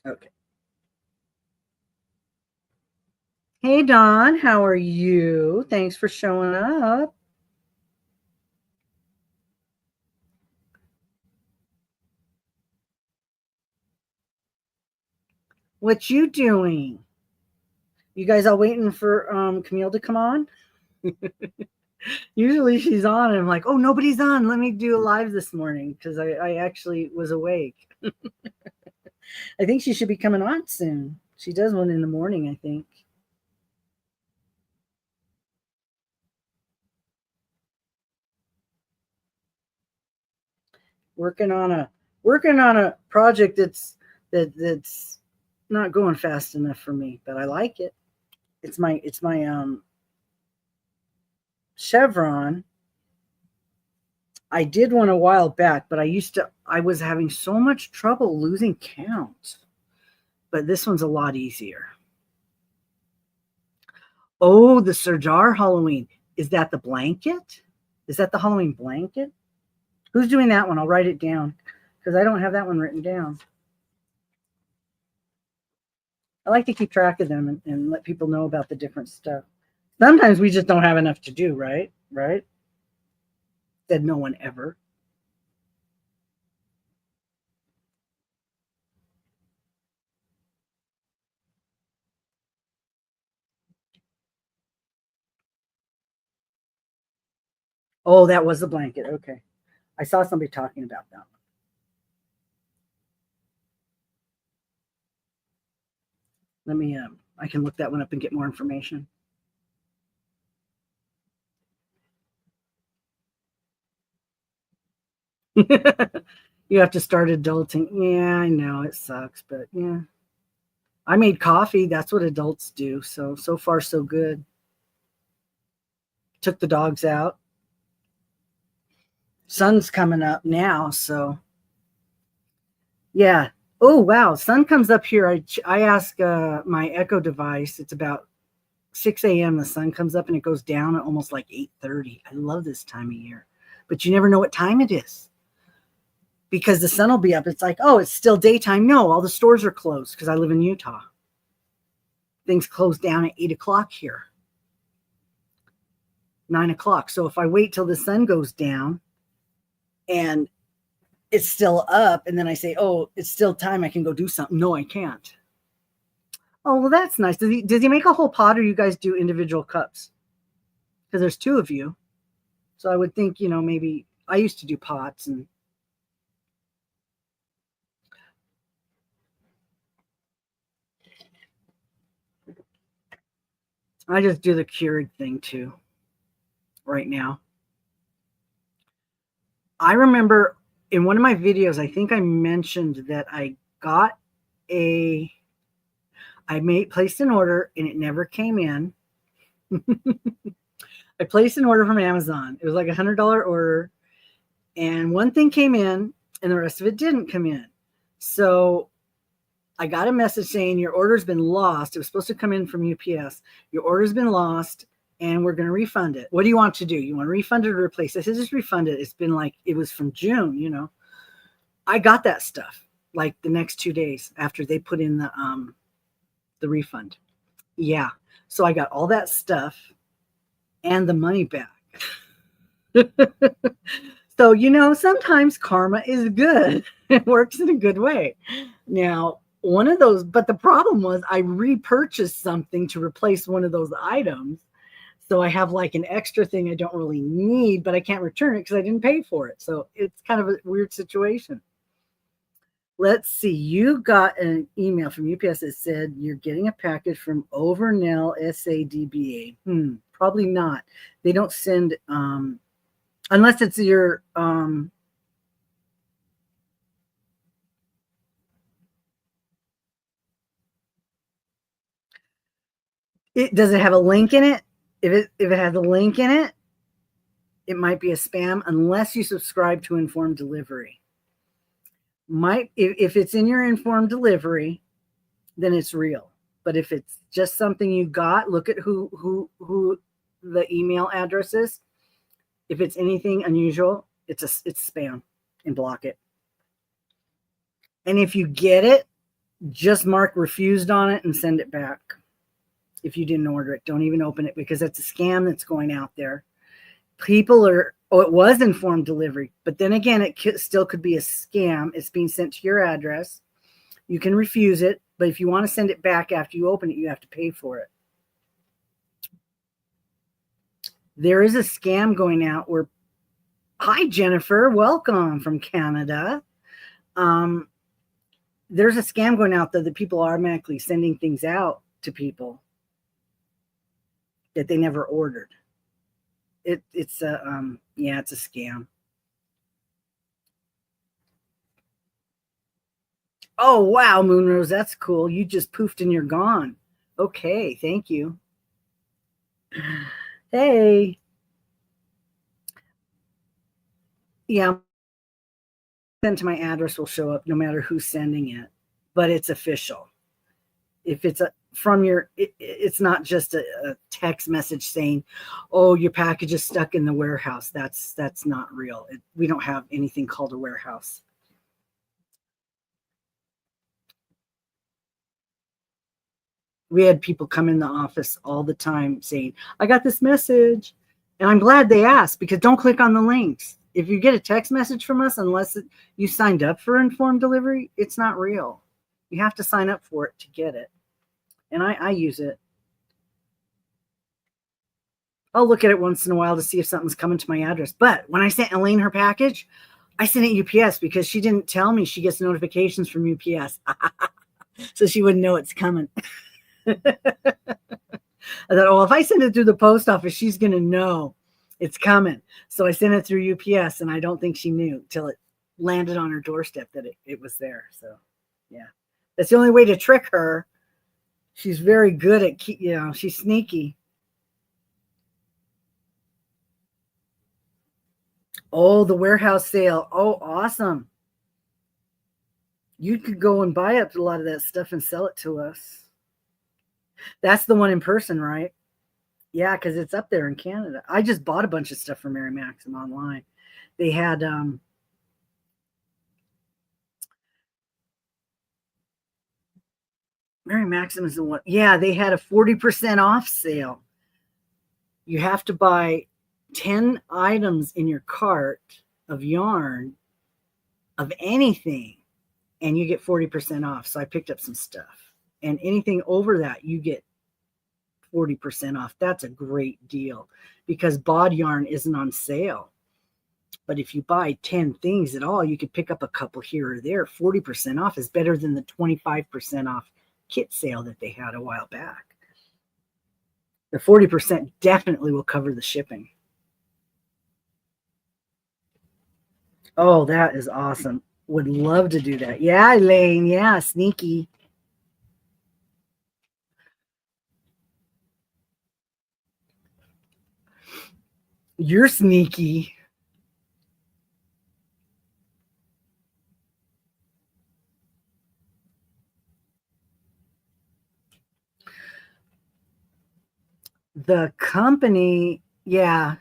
Okay. Hey Don, how are you? Thanks for showing up. What you doing? You guys all waiting for Camille to come on? Usually she's on and I'm like, oh, nobody's on. Let me do a live this morning because I actually was awake. I think she should be coming on soon. She does one in the morning, I think. Working on a project that's not going fast enough for me, but I like it. It's my Chevron. I did one a while back, but I was having so much trouble losing count. But this one's a lot easier. Oh, the Serjar Halloween. Is that the blanket? Is that the Halloween blanket? Who's doing that one? I'll write it down because I don't have that one written down. I like to keep track of them and let people know about the different stuff. Sometimes we just don't have enough to do, right? Right? Said no one ever. Oh, that was the blanket. Okay. I saw somebody talking about that one. Let me, I can look that one up and get more information. You have to start adulting. Yeah, I know it sucks, but yeah. I made coffee. That's what adults do. So far, so good. Took the dogs out. Sun's coming up now, so yeah. Oh wow, sun comes up here. I ask my Echo device. It's about 6 a.m. The sun comes up and it goes down at almost like 8:30. I love this time of year, but you never know what time it is because the sun will be up. It's like, oh, it's still daytime. No, all the stores are closed because I live in Utah. Things close down at 8 o'clock here, 9 o'clock. So if I wait till the sun goes down and it's still up, and then I say, oh, it's still time, I can go do something. No, I can't. Oh, well, that's nice. Does he make a whole pot, or you guys do individual cups? Because there's two of you. So I would think, maybe I used to do pots and I just do the Keurig thing too right now. I remember in one of my videos, I think I mentioned that I placed an order and it never came in. I placed an order from Amazon. It was like $100 order, and one thing came in and the rest of it didn't come in. So I got a message saying your order's been lost. It was supposed to come in from UPS. Your order's been lost and we're going to refund it. What do you want to do? You want to refund it or replace it? I said, just refund it. It's been like, it was from June, I got that stuff like the next 2 days after they put in the refund. Yeah. So I got all that stuff and the money back. So, sometimes karma is good. It works in a good way. Now, one of those, but the problem was I repurchased something to replace one of those items. So I have like an extra thing I don't really need, but I can't return it because I didn't pay for it. So it's kind of a weird situation. Let's see. You got an email from UPS that said you're getting a package from Overnell SADBA. Probably not. They don't send, unless it's your, does it have a link in it? If it has a link in it, it might be a spam unless you subscribe to Informed Delivery. If it's in your Informed Delivery, then it's real. But if it's just something you got, look at who the email address is. If it's anything unusual, it's spam, and block it. And if you get it, just mark refused on it and send it back. If you didn't order it, don't even open it because it's a scam that's going out there. It was Informed Delivery, but then again, it still could be a scam. It's being sent to your address. You can refuse it, but if you want to send it back after you open it, you have to pay for it. There is a scam going out where, hi, Jennifer, welcome from Canada. There's a scam going out there that people are automatically sending things out to people that they never ordered. It's a scam. Oh wow, Moonrose, that's cool. You just poofed and you're gone. Okay, thank you. Hey. Yeah, sent to my address will show up no matter who's sending it, but it's official. If it's it's not just a text message saying, oh, your package is stuck in the warehouse. That's not real. We don't have anything called a warehouse. We had people come in the office all the time saying, I got this message. And I'm glad they asked, because don't click on the links. If you get a text message from us, unless you signed up for Informed Delivery, it's not real. You have to sign up for it to get it. And I use it. I'll look at it once in a while to see if something's coming to my address. But when I sent Elaine her package, I sent it UPS because she didn't tell me she gets notifications from UPS. So she wouldn't know it's coming. I thought, oh, if I send it through the post office, she's going to know it's coming. So I sent it through UPS, and I don't think she knew till landed on her doorstep that it was there. So, yeah, that's the only way to trick her. She's very good at, she's sneaky. Oh, the warehouse sale. Oh, awesome. You could go and buy up a lot of that stuff and sell it to us. That's the one in person, right? Yeah, because it's up there in Canada. I just bought a bunch of stuff from Mary Maxim online. They had Mary Maxim is the one. Yeah, they had a 40% off sale. You have to buy 10 items in your cart of yarn of anything, and you get 40% off. So I picked up some stuff. And anything over that, you get 40% off. That's a great deal because bod yarn isn't on sale. But if you buy 10 things at all, you could pick up a couple here or there. 40% off is better than the 25% off kit sale that they had a while back. The 40% definitely will cover the shipping. Oh, that is awesome. Would love to do that. Yeah, Elaine. Yeah, sneaky. You're sneaky. The company, yeah.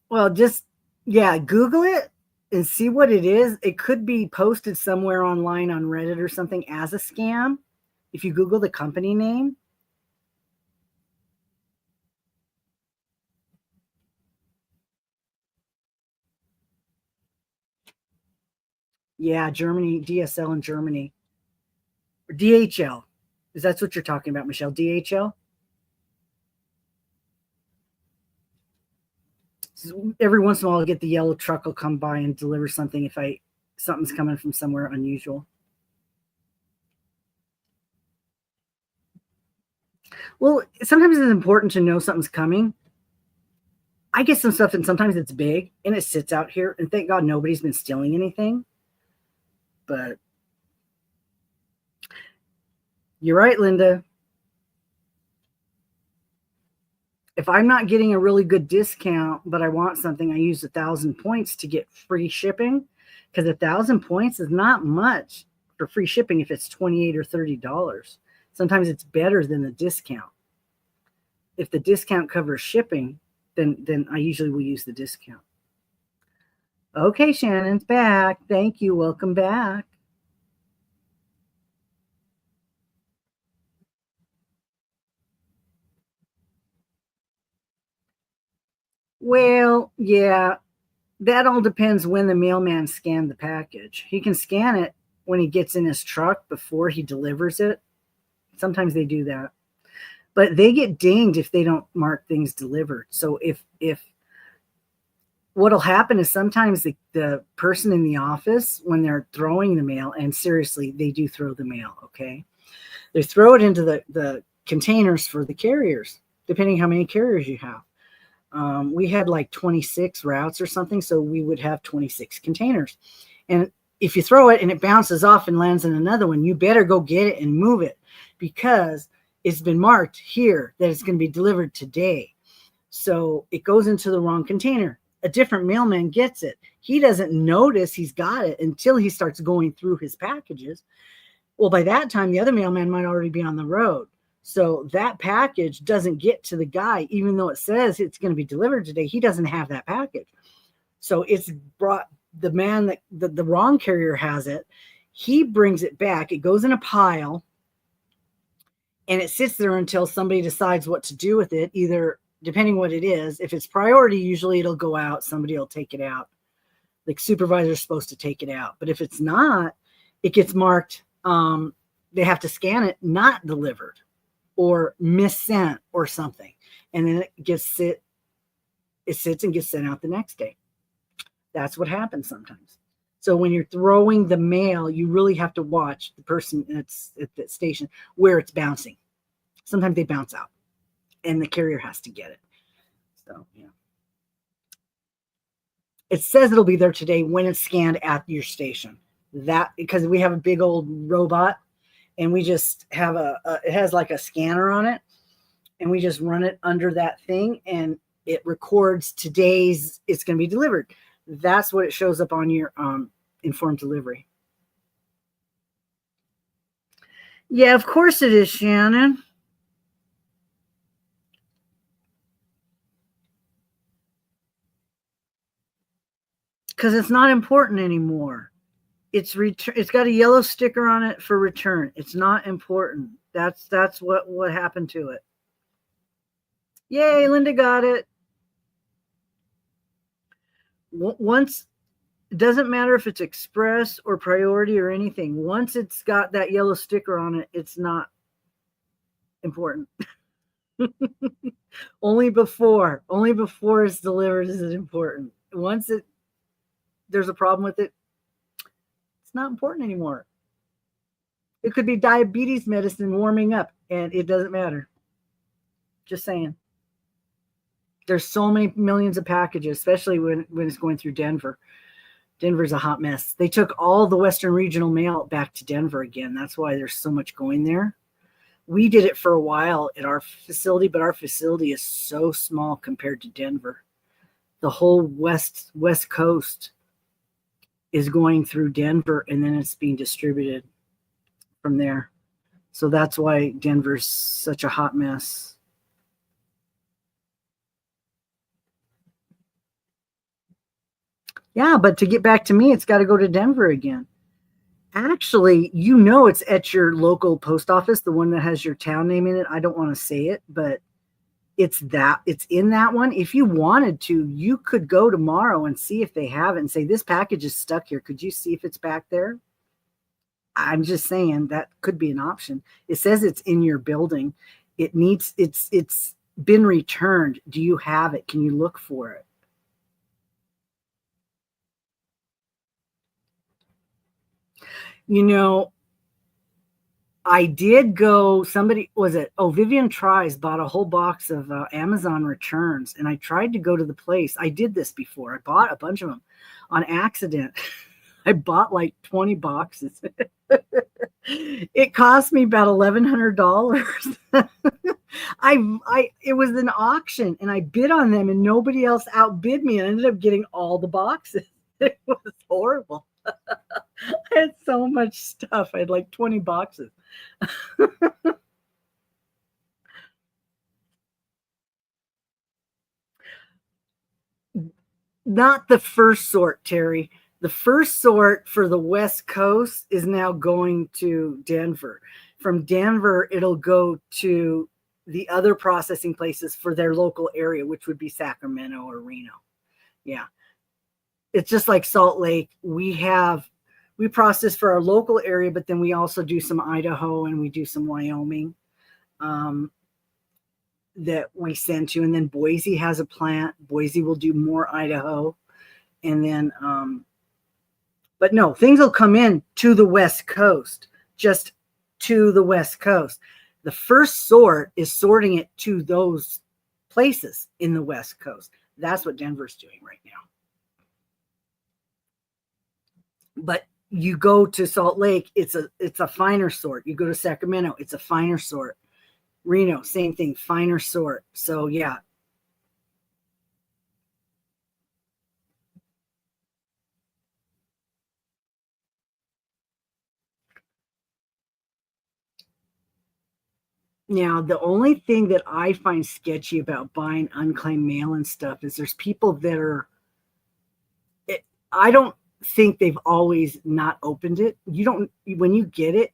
Well, just, yeah, Google it and see what it is. It could be posted somewhere online on Reddit or something as a scam. If you Google the company name. Yeah, Germany, DSL in Germany. Or DHL. Is that what you're talking about, Michelle? DHL? Every once in a while, I'll get the yellow truck will come by and deliver something if something's coming from somewhere unusual. Well, sometimes it's important to know something's coming. I get some stuff and sometimes it's big and it sits out here, and thank God nobody's been stealing anything. But you're right, Linda. If I'm not getting a really good discount, but I want something, I use 1,000 points to get free shipping, because 1,000 points is not much for free shipping if it's $28 or $30. Sometimes it's better than the discount. If the discount covers shipping, then I usually will use the discount. Okay, Shannon's back. Thank you. Welcome back. Well, yeah, that all depends when the mailman scanned the package. He can scan it when he gets in his truck before he delivers it. Sometimes they do that. But they get dinged if they don't mark things delivered. So if what'll happen is sometimes the person in the office, when they're throwing the mail, and seriously, they do throw the mail, okay? They throw it into the containers for the carriers, depending how many carriers you have. We had like 26 routes or something, so we would have 26 containers. And if you throw it and it bounces off and lands in another one, you better go get it and move it, because it's been marked here that it's going to be delivered today. So it goes into the wrong container. A different mailman gets it. He doesn't notice he's got it until he starts going through his packages. Well, by that time, the other mailman might already be on the road. So that package doesn't get to the guy, even though it says it's going to be delivered today. He doesn't have that package. So it's brought, the man that the wrong carrier has it. He brings it back. It goes in a pile and it sits there until somebody decides what to do with it, either depending what it is. If it's priority, usually it'll go out. Somebody will take it out. The supervisor is supposed to take it out. But if it's not, it gets marked. They have to scan it, not delivered, or missent or something. And then it sits and gets sent out the next day. That's what happens sometimes. So when you're throwing the mail, you really have to watch the person that's at the station where it's bouncing. Sometimes they bounce out and the carrier has to get it. So, yeah. It says it'll be there today when it's scanned at your station. That because we have a big old robot and we just have it has like a scanner on it, and we just run it under that thing and it records today's it's going to be delivered. That's what it shows up on your informed delivery. Yeah, of course it is, Shannon. Because it's not important anymore. It's got a yellow sticker on it for return. It's not important. That's what happened to it. Yay, Linda got it. Once, it doesn't matter if it's express or priority or anything. Once it's got that yellow sticker on it, it's not important. only before it's delivered is it important. Once there's a problem with it, it's not important anymore. It could be diabetes medicine warming up and it doesn't matter. Just saying. There's so many millions of packages, especially when it's going through Denver. Denver's a hot mess. They took all the Western regional mail back to Denver again. That's why there's so much going there. We did it for a while at our facility, but our facility is so small compared to Denver. The whole west coast is going through Denver, and then it's being distributed from there. So that's why Denver's such a hot mess. Yeah, but to get back to me, it's got to go to Denver again. Actually, it's at your local post office, the one that has your town name in it. I don't want to say it, but it's in that one. If you wanted to, you could go tomorrow and see if they have it and say, this package is stuck here. Could you see if it's back there? I'm just saying that could be an option. It says it's in your building. It's been returned. Do you have it? Can you look for it? I did go, Vivian Tries bought a whole box of Amazon returns, and I tried to go to the place. I did this before. I bought a bunch of them on accident. I bought like 20 boxes. It cost me about $1,100. It was an auction, and I bid on them, and nobody else outbid me, and I ended up getting all the boxes. It was horrible. I had so much stuff. I had like 20 boxes. Not the first sort, Terry. The first sort for the West Coast is now going to Denver. From Denver, it'll go to the other processing places for their local area, which would be Sacramento or Reno. Yeah. It's just like Salt Lake. We process for our local area, but then we also do some Idaho and we do some Wyoming that we send to. And then Boise has a plant. Boise will do more Idaho. And then, but no, things will come in to the West Coast, just to the West Coast. The first sort is sorting it to those places in the West Coast. That's what Denver's doing right now. But you go to Salt Lake, it's a finer sort. You go to Sacramento, it's a finer sort. Reno, same thing, finer sort. So yeah. Now, the only thing that I find sketchy about buying unclaimed mail and stuff is there's people that I don't think they've always not opened it. When you get it,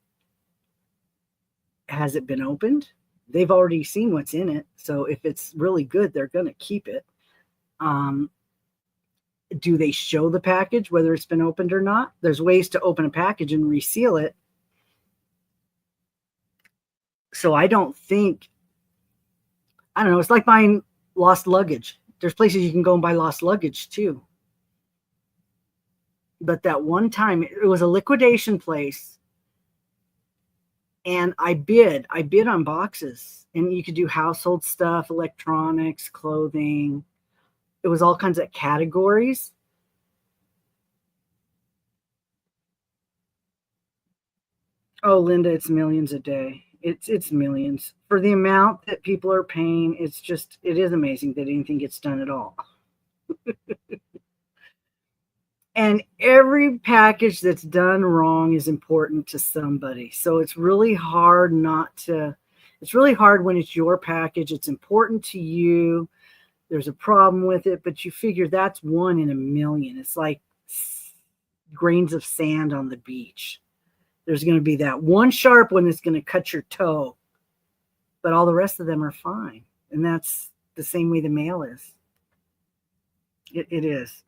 has it been opened? They've already seen what's in it. So if it's really good, they're going to keep it. Do they show the package, whether it's been opened or not? There's ways to open a package and reseal it. So I don't know. It's like buying lost luggage. There's places you can go and buy lost luggage too. But that one time, it was a liquidation place, and I bid on boxes, and you could do household stuff, electronics, clothing. It was all kinds of categories. Oh, Linda, it's millions a day. It's millions. For the amount that people are paying, it is amazing that anything gets done at all. And every package that's done wrong is important to somebody. So it's really hard it's really hard when it's your package. It's important to you. There's a problem with it, but you figure that's one in a million. It's like grains of sand on the beach. There's going to be that one sharp one that's going to cut your toe, but all the rest of them are fine. And that's the same way the mail is. It is.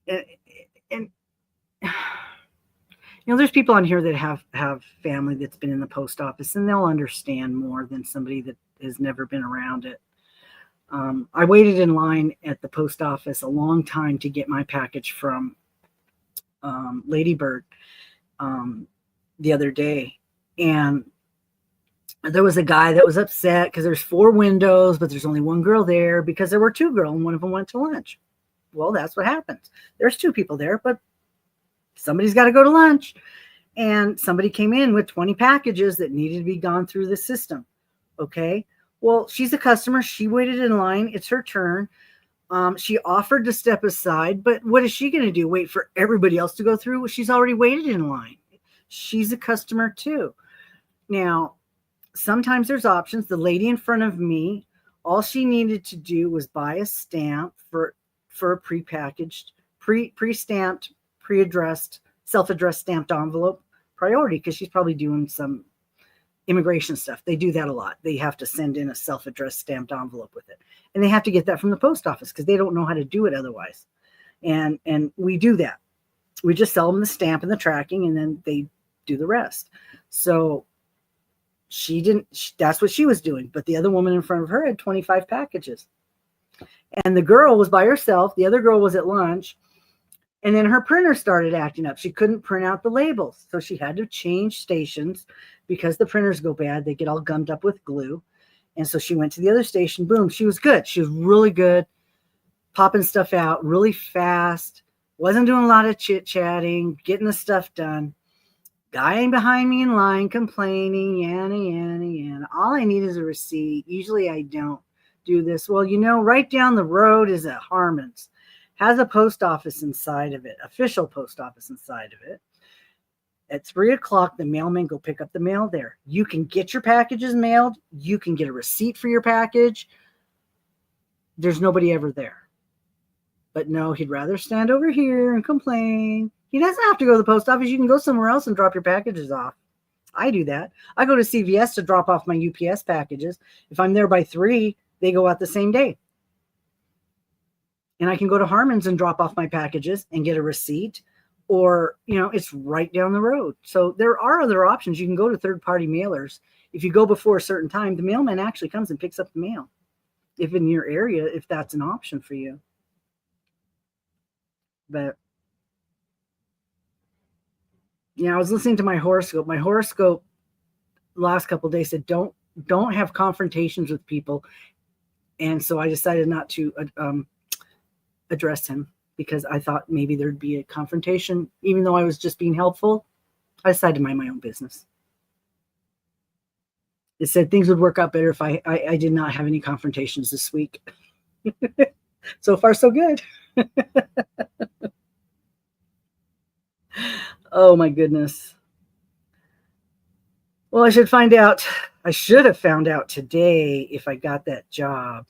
And there's people on here that have family that's been in the post office, and they'll understand more than somebody that has never been around it. I waited in line at the post office a long time to get my package from Ladybird the other day, and there was a guy that was upset because there's 4 windows, but there's only one girl there because there were 2 girls and one of them went to lunch. Well, that's what happens. There's 2 people there, but somebody's got to go to lunch. And somebody came in with 20 packages that needed to be gone through the system. Okay. Well, she's a customer. She waited in line. It's her turn. She offered to step aside, but what is she going to do? Wait for everybody else to go through? She's already waited in line. She's a customer too. Now, sometimes there's options. The lady in front of me, all she needed to do was buy a stamp for a prepackaged, pre-stamped, pre-addressed, self-addressed stamped envelope priority, because she's probably doing some immigration stuff. They do that a lot. They have to send in a self-addressed stamped envelope with it. And they have to get that from the post office because they don't know how to do it otherwise. And we do that. We just sell them the stamp and the tracking, and then they do the rest. So that's what she was doing. But the other woman in front of her had 25 packages. And the girl was by herself. The other girl was at lunch. And then her printer started acting up. She couldn't print out the labels. So she had to change stations because the printers go bad. They get all gummed up with glue. And so she went to the other station. Boom. She was good. She was really good, popping stuff out really fast. Wasn't doing a lot of chit-chatting, getting the stuff done. Guy behind me in line complaining, yana. All I need is a receipt. Usually I don't do this. Well, right down the road is a Harmon's. Has a post office inside of it, official post office inside of it. At 3:00, the mailman go pick up the mail there. You can get your packages mailed. You can get a receipt for your package. There's nobody ever there. But no, he'd rather stand over here and complain. He doesn't have to go to the post office. You can go somewhere else and drop your packages off. I do that. I go to CVS to drop off my UPS packages. If I'm there by 3, they go out the same day. And I can go to Harmon's and drop off my packages and get a receipt, or, it's right down the road. So there are other options. You can go to third-party mailers. If you go before a certain time, the mailman actually comes and picks up the mail. If in your area, if that's an option for you. But, I was listening to my horoscope. My horoscope last couple of days said, don't have confrontations with people. And so I decided not to address him, because I thought maybe there'd be a confrontation. Even though I was just being helpful, I decided to mind my own business. It said things would work out better if I did not have any confrontations this week. So far, so good. Oh my goodness. Well, I should have found out today if I got that job.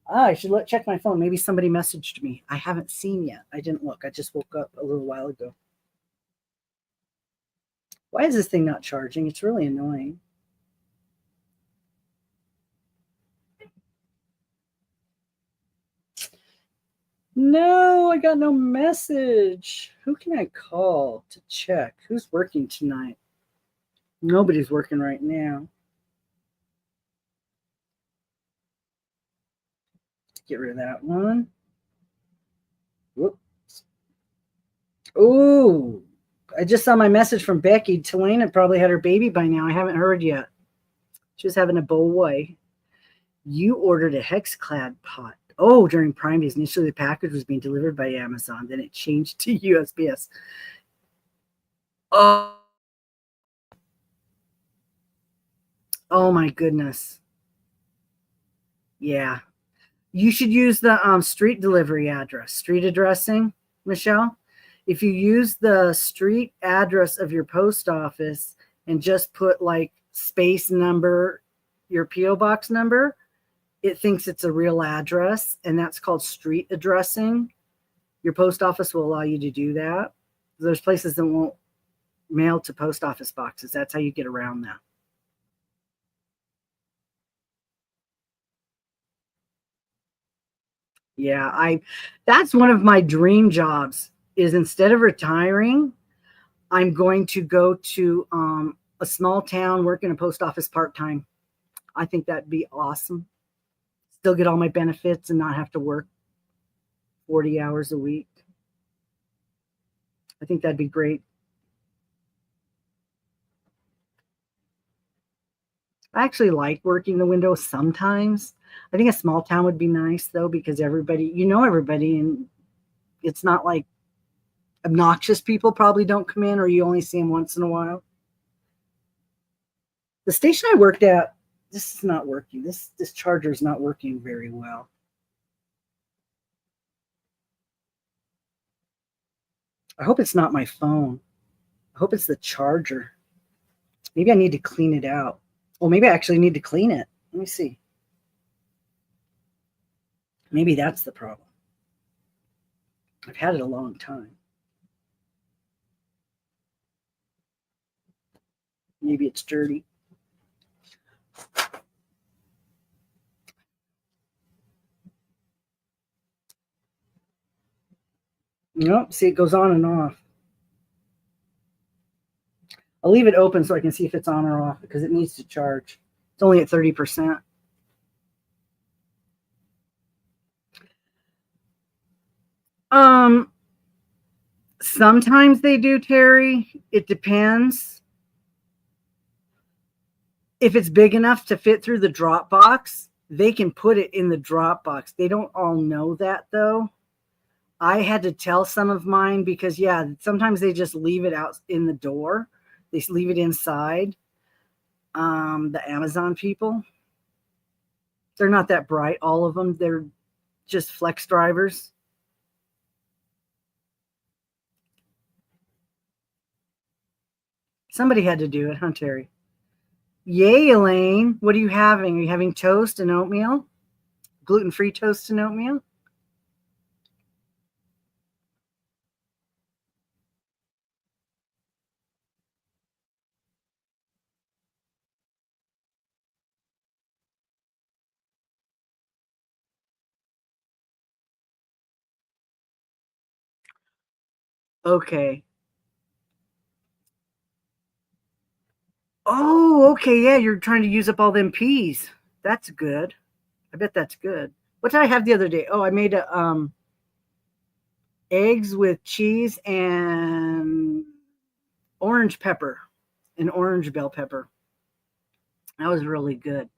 I should check my phone. Maybe somebody messaged me. I haven't seen yet. I didn't look. I just woke up a little while ago. Why is this thing not charging? It's really annoying. No, I got no message. Who can I call to check? Who's working tonight? Nobody's working right now. Get rid of that one. Whoops. Oh, I just saw my message from Becky. Talena probably had her baby by now. I haven't heard yet. She was having a boy. You ordered a Hexclad pot. Oh, during Prime Days. Initially, the package was being delivered by Amazon. Then it changed to USPS. Oh, Oh my goodness. Yeah. You should use the street delivery address, street addressing, Michelle. If you use the street address of your post office and just put like space number, your P.O. box number, it thinks it's a real address, and that's called street addressing. Your post office will allow you to do that. There's places that won't mail to post office boxes. That's how you get around that. Yeah, I that's one of my dream jobs is instead of retiring, I'm going to go to a small town, work in a post office part time. I think that'd be awesome. Still get all my benefits and not have to work 40 hours a week. I think that'd be great. I actually like working the windows sometimes. I think a small town would be nice though, because everybody, you know, everybody, and it's not like obnoxious people probably don't come in or you only see them once in a while. The station I worked at, this is not working. This charger is not working very well. I hope it's not my phone. I hope it's the charger. Maybe I need to clean it out. Well, maybe I actually need to clean it. Let me see. Maybe that's the problem. I've had it a long time. Maybe it's dirty. Nope. See, it goes on and off. I'll leave it open so I can see if it's on or off because it needs to charge. It's only at 30%. Um, Sometimes they do, Terry. It depends. If it's big enough to fit through the drop box, they can put it in the drop box. They don't all know that though. I had to tell some of mine because yeah, sometimes they just leave it out in the door. They leave it inside. The Amazon people, they're not that bright. All of them, they're just flex drivers. Somebody had to do it, huh, Terry? Yay, Elaine. What are you having? Are you having toast and oatmeal? Gluten-free toast and oatmeal? Okay. Oh, okay. Yeah, you're trying to use up all them peas. That's good. I bet that's good. What did I have the other day? Oh, I made a eggs with cheese and orange pepper, an orange bell pepper. That was really good.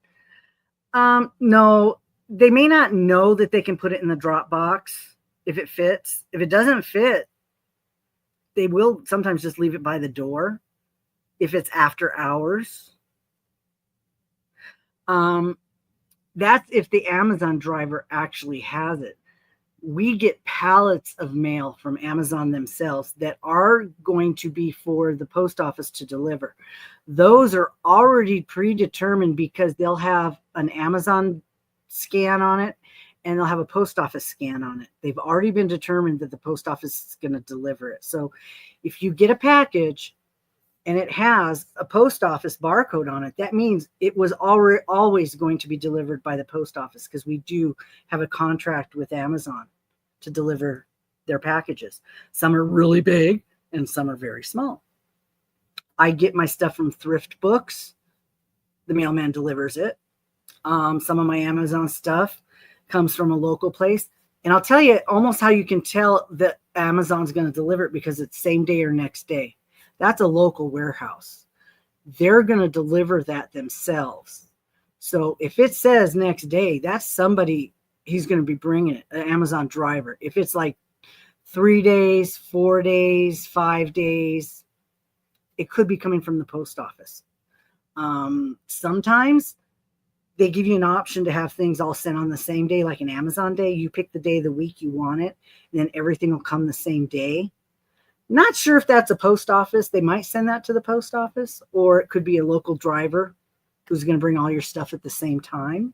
No, they may not know that they can put it in the drop box if it fits. If it doesn't fit, they will sometimes just leave it by the door if it's after hours. Um, that's if the Amazon driver actually has it. We get pallets of mail from Amazon themselves that are going to be for the post office to deliver. Those are already predetermined because they'll have an Amazon scan on it and they'll have a post office scan on it. They've already been determined that the post office is going to deliver it. So if you get a package and it has a post office barcode on it, that means it was already always going to be delivered by the post office because we do have a contract with Amazon to deliver their packages. Some are really big and some are very small. I get my stuff from Thrift Books. The mailman delivers it. Some of my Amazon stuff comes from a local place. And I'll tell you almost how you can tell that Amazon's going to deliver it because it's same day or next day. That's a local warehouse. They're going to deliver that themselves. So if it says next day, that's somebody he's going to be bringing it, an Amazon driver. If it's like 3 days, 4 days, 5 days, it could be coming from the post office. Sometimes they give you an option to have things all sent on the same day, like an Amazon day. You pick the day of the week you want it, and then everything will come the same day. Not sure if that's a post office. They might send that to the post office, or it could be a local driver who's going to bring all your stuff at the same time.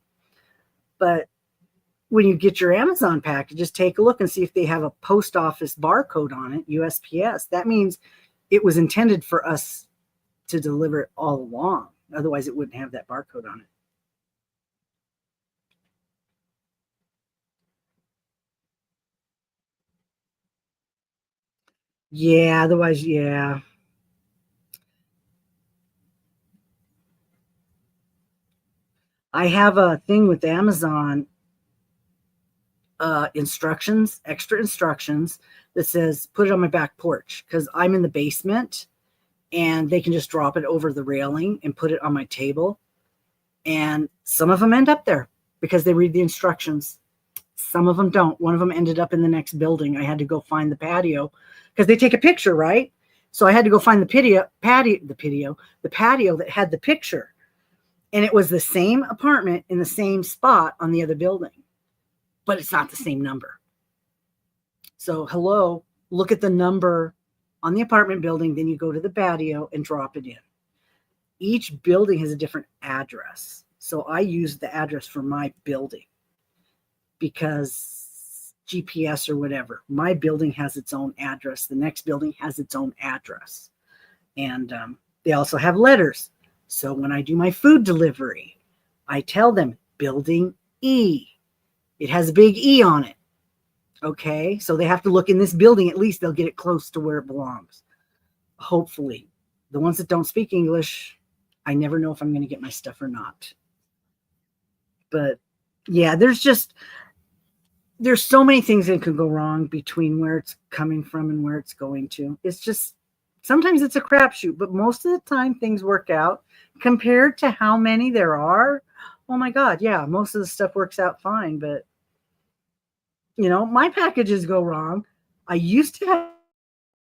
But when you get your Amazon packages, take a look and see if they have a post office barcode on it, USPS. That means it was intended for us to deliver it all along. Otherwise, it wouldn't have that barcode on it. Yeah, otherwise, yeah. I have a thing with Amazon instructions, extra instructions that says put it on my back porch because I'm in the basement and they can just drop it over the railing and put it on my table. And some of them end up there because they read the instructions. Some of them don't. One of them ended up in the next building. I had to go find the patio because they take a picture, right? So I had to go find the patio that had the picture. And it was the same apartment in the same spot on the other building, but it's not the same number. So, hello, look at the number on the apartment building, then you go to the patio and drop it in. Each building has a different address. So I use the address for my building because GPS or whatever, my building has its own address. The next building has its own address. And they also have letters. So when I do my food delivery, I tell them building E. It has a big E on it. Okay, so they have to look in this building. At least they'll get it close to where it belongs. Hopefully. The ones that don't speak English, I never know if I'm going to get my stuff or not. But yeah, there's so many things that could go wrong between where it's coming from and where it's going to. It's just, sometimes it's a crapshoot, but most of the time things work out compared to how many there are. Oh my God, yeah, most of the stuff works out fine, but you know, my packages go wrong. I used to have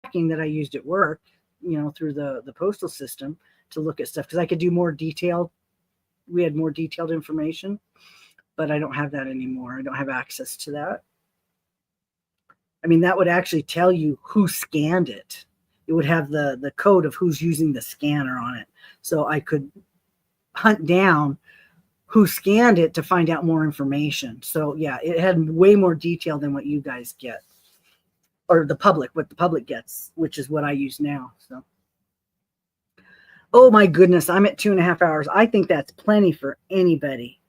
tracking that I used at work, you know, through the postal system to look at stuff because I could do more detailed. We had more detailed information, but I don't have that anymore. I don't have access to that. I mean, that would actually tell you who scanned it. It would have the code of who's using the scanner on it. So I could hunt down who scanned it to find out more information. So yeah, it had way more detail than what you guys get. Or what the public gets, which is what I use now. So, oh my goodness, I'm at 2.5 hours. I think that's plenty for anybody.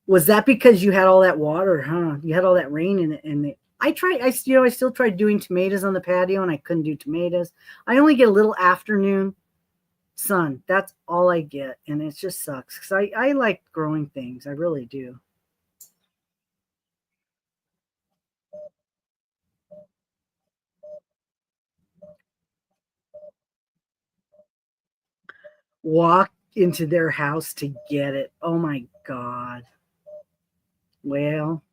Was that because you had all that water, huh? You had all that rain in it, and I still tried doing tomatoes on the patio, and I couldn't do tomatoes. I only get a little afternoon sun. That's all I get, and it just sucks because I like growing things. I really do. Walk into their house to get it. Oh my God. Well,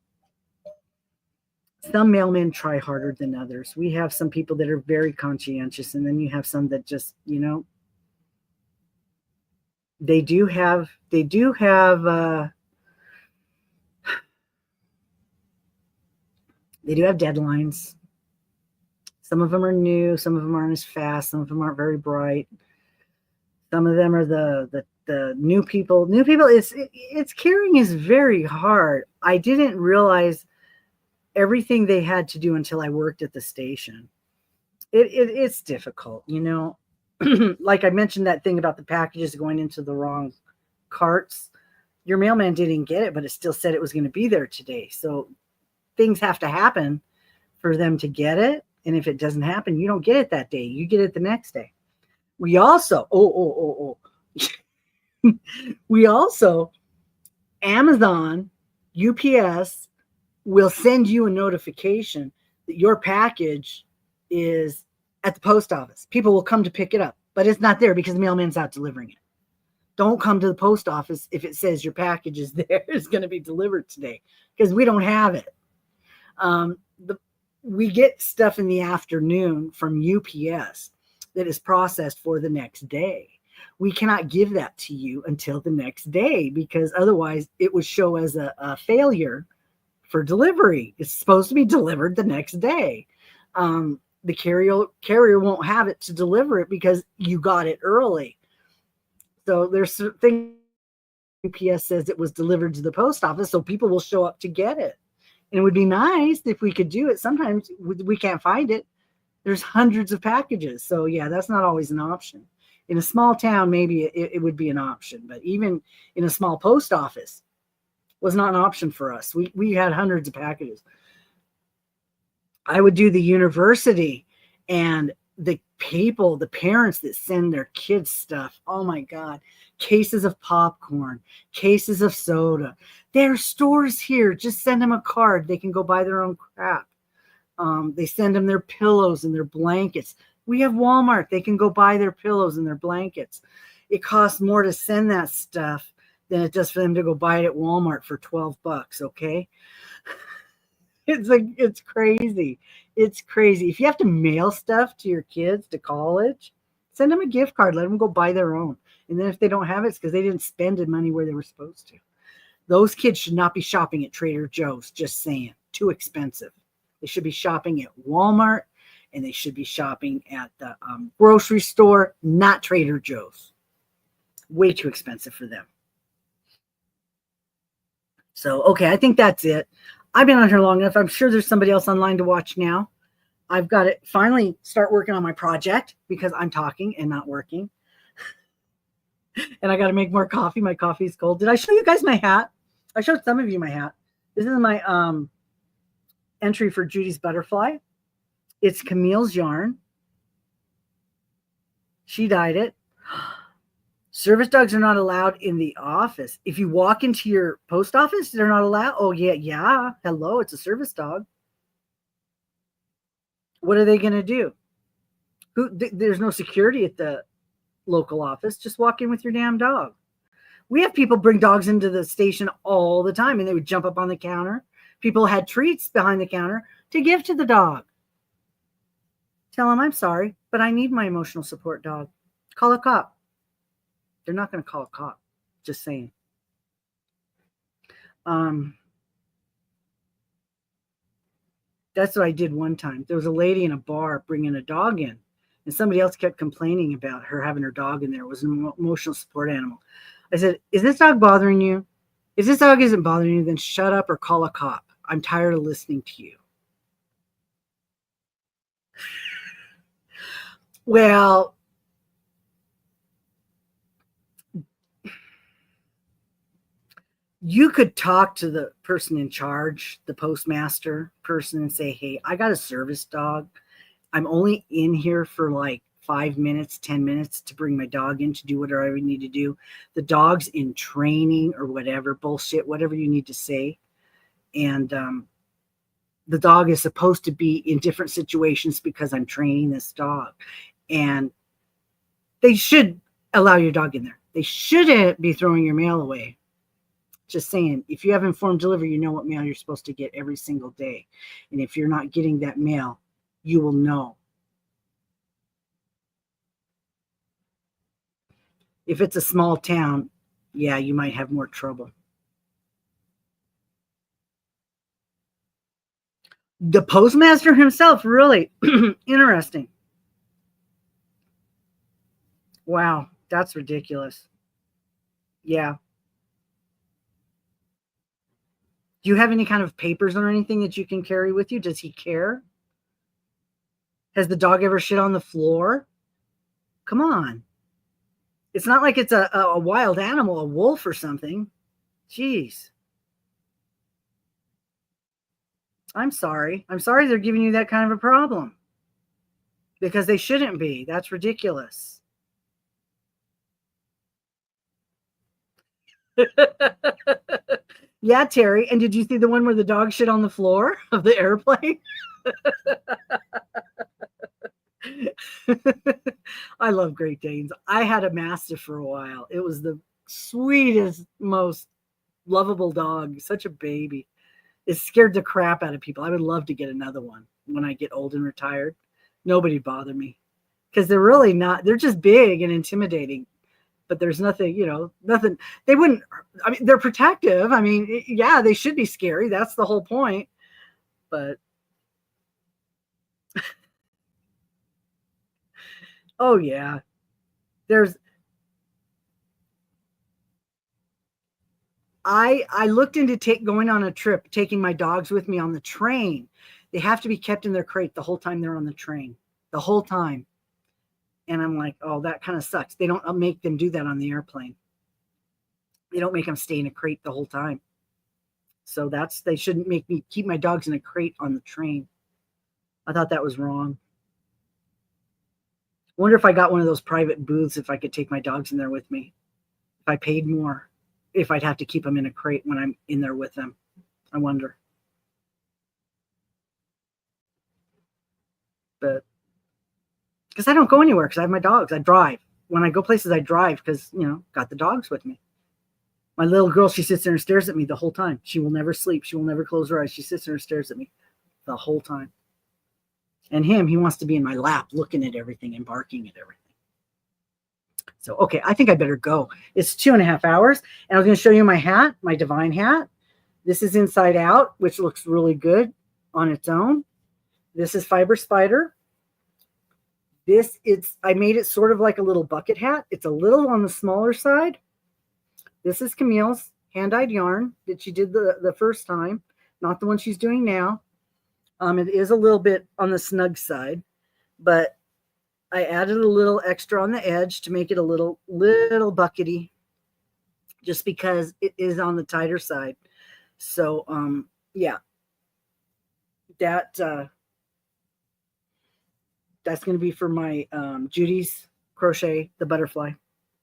some mailmen try harder than others. We have some people that are very conscientious, and then you have some that just, you know, they do have deadlines. Some of them are new, some of them aren't as fast, some of them aren't very bright. Some of them are the new people. New people, it's carrying is very hard. I didn't realize everything they had to do until I worked at the station. It's difficult, you know. Like I mentioned that thing about the packages going into the wrong carts. Your mailman didn't get it, but it still said it was going to be there today. So things have to happen for them to get it. And if it doesn't happen, you don't get it that day. You get it the next day. We also, we also, Amazon, UPS will send you a notification that your package is at the post office. People will come to pick it up, but it's not there because the mailman's out delivering it. Don't come to the post office if it says your package is there. It's going to be delivered today because we don't have it. We get stuff in the afternoon from UPS that is processed for the next day. We cannot give that to you until the next day because otherwise it would show as a failure for delivery. It's supposed to be delivered the next day. The carrier won't have it to deliver it because you got it early. So there's things UPS says it was delivered to the post office, so people will show up to get it. And it would be nice if we could do it. Sometimes we can't find it. There's hundreds of packages. So yeah, that's not always an option. In a small town, maybe it would be an option, but even in a small post office was not an option for us. We had hundreds of packages. I would do the university and the people, the parents that send their kids stuff. Oh my God. Cases of popcorn, cases of soda. There are stores here. Just send them a card. They can go buy their own crap. They send them their pillows and their blankets. We have Walmart. They can go buy their pillows and their blankets. It costs more to send that stuff than it does for them to go buy it at Walmart for $12. Okay. It's crazy. It's crazy. If you have to mail stuff to your kids to college, send them a gift card. Let them go buy their own. And then if they don't have it, it's because they didn't spend the money where they were supposed to. Those kids should not be shopping at Trader Joe's. Just saying. Too expensive. They should be shopping at Walmart and they should be shopping at the grocery store, not Trader Joe's. Way too expensive for them. So, okay, I think that's it. I've been on here long enough. I'm sure there's somebody else online to watch now. I've got to finally start working on my project because I'm talking and not working. And I got to make more coffee. My coffee is cold. Did I show you guys my hat? I showed some of you my hat. This is my entry for Judy's Butterfly. It's Camille's yarn. She dyed it. Service dogs are not allowed in the office. If you walk into your post office, they're not allowed. Oh, yeah. Hello, it's a service dog. What are they going to do? There's no security at the local office. Just walk in with your damn dog. We have people bring dogs into the station all the time, and they would jump up on the counter. People had treats behind the counter to give to the dog. Tell them, I'm sorry, but I need my emotional support dog. Call a cop. They're not going to call a cop. Just saying. That's what I did one time. There was a lady in a bar bringing a dog in, and somebody else kept complaining about her having her dog in there. It was an emotional support animal. I said, is this dog bothering you? If this dog isn't bothering you, then shut up or call a cop. I'm tired of listening to you. Well, you could talk to the person in charge, the postmaster person, and say, hey, I got a service dog. I'm only in here for like 5 minutes, 10 minutes to bring my dog in to do whatever I need to do. The dog's in training or whatever, bullshit, whatever you need to say. And the dog is supposed to be in different situations because I'm training this dog. And they should allow your dog in there. They shouldn't be throwing your mail away. Just saying, if you have informed delivery, you know what mail you're supposed to get every single day. And if you're not getting that mail, you will know. If it's a small town, yeah, you might have more trouble. The postmaster himself, really interesting. Wow, that's ridiculous. Yeah. Do you have any kind of papers or anything that you can carry with you? Does he care? Has the dog ever shit on the floor? Come on. It's not like it's a wild animal, a wolf or something. Jeez. I'm sorry. I'm sorry they're giving you that kind of a problem. Because they shouldn't be. That's ridiculous. Yeah, Terry. And did you see the one where the dog shit on the floor of the airplane? I love Great Danes. I had a Mastiff for a while. It was the sweetest, most lovable dog. Such a baby. it scared the crap out of people. I would love to get another one when I get old and retired. Nobody bother me because they're really not, they're just big and intimidating, but there's nothing, nothing. They wouldn't, I mean, they're protective. I mean, yeah, they should be scary. That's the whole point. But oh yeah, there's, I looked into going on a trip, taking my dogs with me on the train. They have to be kept in their crate the whole time they're on the train, the whole time. And I'm like, oh, that kind of sucks. They don't make them do that on the airplane. They don't make them stay in a crate the whole time. So they shouldn't make me keep my dogs in a crate on the train. I thought that was wrong. Wonder if I got one of those private booths, if I could take my dogs in there with me. If I paid more, if I'd have to keep them in a crate when I'm in there with them. I wonder. But because I don't go anywhere because I have my dogs. I drive. When I go places, I drive because, got the dogs with me. My little girl, she sits there and stares at me the whole time. She will never sleep. She will never close her eyes. She sits there and stares at me the whole time. And he wants to be in my lap looking at everything and barking at everything. So, okay, I think I better go. It's 2.5 hours. And I was going to show you my hat, my Divine hat. This is Inside Out, which looks really good on its own. This is Fiber Spider. I made it sort of like a little bucket hat. It's a little on the smaller side. This is Camille's hand-dyed yarn that she did the first time, not the one she's doing now. It is a little bit on the snug side, but I added a little extra on the edge to make it a little buckety, just because it is on the tighter side. So, yeah, that's going to be for my Judy's Crochet, the butterfly.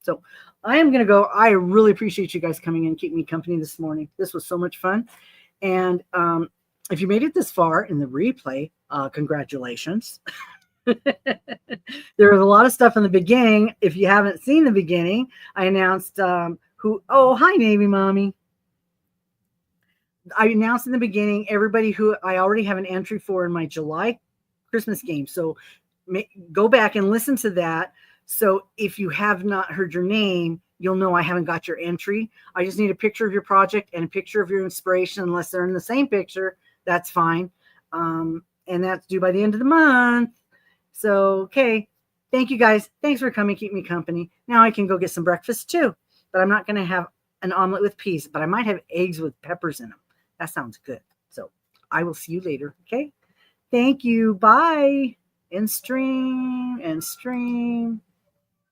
So I am going to go. I really appreciate you guys coming in and keeping me company this morning. This was so much fun. And if you made it this far in the replay, congratulations. There was a lot of stuff in the beginning. If you haven't seen the beginning, I announced hi, Navy Mommy. I announced in the beginning everybody who I already have an entry for in my July Christmas game. So go back and listen to that. So if you have not heard your name, you'll know I haven't got your entry. I just need a picture of your project and a picture of your inspiration. Unless they're in the same picture, that's fine. And that's due by the end of the month. So, okay. Thank you guys. Thanks for coming. Keep me company. Now I can go get some breakfast too, but I'm not going to have an omelet with peas, but I might have eggs with peppers in them. That sounds good. So I will see you later. Okay. Thank you. Bye. And stream.